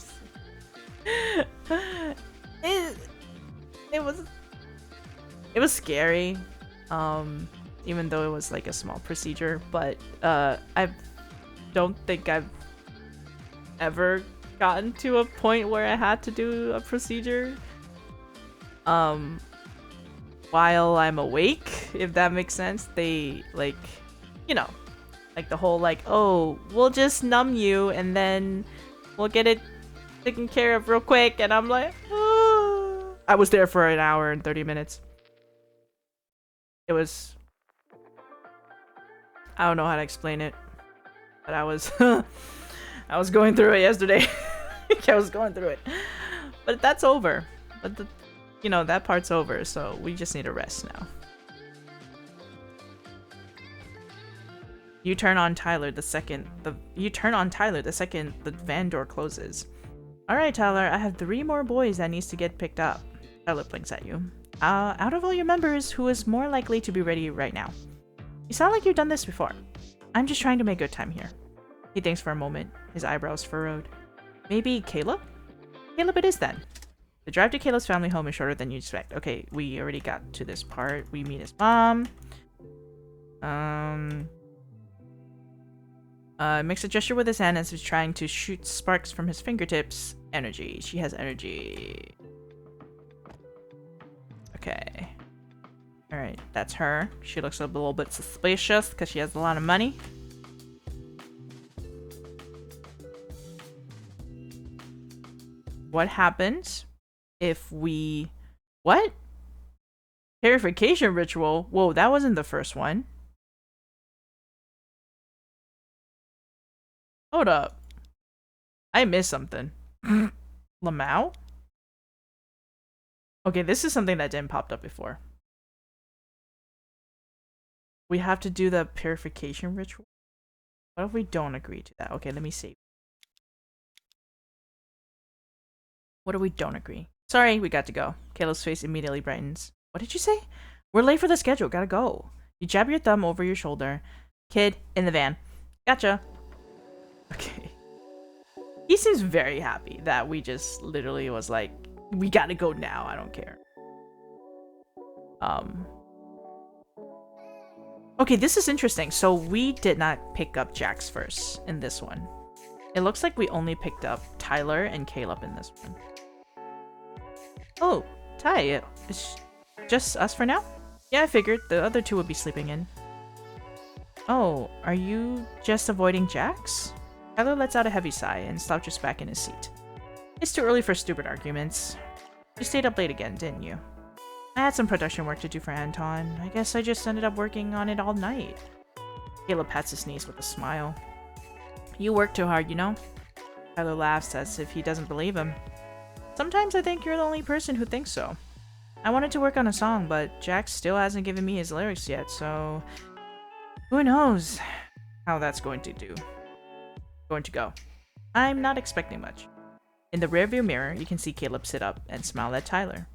It was scary. Even though it was like a small procedure, but I don't think I've ever gotten to a point where I had to do a procedure while I'm awake, if that makes sense. They like, you know, like the whole like, oh, we'll just numb you and then we'll get it taken care of real quick, and I'm like, oh. I was there for an hour and 30 minutes. It was, I don't know how to explain it, but I was I was going through it yesterday. I was going through it, but that's over. But you know, that part's over, so we just need to rest now. You turn on Tyler the second the van door closes. All right, Tyler, I have 3 more boys that needs to get picked up. Tyler blinks at you. Out of all your members, who is more likely to be ready right now? You sound like you've done this before. I'm just trying to make good time here. He thinks for a moment, his eyebrows furrowed. Maybe Caleb? Caleb it is then. The drive to Caleb's family home is shorter than you expect. Okay, we already got to this part. We meet his mom. Makes a gesture with his hand as he's trying to shoot sparks from his fingertips. Energy. She has energy. Okay. Alright, that's her. She looks a little bit suspicious because she has a lot of money. What happens if we... What? Purification ritual? Whoa, that wasn't the first one. Hold up. I missed something. Lamau? Okay, this is something that didn't pop up before. We have to do the purification ritual. What if we don't agree to that? Okay, let me see. What do we don't agree? Sorry, we got to go. Caleb's face immediately brightens. What did you say? We're late for the schedule. Gotta go. You jab your thumb over your shoulder. Kid, in the van. Gotcha. Okay. He seems very happy that we just literally was like, we gotta go now. I don't care. Okay, this is interesting. So we did not pick up Jax first in this one. It looks like we only picked up Tyler and Caleb in this one. Oh, Ty, it's just us for now? Yeah, I figured the other two would be sleeping in. Oh, are you just avoiding Jax? Tyler lets out a heavy sigh and slouches back in his seat. It's too early for stupid arguments. You stayed up late again, didn't you? I had some production work to do for Anton. I guess I just ended up working on it all night. Caleb pats his knees with a smile. You work too hard, you know? Tyler laughs as if he doesn't believe him. Sometimes I think you're the only person who thinks so. I wanted to work on a song, but Jax still hasn't given me his lyrics yet, so... who knows how that's going to go. I'm not expecting much. In the rearview mirror, you can see Caleb sit up and smile at Tyler.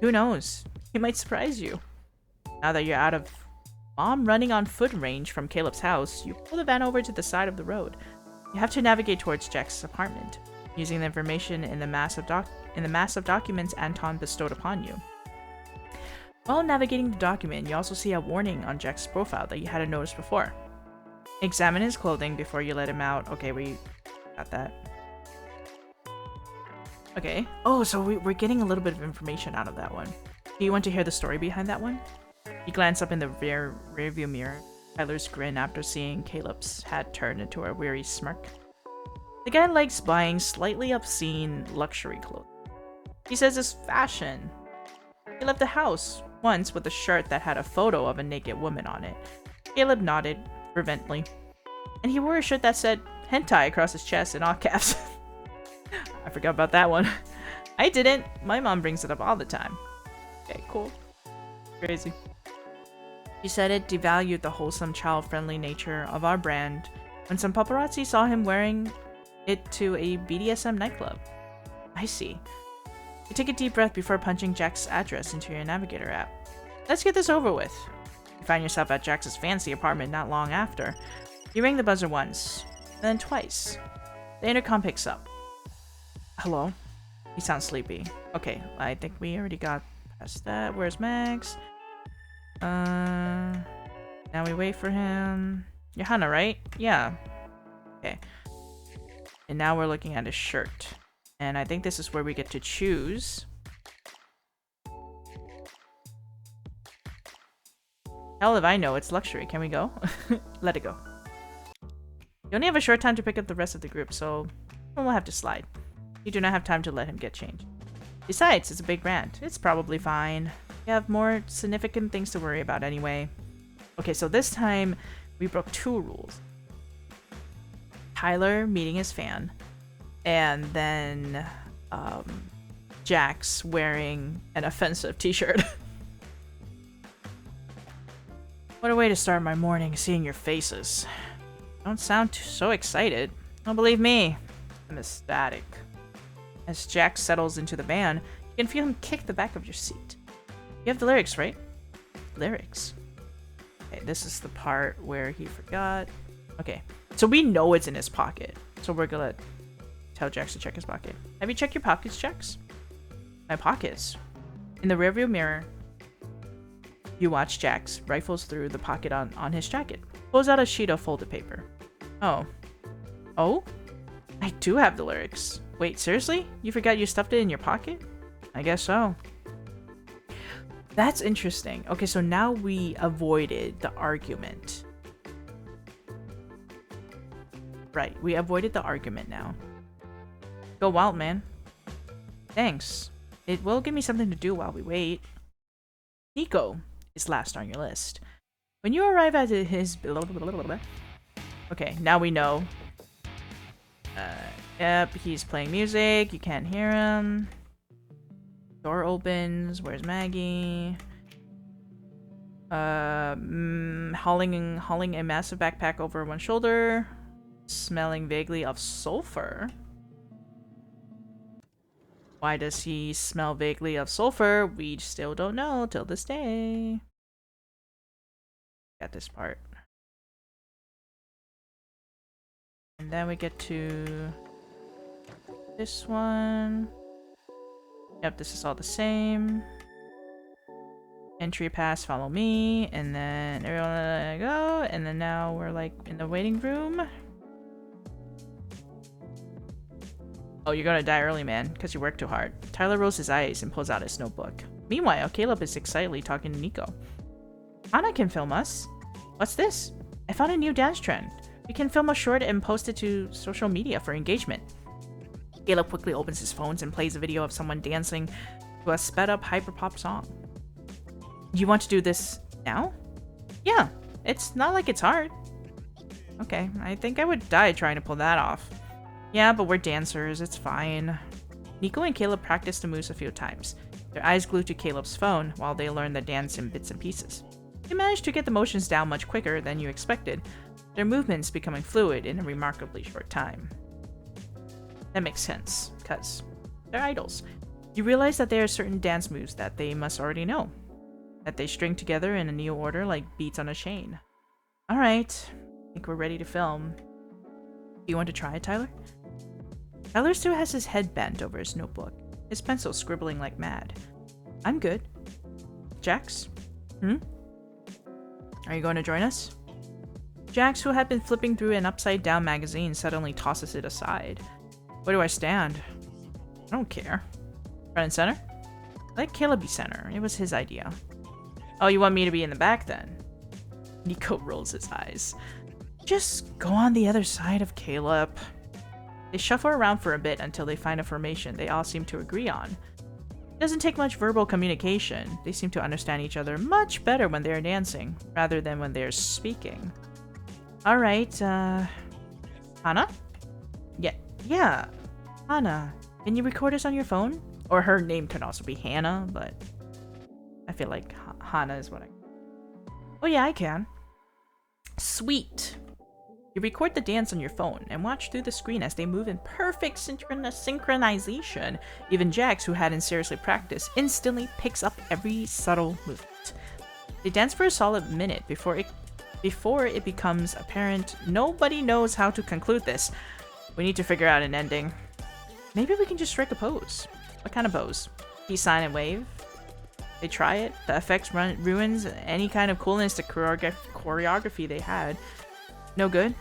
Who knows? He might surprise you. Now that you're out of Mom running on foot range from Caleb's house, you pull the van over to the side of the road. You have to navigate towards Jax's apartment, using the information in the mass of documents Anton bestowed upon you. While navigating the document, you also see a warning on Jax's profile that you hadn't noticed before. Examine his clothing before you let him out. Okay, we got that. Okay. Oh, so we're getting a little bit of information out of that one. Do you want to hear the story behind that one? You glance up in the rearview mirror. Tyler's grin after seeing Caleb's hat turn into a weary smirk. The guy likes buying slightly obscene luxury clothes. He says it's fashion. He left the house once with a shirt that had a photo of a naked woman on it. Caleb nodded fervently. And he wore a shirt that said hentai across his chest in all caps. I forgot about that one. I didn't. My mom brings it up all the time. Okay, cool. Crazy. She said it devalued the wholesome, child-friendly nature of our brand when some paparazzi saw him wearing it to a BDSM nightclub. I see. You take a deep breath before punching Jax's address into your navigator app. Let's get this over with. You find yourself at Jax's fancy apartment not long after. You ring the buzzer once, then twice. The intercom picks up. Hello? He sounds sleepy. Okay, I think we already got past that. Where's Max? Now we wait for him. You're Hannah, right? Yeah. Okay. And now we're looking at his shirt. And I think this is where we get to choose. Hell if I know, it's luxury. Can we go? Let it go. You only have a short time to pick up the rest of the group, so we'll have to slide. You do not have time to let him get changed. Besides, it's a big brand. It's probably fine. You have more significant things to worry about anyway. Okay, so this time we broke two rules. Tyler meeting his fan, and then Jax wearing an offensive t-shirt. What a way to start my morning, seeing your faces. Don't sound so excited. Don't believe me. I'm ecstatic. As Jax settles into the van, you can feel him kick the back of your seat. You have the lyrics, right? Lyrics. Okay, this is the part where he forgot. Okay, so we know it's in his pocket. So we're gonna tell Jax to check his pocket. Have you checked your pockets, Jax? My pockets. In the rearview mirror, you watch Jax rifles through the pocket on his jacket. Pulls out a sheet of folded paper. Oh. Oh? I do have the lyrics. Wait, seriously? You forgot you stuffed it in your pocket? I guess so. That's interesting. Okay, so now we avoided the argument. Right, we avoided the argument now. Go wild, man. Thanks. It will give me something to do while we wait. Nico is last on your list. When you arrive at his... Okay, now we know. Yep, he's playing music. You can't hear him. Door opens. Where's Maggie? Hauling a massive backpack over one shoulder. Smelling vaguely of sulfur. Why does he smell vaguely of sulfur? We still don't know till this day. Got this part. And then we get to this one. Yep, this is all the same. Entry pass, follow me, and then everyone go, and then now we're like in the waiting room. Oh, you're gonna die early, man, because you worked too hard. Tyler rolls his eyes and pulls out his notebook. Meanwhile, Caleb is excitedly talking to Nico. Hana can film us. What's this? I found a new dance trend. We can film a short and post it to social media for engagement. Caleb quickly opens his phones and plays a video of someone dancing to a sped-up hyperpop song. You want to do this now? Yeah, it's not like it's hard. Okay, I think I would die trying to pull that off. Yeah, but we're dancers, it's fine. Nico and Caleb practiced the moves a few times, their eyes glued to Caleb's phone while they learned the dance in bits and pieces. They managed to get the motions down much quicker than you expected, their movements becoming fluid in a remarkably short time. That makes sense, because they're idols. You realize that there are certain dance moves that they must already know, that they string together in a new order like beats on a chain. Alright, I think we're ready to film. Do you want to try it, Tyler? Tyler still has his head bent over his notebook, his pencil scribbling like mad. I'm good. Jax? Are you going to join us? Jax, who had been flipping through an upside-down magazine, suddenly tosses it aside. Where do I stand? I don't care. Front and center? Let Caleb be center. It was his idea. Oh, you want me to be in the back then? Nico rolls his eyes. Just go on the other side of Caleb. They shuffle around for a bit until they find a formation they all seem to agree on. It doesn't take much verbal communication. They seem to understand each other much better when they're dancing, rather than when they're speaking. Alright, Hana? Yeah, Hana. Can you record us on your phone? Or her name can also be Hannah, but I feel like Hana is what I... Oh yeah, I can. Sweet. You record the dance on your phone and watch through the screen as they move in perfect synchronization. Even Jax, who hadn't seriously practiced, instantly picks up every subtle movement. They dance for a solid minute before it becomes apparent nobody knows how to conclude this. We need to figure out an ending. Maybe we can just strike a pose. What kind of pose? Peace sign and wave? They try it. The effects ruins any kind of coolness to choreography they had. No good?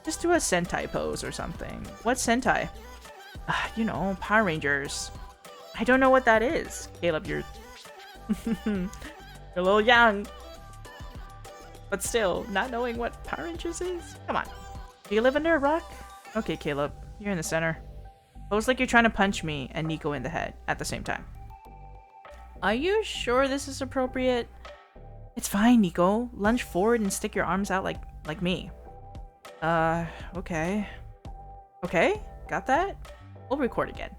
Just do a Sentai pose or something. What's Sentai? You know, Power Rangers. I don't know what that is. Caleb, you're... you're a little young. But still, not knowing what Power Rangers is? Come on. Do you live under a rock? Okay, Caleb. You're in the center. Pose like you're trying to punch me and Nico in the head at the same time. Are you sure this is appropriate? It's fine, Nico. Lunge forward and stick your arms out like me. Okay. Okay, got that? We'll record again.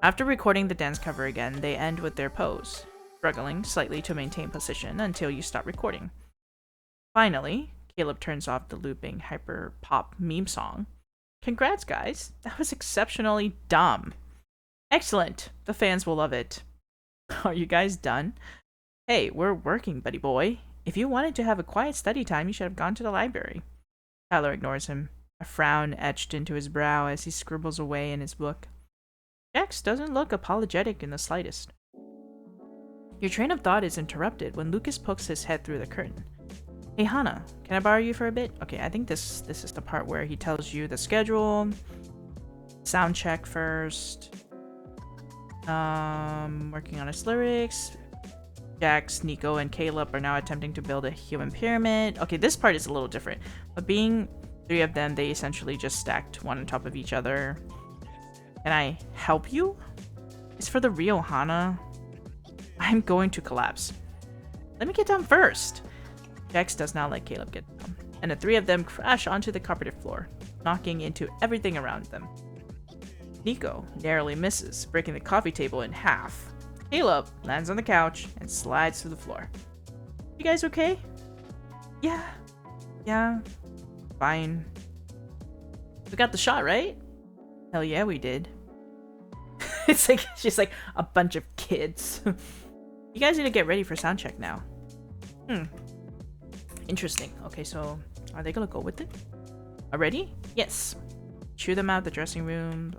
After recording the dance cover again, they end with their pose, struggling slightly to maintain position until you stop recording. Finally, Caleb turns off the looping hyper pop meme song. Congrats, guys. That was exceptionally dumb. Excellent. The fans will love it. Are you guys done? Hey, we're working, buddy boy. If you wanted to have a quiet study time, you should have gone to the library. Tyler ignores him, a frown etched into his brow as he scribbles away in his book. Jax doesn't look apologetic in the slightest. Your train of thought is interrupted when Lucas pokes his head through the curtain. Hey Hana, can I borrow you for a bit? Okay, I think this is the part where he tells you the schedule. Sound check first. Working on his lyrics. Jax, Nico, and Caleb are now attempting to build a human pyramid. Okay, this part is a little different. But being three of them, they essentially just stacked one on top of each other. Can I help you? It's for the real, Hana. I'm going to collapse. Let me get down first. Jax does not let Caleb get down, and the three of them crash onto the carpeted floor, knocking into everything around them. Nico narrowly misses, breaking the coffee table in half. Caleb lands on the couch and slides to the floor. You guys okay? Yeah. Fine. We got the shot, right? Hell yeah, we did. It's like she's like a bunch of kids. You guys need to get ready for sound check now. Interesting. Okay, so are they gonna go with it already? Yes. Chew them out the dressing room.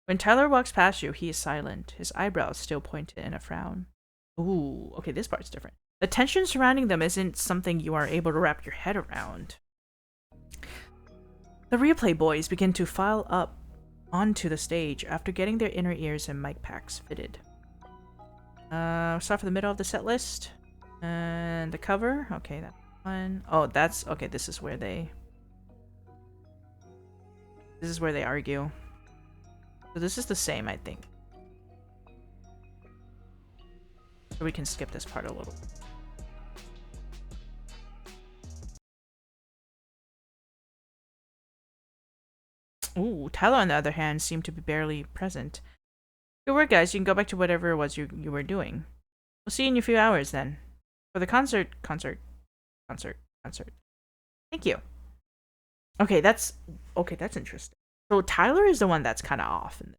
When Tyler walks past you, he is silent, his eyebrows still pointed in a frown. Ooh, okay, this part's different. The tension surrounding them isn't something you are able to wrap your head around. The replay boys begin to file up onto the stage after getting their inner ears and mic packs fitted. Start from the middle of the set list. And the cover. Okay, that's one. Oh, that's... Okay, this is where they argue. So this is the same, I think. So we can skip this part a little. Ooh, Tyler on the other hand seemed to be barely present. Good work, guys. You can go back to whatever it was you were doing. We'll see you in a few hours then. For the concert. Thank you. Okay, that's interesting. So Tyler is the one that's kind of off in this.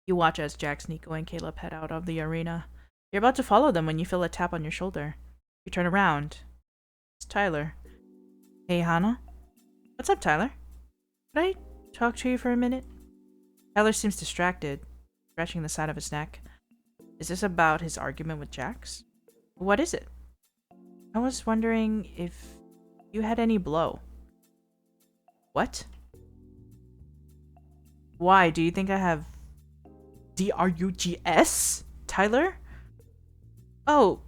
You watch as Jax, Nico, and Caleb head out of the arena. You're about to follow them when you feel a tap on your shoulder. You turn around. It's Tyler. Hey, Hannah. What's up, Tyler? Could I talk to you for a minute? Tyler seems distracted, scratching the side of his neck. Is this about his argument with Jax? What is it? I was wondering if you had any blow. What? Why? Do you think I have drugs? Tyler? Oh,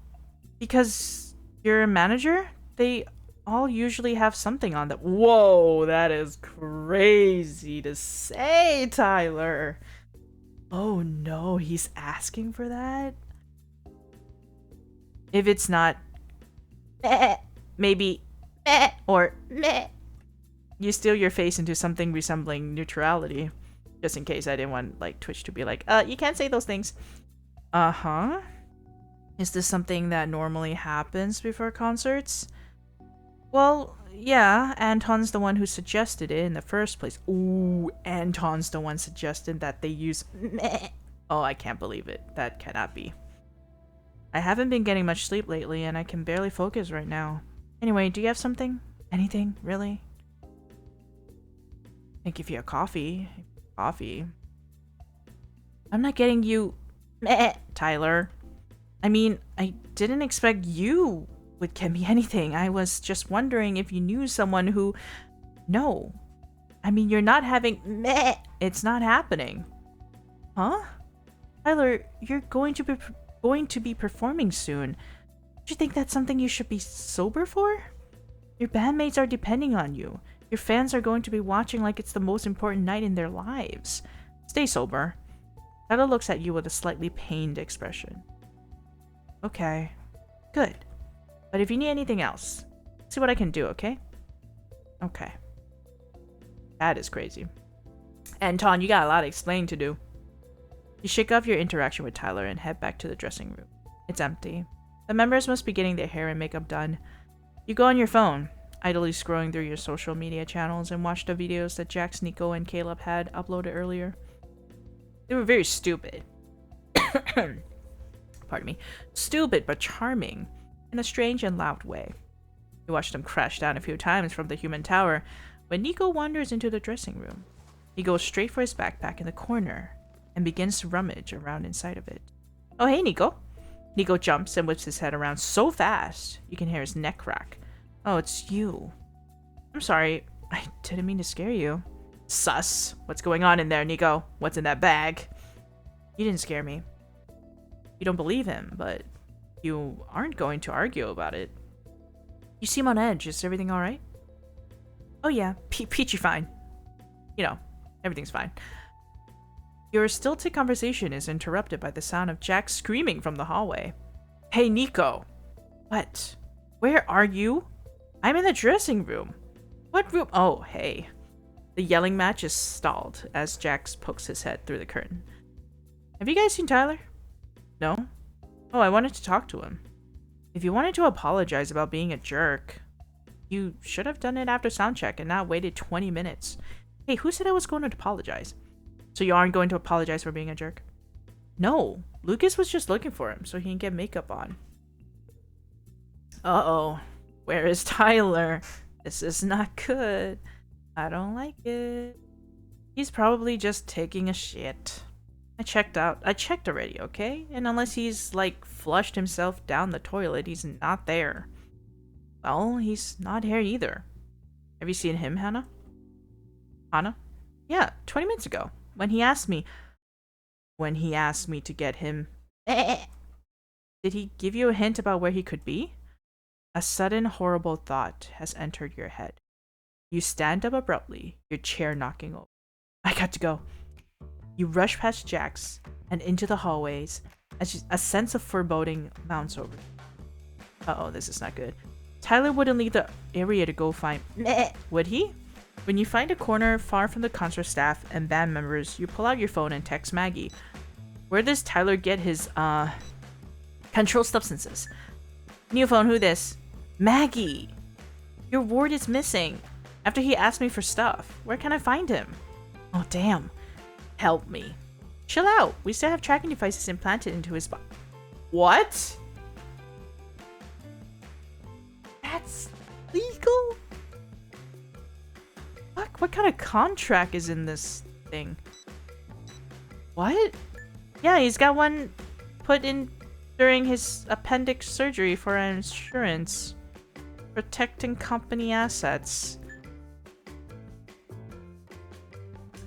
because you're a manager? They all usually have something on them. Whoa, that is crazy to say, Tyler. Oh no, he's asking for that? If it's not maybe or you steal your face into something resembling neutrality. Just in case I didn't want like Twitch to be like, you can't say those things. Uh-huh. Is this something that normally happens before concerts? Well, yeah, Anton's the one who suggested it in the first place. Ooh, Anton's the one suggested that they use meh. Oh, I can't believe it. That cannot be. I haven't been getting much sleep lately, and I can barely focus right now. Anyway, do you have something? Anything, really? I can give you a coffee. Coffee. I'm not getting you meh, Tyler. I mean, I didn't expect you would get me anything. I was just wondering if you knew someone who... No. I mean, you're not having meh. It's not happening. Huh? Tyler, you're going to be performing soon. Do you think that's something you should be sober for? Your bandmates are depending on you. Your fans are going to be watching like it's the most important night in their lives. Stay sober. Tyler looks at you with a slightly pained expression. Okay. Good. But if you need anything else, see what I can do, okay? Okay. That is crazy. Anton, you got a lot of explaining to do. You shake off your interaction with Tyler and head back to the dressing room. It's empty. The members must be getting their hair and makeup done. You go on your phone, idly scrolling through your social media channels and watch the videos that Jax, Nico, and Caleb had uploaded earlier. They were very stupid. Pardon me. Stupid but charming in a strange and loud way. You watch them crash down a few times from the human tower when Nico wanders into the dressing room. He goes straight for his backpack in the corner and begins to rummage around inside of it. Oh, hey, Nico. Nico jumps and whips his head around so fast you can hear his neck crack. Oh, it's you. I'm sorry. I didn't mean to scare you. Sus. What's going on in there, Nico? What's in that bag? You didn't scare me. You don't believe him, but you aren't going to argue about it. You seem on edge. Is everything alright? Oh yeah, Peachy fine. You know, everything's fine. Your stilted conversation is interrupted by the sound of Jax screaming from the hallway. Hey, Nico. What? Where are you? I'm in the dressing room. What room? Oh, hey. The yelling match is stalled as Jax pokes his head through the curtain. Have you guys seen Tyler? No? Oh, I wanted to talk to him. If you wanted to apologize about being a jerk, you should have done it after soundcheck and not waited 20 minutes. Hey, who said I was going to apologize? So you aren't going to apologize for being a jerk? No, Lucas was just looking for him so he can get makeup on. Uh-oh. Where is Tyler? This is not good. I don't like it. He's probably just taking a shit. I checked already, okay? And unless he's, like, flushed himself down the toilet, he's not there. Well, he's not here either. Have you seen him, Hannah? Hannah? Yeah, 20 minutes ago. When he asked me to get him... Did he give you a hint about where he could be? A sudden horrible thought has entered your head. You stand up abruptly, your chair knocking over. I got to go. You rush past Jax and into the hallways as a sense of foreboding mounts over you. Uh-oh, this is not good. Tyler wouldn't leave the area to go find... Would he? When you find a corner far from the concert staff and band members, you pull out your phone and text Maggie. Where does Tyler get his, controlled substances? New phone, who this? Maggie! Your ward is missing. After he asked me for stuff. Where can I find him? Oh, damn. Help me. Chill out. We still have tracking devices implanted into his body. What? That's legal? What kind of contract is in this thing? What? Yeah, he's got one put in during his appendix surgery for insurance. Protecting company assets.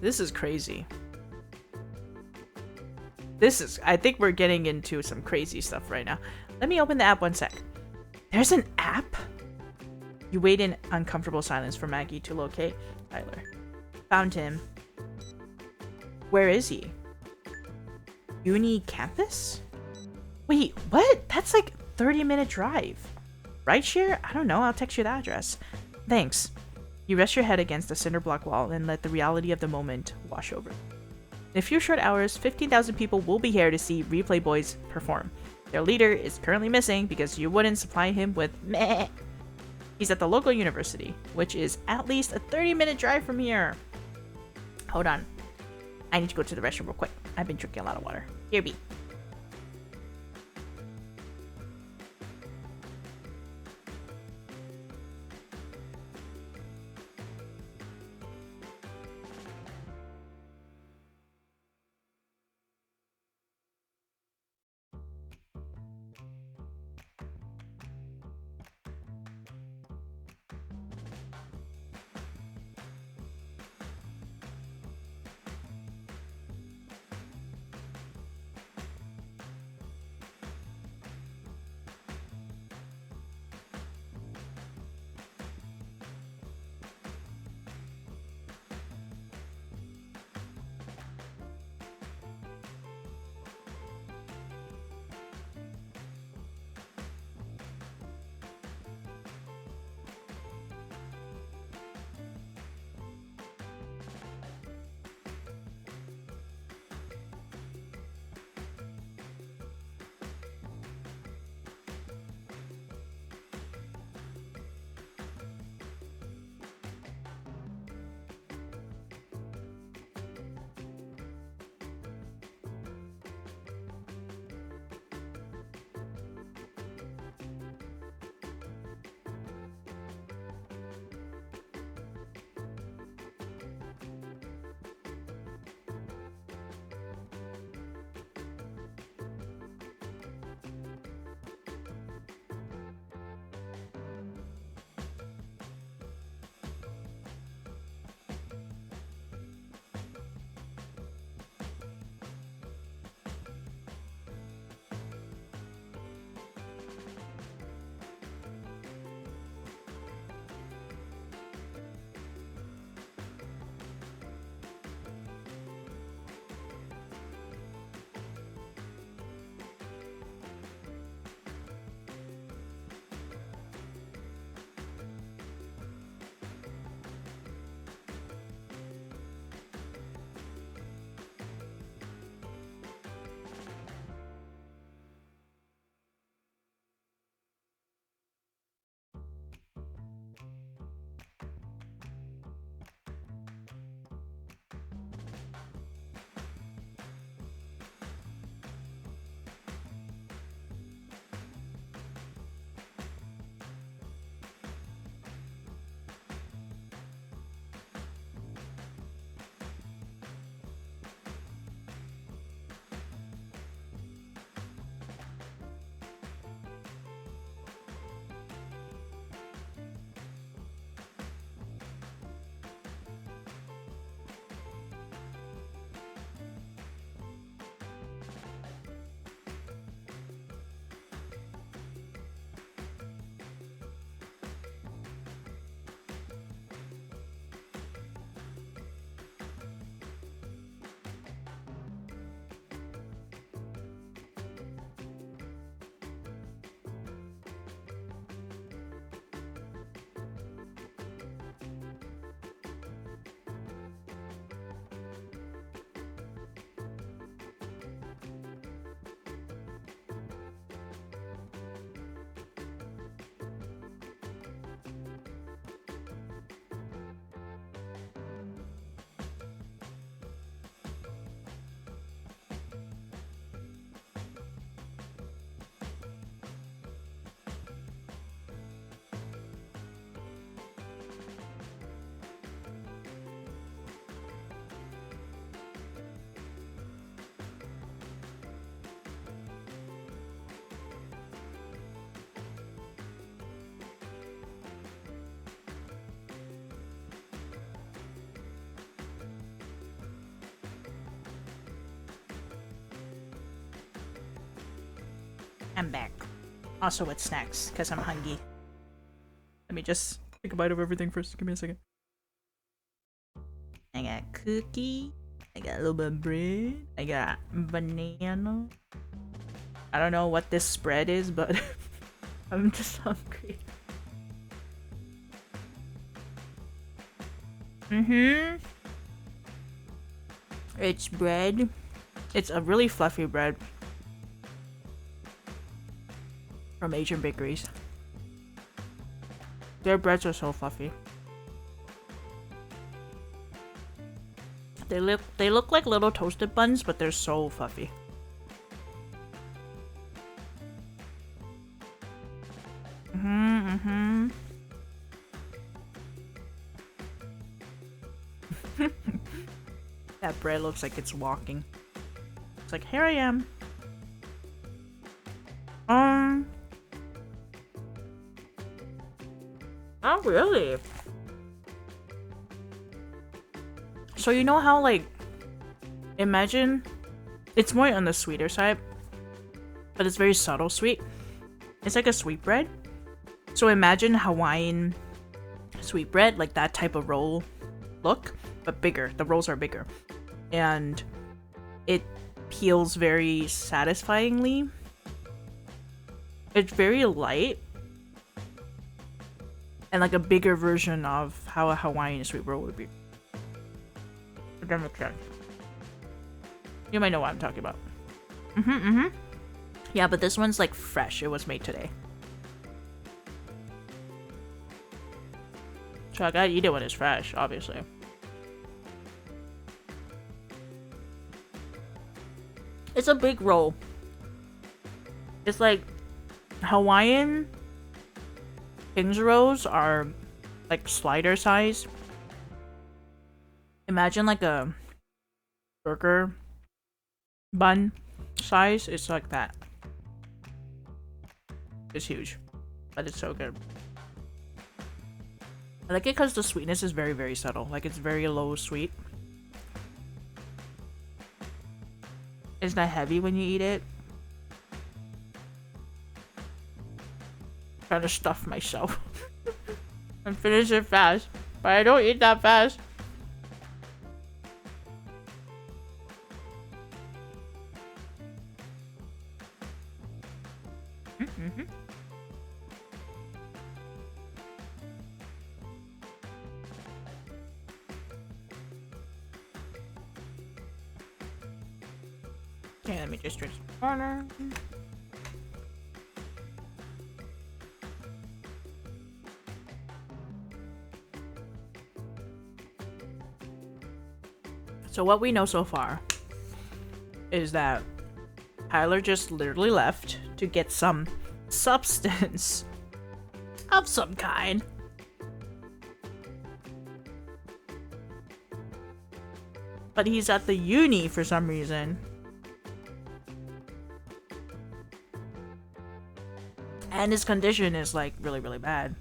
This is crazy. I think we're getting into some crazy stuff right now. Let me open the app one sec. There's an app? You wait in uncomfortable silence for Maggie to locate Tyler. Found him. Where is he? Uni campus? Wait, what? That's like 30-minute drive. Rideshare? I don't know, I'll text you the address. Thanks. You rest your head against the cinder block wall and let the reality of the moment wash over. In a few short hours, 15,000 people will be here to see Replay Boys perform. Their leader is currently missing because you wouldn't supply him with meh. He's at the local university, which is at least a 30-minute drive from here. Hold on. I need to go to the restroom real quick. I've been drinking a lot of water. Here be. I'm back. Also with snacks, because I'm hungry. Let me just take a bite of everything first. Give me a second. I got cookie. I got a little bit of bread. I got banana. I don't know what this spread is, but I'm just hungry. It's bread. It's a really fluffy bread from Asian bakeries. Their breads are so fluffy. They look like little toasted buns, but they're so fluffy. That bread looks like it's walking. It's like, here I am. Oh, really? So you know how, like, imagine it's more on the sweeter side, but it's very subtle sweet. It's like a sweet bread. So imagine Hawaiian sweet bread, like that type of roll look, but bigger. The rolls are bigger. And it peels very satisfyingly. It's very light. And like a bigger version of how a Hawaiian sweet roll would be. If that makes sense. You might know what I'm talking about. Yeah, but this one's like fresh. It was made today. So I gotta eat it when it's fresh, obviously. It's a big roll. It's like Hawaiian King's rolls are like slider size. Imagine like a burger bun size. It's like that. It's huge, but it's so good. I like it because the sweetness is very, very subtle. Like, it's very low sweet. It's not heavy when you eat it. I'm trying to stuff myself. And finish it fast. But I don't eat that fast. Okay, let me just drink some water. So what we know so far is that Tyler just literally left to get some substance of some kind. But he's at the uni for some reason. And his condition is like really, really bad.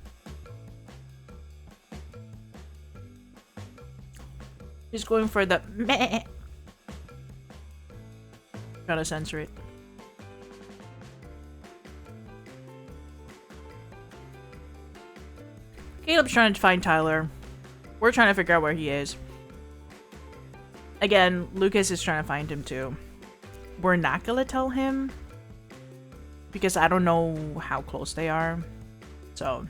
He's going for the meh. Gotta censor it. Caleb's trying to find Tyler. We're trying to figure out where he is. Again, Lucas is trying to find him too. We're not gonna tell him because I don't know how close they are. So,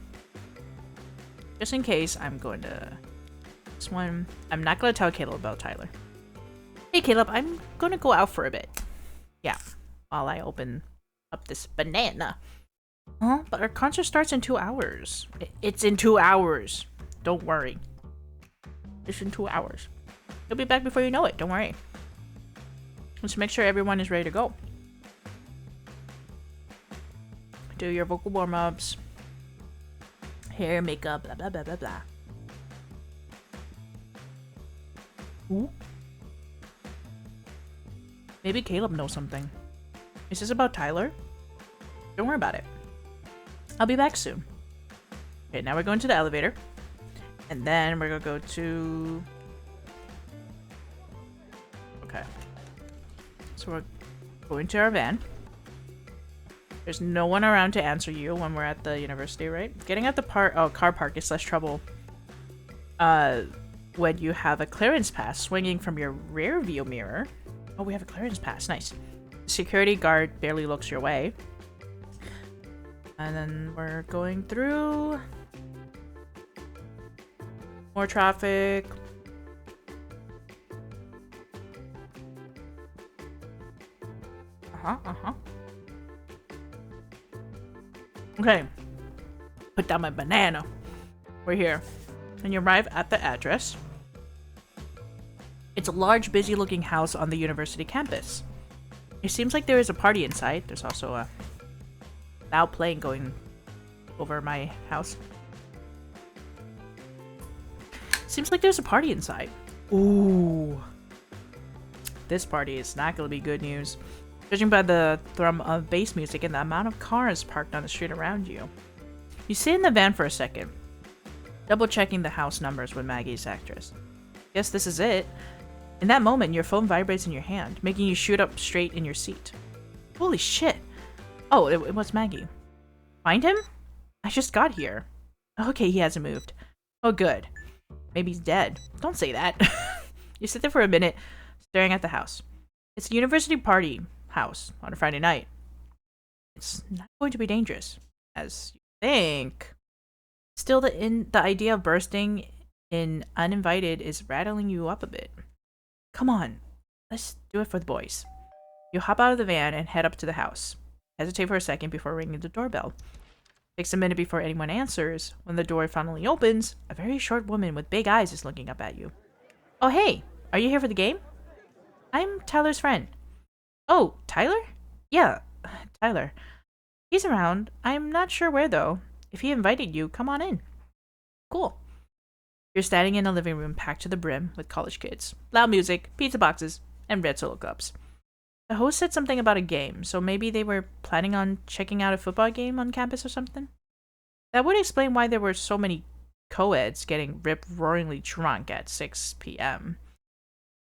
just in case, I'm going to this one. I'm not gonna tell Caleb about Tyler. Hey Caleb, I'm gonna go out for a bit. Yeah, while I open up this banana. Huh? But our concert starts in 2 hours. It's in 2 hours. Don't worry. It's in 2 hours. You'll be back before you know it. Don't worry. Let's make sure everyone is ready to go. Do your vocal warm-ups. Hair, makeup, blah, blah, blah, blah, blah. Ooh. Maybe Caleb knows something. Is this about Tyler? Don't worry about it. I'll be back soon. Okay, now we're going to the elevator. And then we're gonna go to... Okay. So we're going to our van. There's no one around to answer you when we're at the university, right? Getting at the car park is less trouble. When you have a clearance pass swinging from your rear view mirror. Oh, we have a clearance pass. Nice. The security guard barely looks your way. And then we're going through. More traffic. Okay. Put down my banana. We're here. And you arrive at the address. It's a large, busy-looking house on the university campus. It seems like there is a party inside. There's also a loud plane going over my house. Seems like there's a party inside. Ooh. This party is not going to be good news. Judging by the thrum of bass music and the amount of cars parked on the street around you. You sit in the van for a second, double-checking the house numbers with Maggie's actress. Guess this is it. In that moment, your phone vibrates in your hand, making you shoot up straight in your seat. Holy shit! Oh, it was Maggie. Find him? I just got here. Okay, he hasn't moved. Oh, good. Maybe he's dead. Don't say that. You sit there for a minute, staring at the house. It's a university party house on a Friday night. It's not going to be dangerous, as you think. Still, the idea of bursting in uninvited is rattling you up a bit. Come on, let's do it for the boys. You hop out of the van and head up to the house. Hesitate for a second before ringing the doorbell. Takes a minute before anyone answers. When the door finally opens, a very short woman with big eyes is looking up at you. Oh, hey, are you here for the game? I'm Tyler's friend. Oh, Tyler? Yeah, Tyler. He's around. I'm not sure where, though. If he invited you, come on in. Cool. You're standing in a living room packed to the brim with college kids. Loud music, pizza boxes, and red Solo cups. The host said something about a game, so maybe they were planning on checking out a football game on campus or something? That would explain why there were so many co-eds getting rip-roaringly drunk at 6 p.m.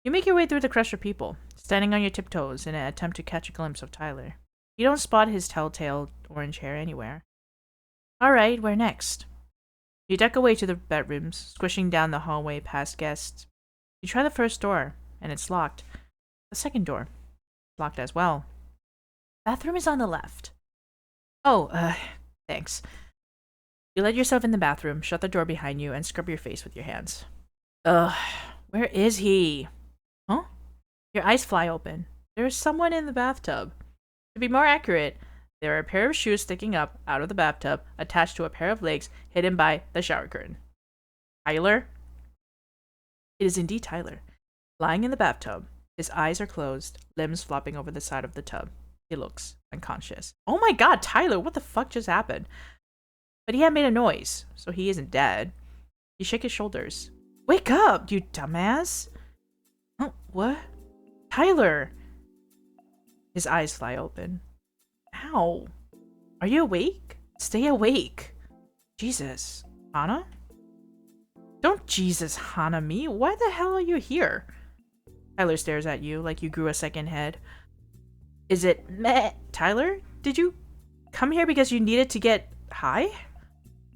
You make your way through the crush of people, standing on your tiptoes in an attempt to catch a glimpse of Tyler. You don't spot his telltale orange hair anywhere. Alright, where next? You duck away to the bedrooms, squishing down the hallway past guests. You try the first door, and it's locked. The second door, locked as well. Bathroom is on the left. Oh, thanks. You let yourself in the bathroom, shut the door behind you, and scrub your face with your hands. Ugh, where is he? Huh? Your eyes fly open. There is someone in the bathtub. To be more accurate, there are a pair of shoes sticking up out of the bathtub, attached to a pair of legs hidden by the shower curtain. Tyler? It is indeed Tyler. Lying in the bathtub, his eyes are closed, limbs flopping over the side of the tub. He looks unconscious. Oh my god, Tyler, what the fuck just happened? But he had made a noise, so he isn't dead. You shake his shoulders. Wake up, you dumbass! Oh, what? Tyler! His eyes fly open. Ow. Are you awake? Stay awake. Jesus. Hana? Don't Jesus Hana me. Why the hell are you here? Tyler stares at you like you grew a second head. Is it meh? Tyler? Did you come here because you needed to get high?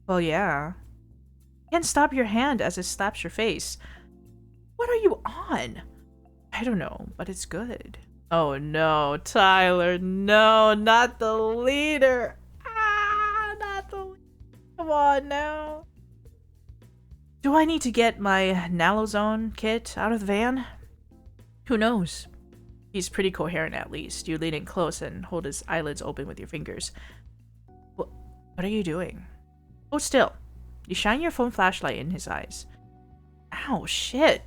Well, yeah. You can't stop your hand as it slaps your face. What are you on? I don't know, but it's good. Oh no, Tyler, no, not the leader. Ah, not the leader. Come on now. Do I need to get my Nalozone kit out of the van? Who knows? He's pretty coherent at least. You lean in close and hold his eyelids open with your fingers. What are you doing? Hold still. You shine your phone flashlight in his eyes. Ow, shit.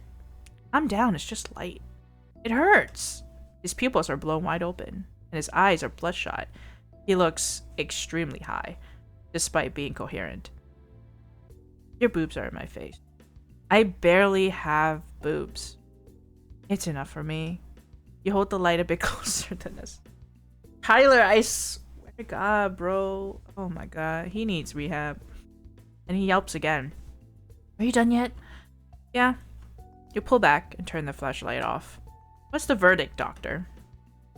Calm down, it's just light. It hurts. His pupils are blown wide open, and his eyes are bloodshot. He looks extremely high, despite being coherent. Your boobs are in my face. I barely have boobs. It's enough for me. You hold the light a bit closer than this. Tyler, I swear to God, bro. Oh my God, he needs rehab. And he yelps again. Are you done yet? Yeah. You pull back and turn the flashlight off. What's the verdict, doctor?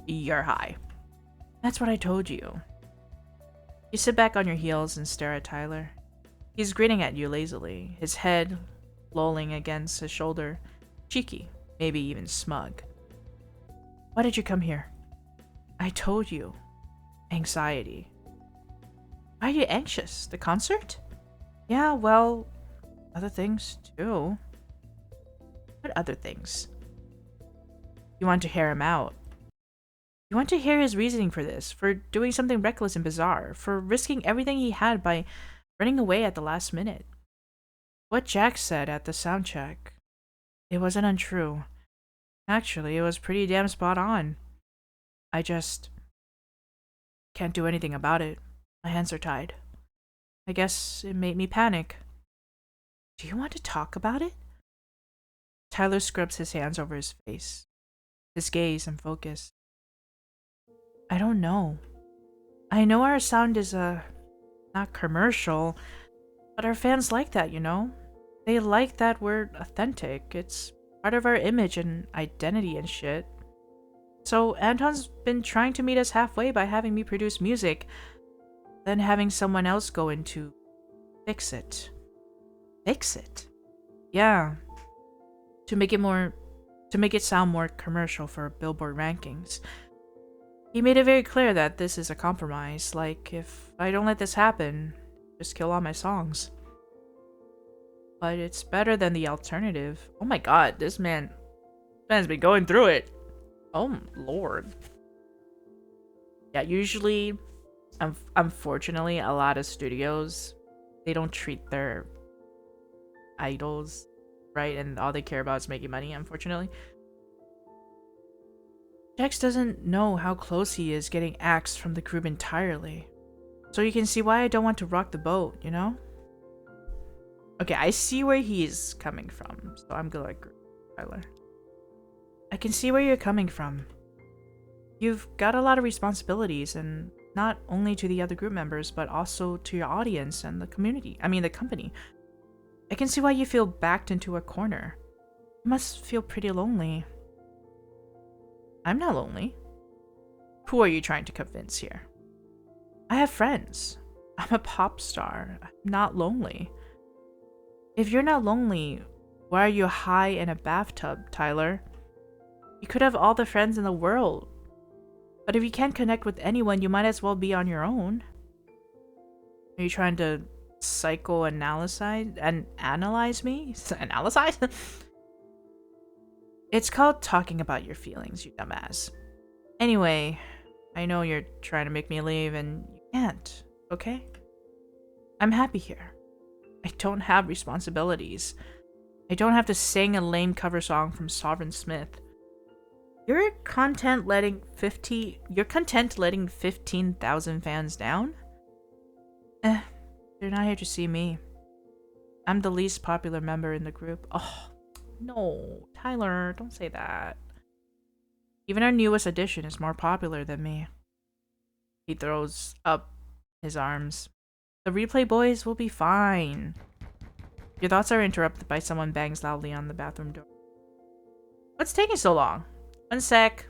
You're high. That's what I told you. You sit back on your heels and stare at Tyler. He's grinning at you lazily, his head lolling against his shoulder. Cheeky, maybe even smug. Why did you come here? I told you. Anxiety. Why are you anxious? The concert? Yeah, well, other things too. What other things? You want to hear him out. You want to hear his reasoning for this, for doing something reckless and bizarre, for risking everything he had by running away at the last minute. What Jack said at the sound check. It wasn't untrue. Actually, it was pretty damn spot on. I just can't do anything about it. My hands are tied. I guess it made me panic. Do you want to talk about it? Tyler scrubs his hands over his face, his gaze unfocused. I don't know. I know our sound is not commercial, but our fans like that, you know? They like that we're authentic. It's part of our image and identity and shit. So Anton's been trying to meet us halfway by having me produce music, then having someone else go in to fix it. Fix it? Yeah. To make it sound more commercial for Billboard rankings. He made it very clear that this is a compromise. Like, if I don't let this happen, just kill all my songs. But it's better than the alternative. Oh my god, this man's been going through it. Oh lord. Yeah, usually, unfortunately, a lot of studios, they don't treat their idols right, and all they care about is making money, unfortunately. Jax doesn't know how close he is getting axed from the group entirely. So you can see why I don't want to rock the boat, you know? Okay, I see where he's coming from, so I'm gonna agree with Tyler. I can see where you're coming from. You've got a lot of responsibilities, and not only to the other group members, but also to your audience and the community. I mean, the company. I can see why you feel backed into a corner. You must feel pretty lonely. I'm not lonely. Who are you trying to convince here? I have friends. I'm a pop star. I'm not lonely. If you're not lonely, why are you high in a bathtub, Tyler? You could have all the friends in the world. But if you can't connect with anyone, you might as well be on your own. Are you trying to psychoanalyze and analyze me? Analyze? It's called talking about your feelings, you dumbass. Anyway, I know you're trying to make me leave and you can't, okay? I'm happy here. I don't have responsibilities. I don't have to sing a lame cover song from Sovereign Smith. You're content letting 15,000 fans down? They're not here to see me. I'm the least popular member in the group. Oh, no, Tyler, don't say that. Even our newest addition is more popular than me. He throws up his arms. The replay boys will be fine. Your thoughts are interrupted by someone bangs loudly on the bathroom door. What's taking so long? One sec.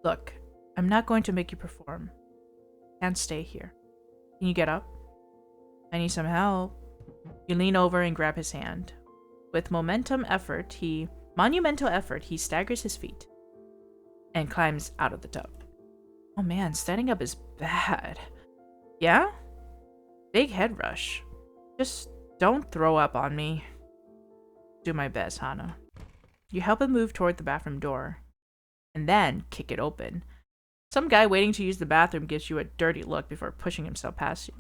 Look, I'm not going to make you perform. Can't stay here. Can you get up? I need some help. You lean over and grab his hand. With monumental effort, he staggers his feet and climbs out of the tub. Oh man, standing up is bad. Yeah? Big head rush. Just don't throw up on me. Do my best, Hana. You help him move toward the bathroom door, and then kick it open. Some guy waiting to use the bathroom gives you a dirty look before pushing himself past you.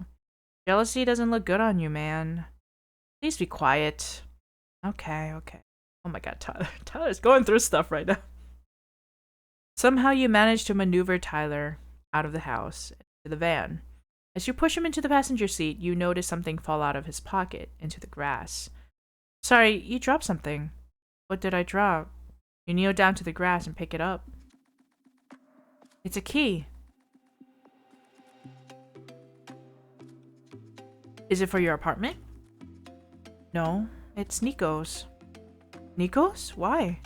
Jealousy doesn't look good on you, man. Please be quiet. Okay. Oh my god, Tyler's going through stuff right now. Somehow you manage to maneuver Tyler out of the house to the van. As you push him into the passenger seat, you notice something fall out of his pocket into the grass. Sorry, you dropped something. What did I drop? You kneel down to the grass and pick it up. It's a key. Is it for your apartment? No, it's Nico's. Nico's? Why?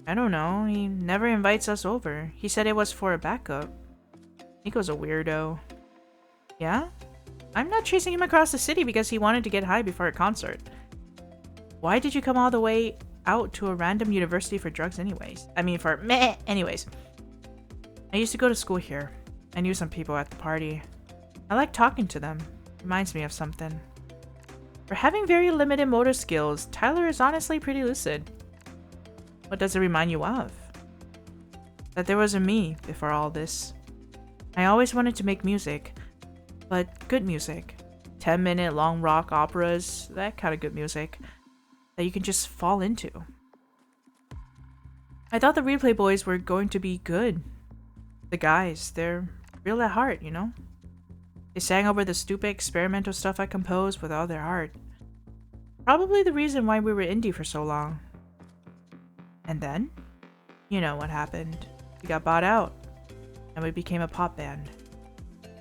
I don't know. He never invites us over. He said it was for a backup. Nico's a weirdo. Yeah? I'm not chasing him across the city because he wanted to get high before a concert. Why did you come all the way out to a random university for drugs anyways? I mean, for meh anyways. I used to go to school here. I knew some people at the party. I like talking to them. Reminds me of something. For having very limited motor skills, Tyler is honestly pretty lucid. What does it remind you of? That there was a me before all this. I always wanted to make music, but good music. 10-minute long rock operas, that kind of good music that you can just fall into. I thought the Replay Boys were going to be good. The guys, they're real at heart, you know? They sang over the stupid experimental stuff I composed with all their heart. Probably the reason why we were indie for so long. And then, you know what happened. We got bought out, and we became a pop band.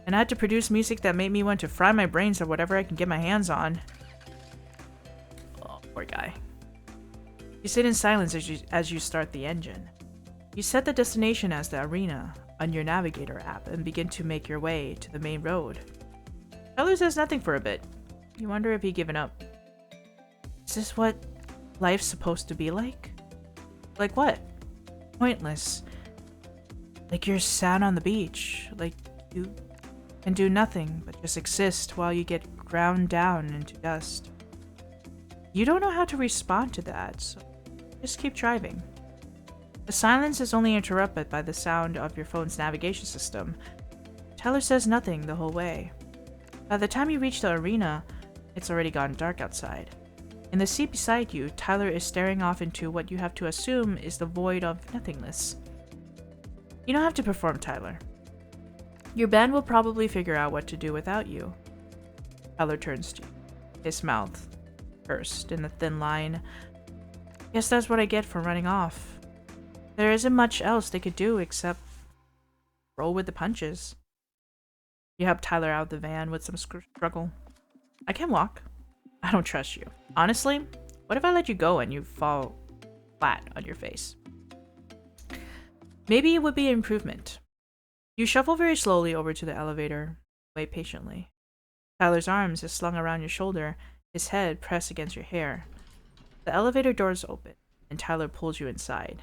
And I had to produce music that made me want to fry my brains or whatever I can get my hands on. Oh, poor guy. You sit in silence as you start the engine. You set the destination as the arena on your navigator app and begin to make your way to the main road. Tyler says nothing for a bit. You wonder if he'd given up. Is this what life's supposed to be like? Like what? Pointless. Like you're sat on the beach. Like you can do nothing but just exist while you get ground down into dust. You don't know how to respond to that, so just keep driving. The silence is only interrupted by the sound of your phone's navigation system. Tyler says nothing the whole way. By the time you reach the arena, it's already gone dark outside. In the seat beside you, Tyler is staring off into what you have to assume is the void of nothingness. You don't have to perform, Tyler. Your band will probably figure out what to do without you. Tyler turns to you, his mouth pursed in a thin line. Guess that's what I get for running off. There isn't much else they could do except roll with the punches. You help Tyler out of the van with some struggle. I can walk. I don't trust you. Honestly, what if I let you go and you fall flat on your face? Maybe it would be an improvement. You shuffle very slowly over to the elevator. Wait patiently. Tyler's arms is slung around your shoulder, his head pressed against your hair. The elevator doors open, and Tyler pulls you inside.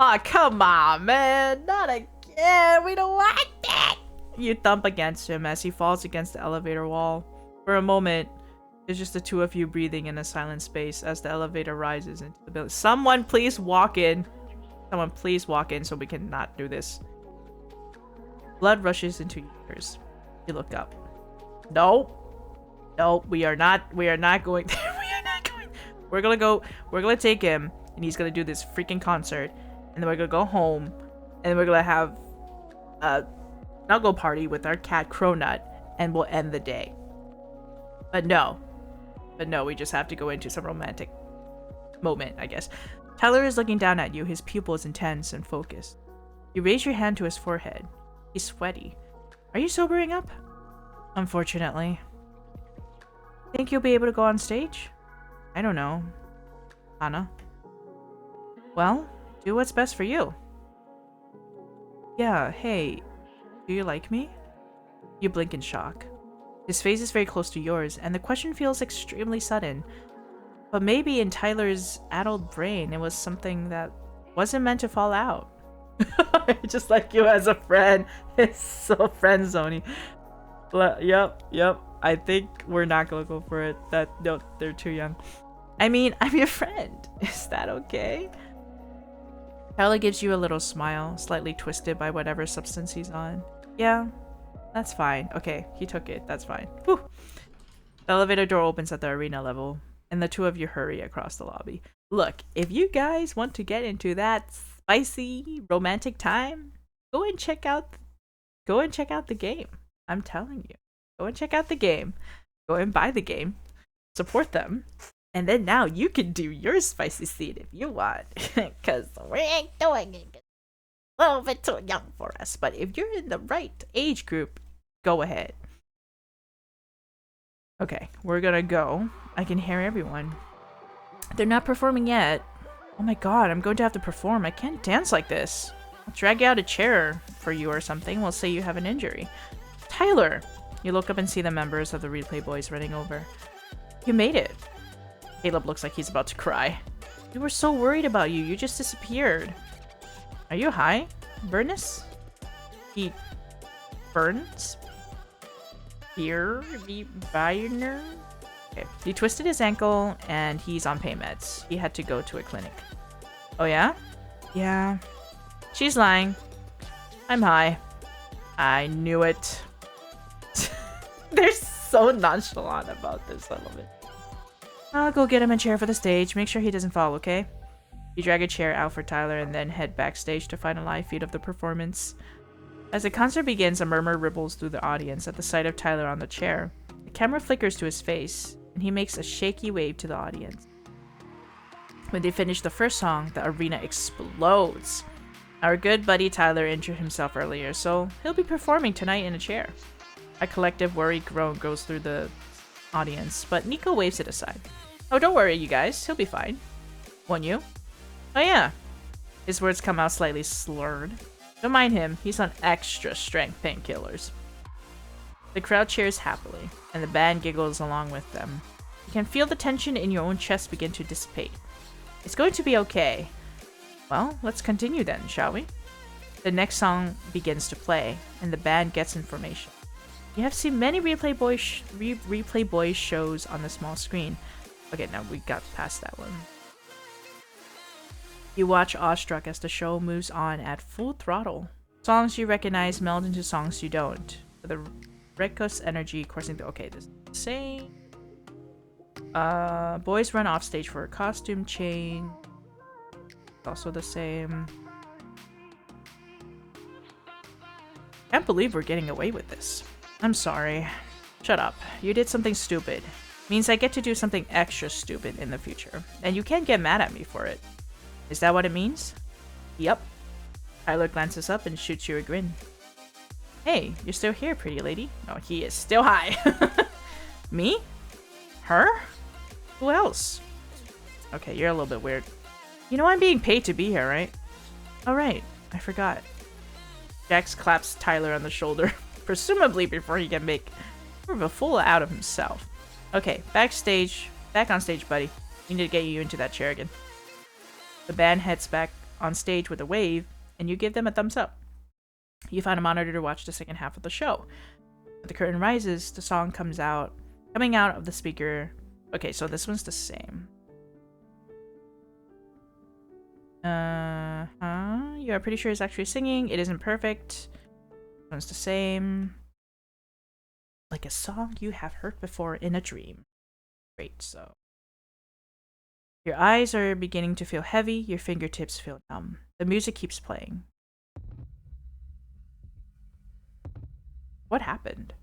Aw, oh, come on, man! Not again! We don't want that! You thump against him as he falls against the elevator wall. For a moment, it's just the two of you breathing in a silent space as the elevator rises into the building. Someone please walk in. Someone please walk in so we can not do this. Blood rushes into your ears. You look up. No. No, we are not going there. We are not going. We're gonna take him, and he's gonna do this freaking concert, and then we're gonna go home, and then we're gonna have a snuggle party with our cat Cronut, and we'll end the day. But no, we just have to go into some romantic moment, I guess. Tyler is looking down at you, his pupils intense and focused. You raise your hand to his forehead. He's sweaty. Are you sobering up? Unfortunately. Think you'll be able to go on stage? I don't know. Anna. Well, do what's best for you. Yeah, hey, do you like me? You blink in shock. His face is very close to yours, and the question feels extremely sudden. But maybe in Tyler's adult brain, it was something that wasn't meant to fall out. Just like you as a friend. It's so friend-zony. Yep. I think we're not gonna go for it. No, they're too young. I mean, I'm your friend. Is that okay? Tyler gives you a little smile, slightly twisted by whatever substance he's on. Yeah, that's fine. Okay, he took it. That's fine. Whew. The elevator door opens at the arena level, and the two of you hurry across the lobby. Look, if you guys want to get into that spicy romantic time, go and check out the game. I'm telling you. Go and check out the game. Go and buy the game. Support them. And then now you can do your spicy scene if you want. Because we ain't doing it. It's a little bit too young for us. But if you're in the right age group, go ahead. Okay, we're gonna go. I can hear everyone. They're not performing yet. Oh my god, I'm going to have to perform. I can't dance like this. I'll drag out a chair for you or something. We'll say you have an injury. Tyler! You look up and see the members of the Replay Boys running over. You made it. Caleb looks like he's about to cry. We were so worried about you. You just disappeared. Are you high, Burnus? He burns? Beer? Biner? Okay. He twisted his ankle and he's on pain meds. He had to go to a clinic. Oh yeah? Yeah. She's lying. I'm high. I knew it. They're so nonchalant about this, I love it. I'll go get him a chair for the stage. Make sure he doesn't fall, okay? You drag a chair out for Tyler and then head backstage to find a live feed of the performance. As the concert begins, a murmur ripples through the audience at the sight of Tyler on the chair. The camera flickers to his face, and he makes a shaky wave to the audience. When they finish the first song, the arena explodes. Our good buddy Tyler injured himself earlier, so he'll be performing tonight in a chair. A collective worried groan goes through the audience, but Nico waves it aside. Oh, don't worry, you guys. He'll be fine. Won't you? Oh, yeah. His words come out slightly slurred. Don't mind him. He's on extra strength painkillers. The crowd cheers happily, and the band giggles along with them. You can feel the tension in your own chest begin to dissipate. It's going to be okay. Well, let's continue then, shall we? The next song begins to play, and the band gets information. You have seen many Replay Boys shows on the small screen. Okay, now we got past that one. You watch awestruck as the show moves on at full throttle. Songs you recognize meld into songs you don't. The reckless energy coursing through. Okay, this is the same. Boys run off stage for a costume change. Also the same. Can't believe we're getting away with this. I'm sorry. Shut up. You did something stupid. Means I get to do something extra stupid in the future. And you can't get mad at me for it. Is that what it means? Yup. Tyler glances up and shoots you a grin. Hey, you're still here, pretty lady. Oh, he is still high. Me? Her? Who else? Okay, you're a little bit weird. You know I'm being paid to be here, right? Oh, right. I forgot. Jax claps Tyler on the shoulder. Presumably before he can make more of a fool out of himself. Okay, back on stage, buddy. We need to get you into that chair again. The band heads back on stage with a wave, and you give them a thumbs up. You find a monitor to watch the second half of the show. When the curtain rises, the song coming out of the speaker. Okay, so this one's the same. You are pretty sure it's actually singing. It isn't perfect. One's the same. Like a song you have heard before in a dream. Great, so. Your eyes are beginning to feel heavy, your fingertips feel numb. The music keeps playing. What happened?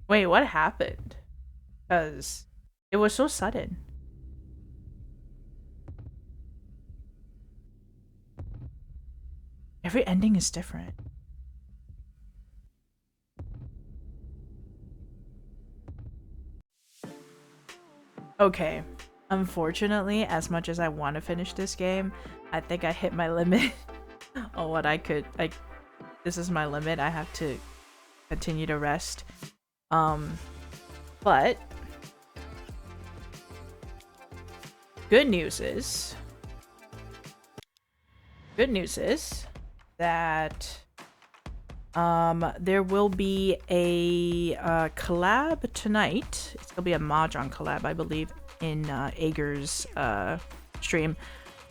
Wait, what happened? Because it was so sudden. Every ending is different. Okay. Unfortunately, as much as I want to finish this game, I think I hit my limit on what I could. Like, this is my limit. I have to continue to rest. But good news is that there will be a collab tonight. It's gonna be a Mahjong collab, I believe, in Ager's stream.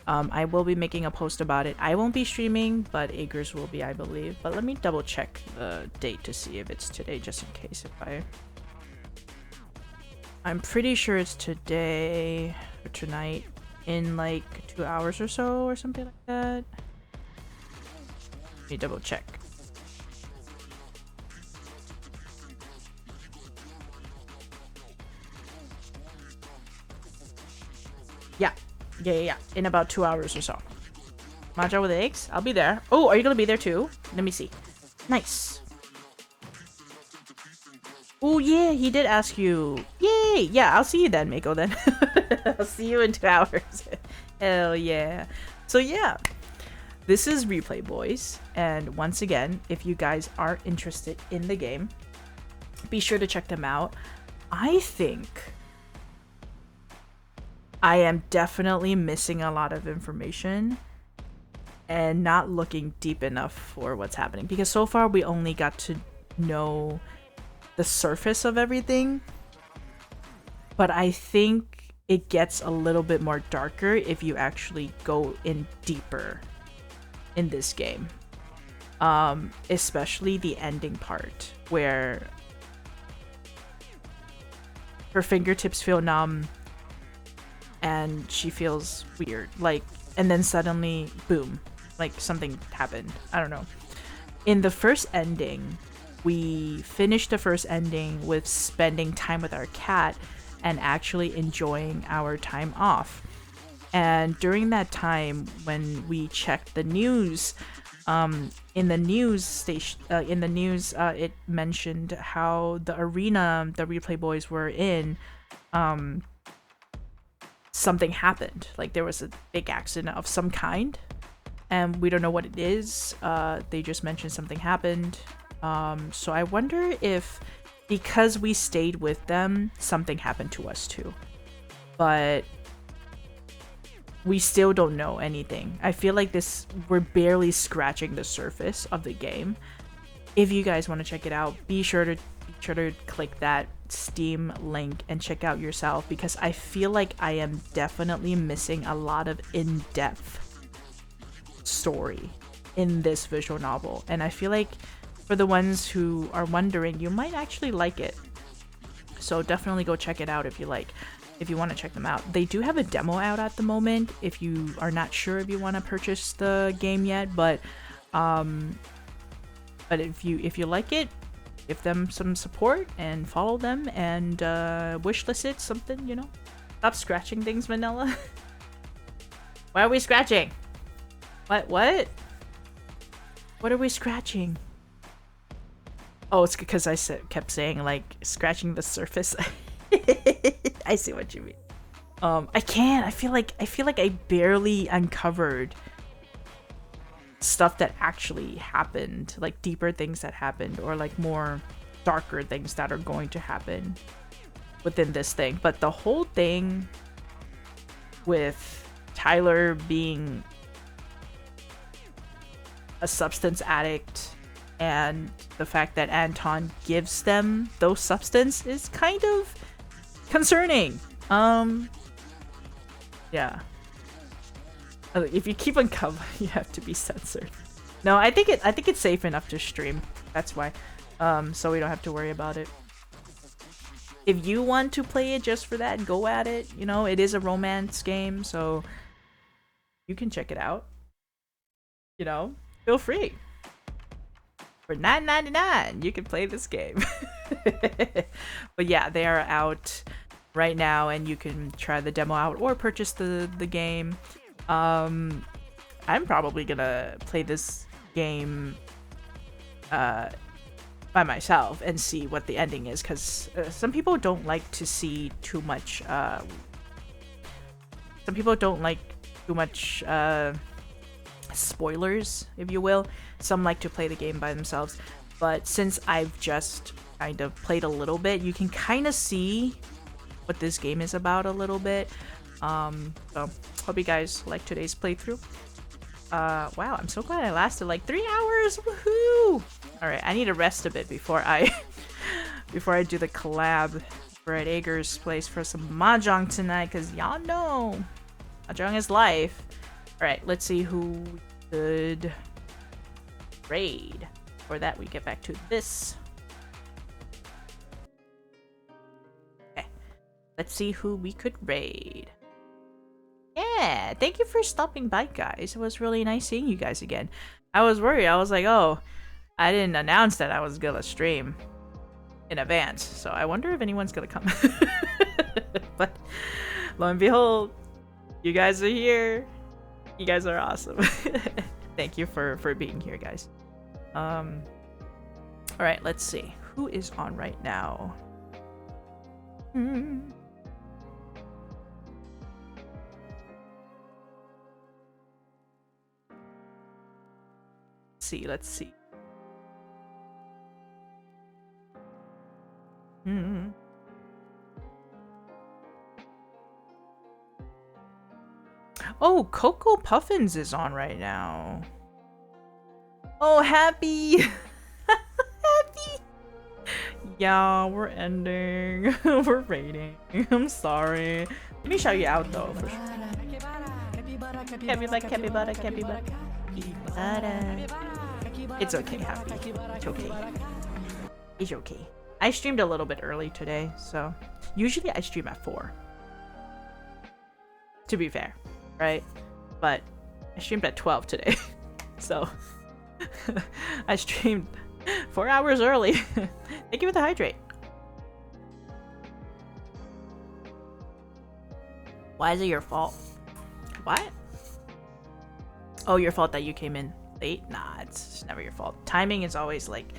I will be making a post about it. I won't be streaming, but Ager's will be, I believe. But let me double check the date to see if it's today, just in case. I'm pretty sure it's today or tonight, in like 2 hours or so, or something like that. Let me double check. Yeah. In about 2 hours or so. Mahjong with eggs? I'll be there. Oh, are you gonna be there too? Let me see. Nice. Oh yeah, he did ask you. Yay! Yeah, I'll see you then, Mako. Then I'll see you in 2 hours. Hell yeah! So yeah, this is Replay Boys, and once again, if you guys are interested in the game, be sure to check them out. I think I am definitely missing a lot of information and not looking deep enough for what's happening, because so far we only got to know the surface of everything, but I think it gets a little bit more darker if you actually go in deeper in this game, especially the ending part where her fingertips feel numb and she feels weird, like, and then suddenly boom, like something happened. I don't know. In the first ending, we finished the first ending with spending time with our cat and actually enjoying our time off. And during that time, when we checked the news, in the news station, it mentioned how the arena the Replay Boys were in, something happened. Like there was a big accident of some kind, and we don't know what it is. They just mentioned something happened. So I wonder if, because we stayed with them, something happened to us too. But we still don't know anything. I feel like we're barely scratching the surface of the game. If you guys want to check it out, be sure to click that Steam link and check out yourself, because I feel like I am definitely missing a lot of in-depth story in this visual novel, and I feel like for the ones who are wondering, you might actually like it. So definitely go check it out if you want to check them out. They do have a demo out at the moment if you are not sure if you want to purchase the game yet, but if you like it, give them some support and follow them and wishlist it, something, you know. Stop scratching things, Vanilla. Why are we scratching? What are we scratching? Oh, it's because I kept saying, like, scratching the surface. I see what you mean. I can't. I feel like I barely uncovered stuff that actually happened, like deeper things that happened, or like more darker things that are going to happen within this thing. But the whole thing with Tyler being a substance addict and the fact that Anton gives them those substances is kind of concerning. Yeah. If you keep on cover, you have to be censored. No, I think it's safe enough to stream. That's why. So we don't have to worry about it. If you want to play it just for that, go at it. You know, it is a romance game, so you can check it out. You know, feel free. For $9.99, you can play this game. But yeah, they are out right now, and you can try the demo out or purchase the game. I'm probably gonna play this game by myself and see what the ending is, because some people don't like to see too much spoilers, if you will. Some like to play the game by themselves, but since I've just kind of played a little bit, you can kind of see what this game is about a little bit. So hope you guys like today's playthrough. Wow, I'm so glad I lasted like 3 hours. Woohoo! All right, I need to rest a bit before I do the collab. We're at Ager's place for some mahjong tonight, because y'all know mahjong is life. All right, let's see who we could raid. For that, we get back to this. Okay, let's see who we could raid. Yeah, thank you for stopping by, guys. It was really nice seeing you guys again. I was worried. I was like, oh, I didn't announce that I was gonna stream in advance, so I wonder if anyone's gonna come. But lo and behold, you guys are here. You guys are awesome. Thank you for being here, guys. All right, let's see who is on right now? Let's see. Oh, Cocoa Puffins is on right now. Oh, happy! Happy! Yeah, we're ending. We're rating. I'm sorry. Let me shout you out though. For sure. Capybara. It's okay, Happy. It's okay. It's okay. I streamed a little bit early today, so usually I stream at 4. To be fair, right? But I streamed at 12 today, so I streamed 4 hours early. Thank you for the hydrate. Why is it your fault? What? Oh, your fault that you came in late? Nah, it's never your fault. Timing is always like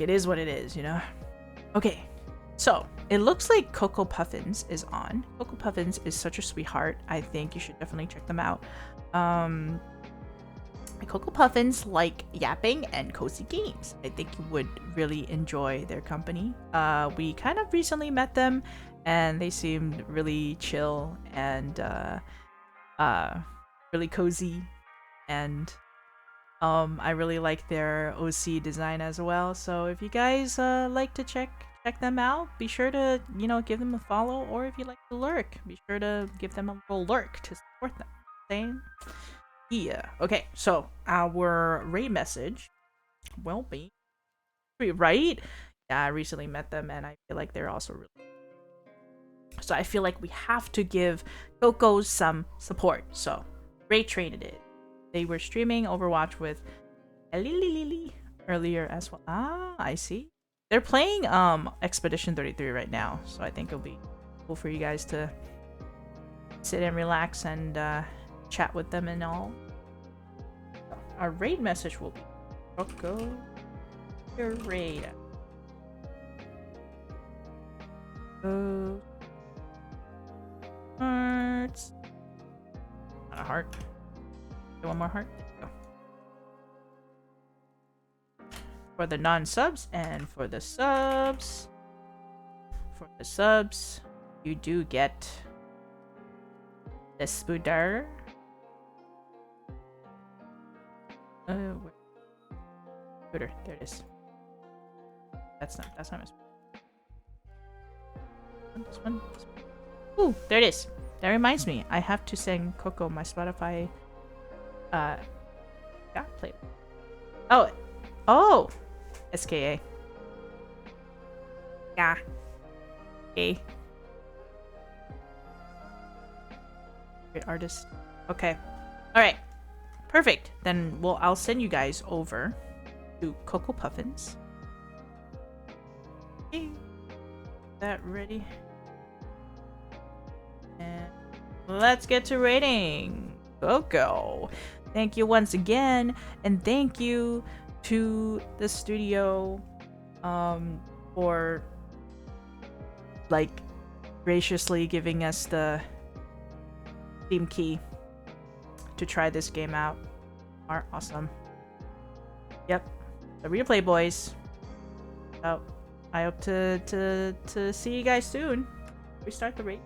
it is what it is, you know? Okay, so it looks like Cocoa Puffins is on. Cocoa Puffins is such a sweetheart. I think you should definitely check them out. Cocoa Puffins like yapping and cozy games. I think you would really enjoy their company. We kind of recently met them and they seemed really chill and really cozy, and I really like their OC design as well. So if you guys like to check them out, be sure to, you know, give them a follow, or if you like to lurk, be sure to give them a little lurk to support them. Same. Yeah. Okay, so our raid message will be right. Yeah, I recently met them and I feel like they're also really, so I feel like we have to give Coco some support. So raid traded it. They were streaming Overwatch with Lily earlier as well. Ah, I see. They're playing Expedition 33 right now, so I think it'll be cool for you guys to sit and relax and chat with them and all. Our raid message will be Coco your raid. Hearts. Not a heart. Okay, one more heart. There we go. For the non-subs and for the subs. For the subs, you do get the Spooder. Spooder, there it is. That's not my Spooder. This one. Ooh, there it is. That reminds me, I have to send Coco my Spotify play. Oh, SKA. Yeah. Okay. Great artist. Okay. All right. Perfect. Then I'll send you guys over to Cocoa Puffins. Okay. That ready? And let's get to rating. Coco. Thank you once again, and thank you to the studio for like graciously giving us the Steam key to try this game out. Are awesome. Yep, the replay boys. So I hope to see you guys soon. Restart the raid.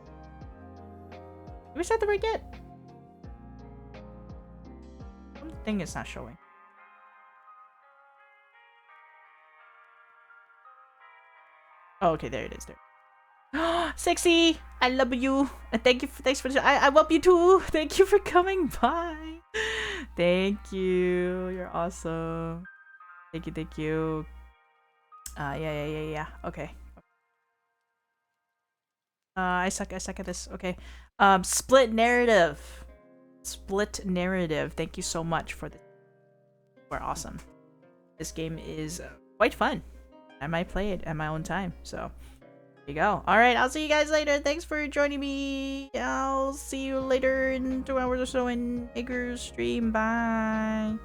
Did we start the raid yet? Thing is not showing. Oh, okay, there it is. There. Sexy, I love you, and thanks for. I love you too. Thank you for coming by. Thank you. You're awesome. Thank you. Yeah. Okay. I suck at this. Okay. Split narrative. Thank you so much for this. We're awesome. This game is quite fun. I might play it at my own time. So there you go. All right, I'll see you guys later. Thanks for joining me. I'll see you later in 2 hours or so in Igor's stream. Bye.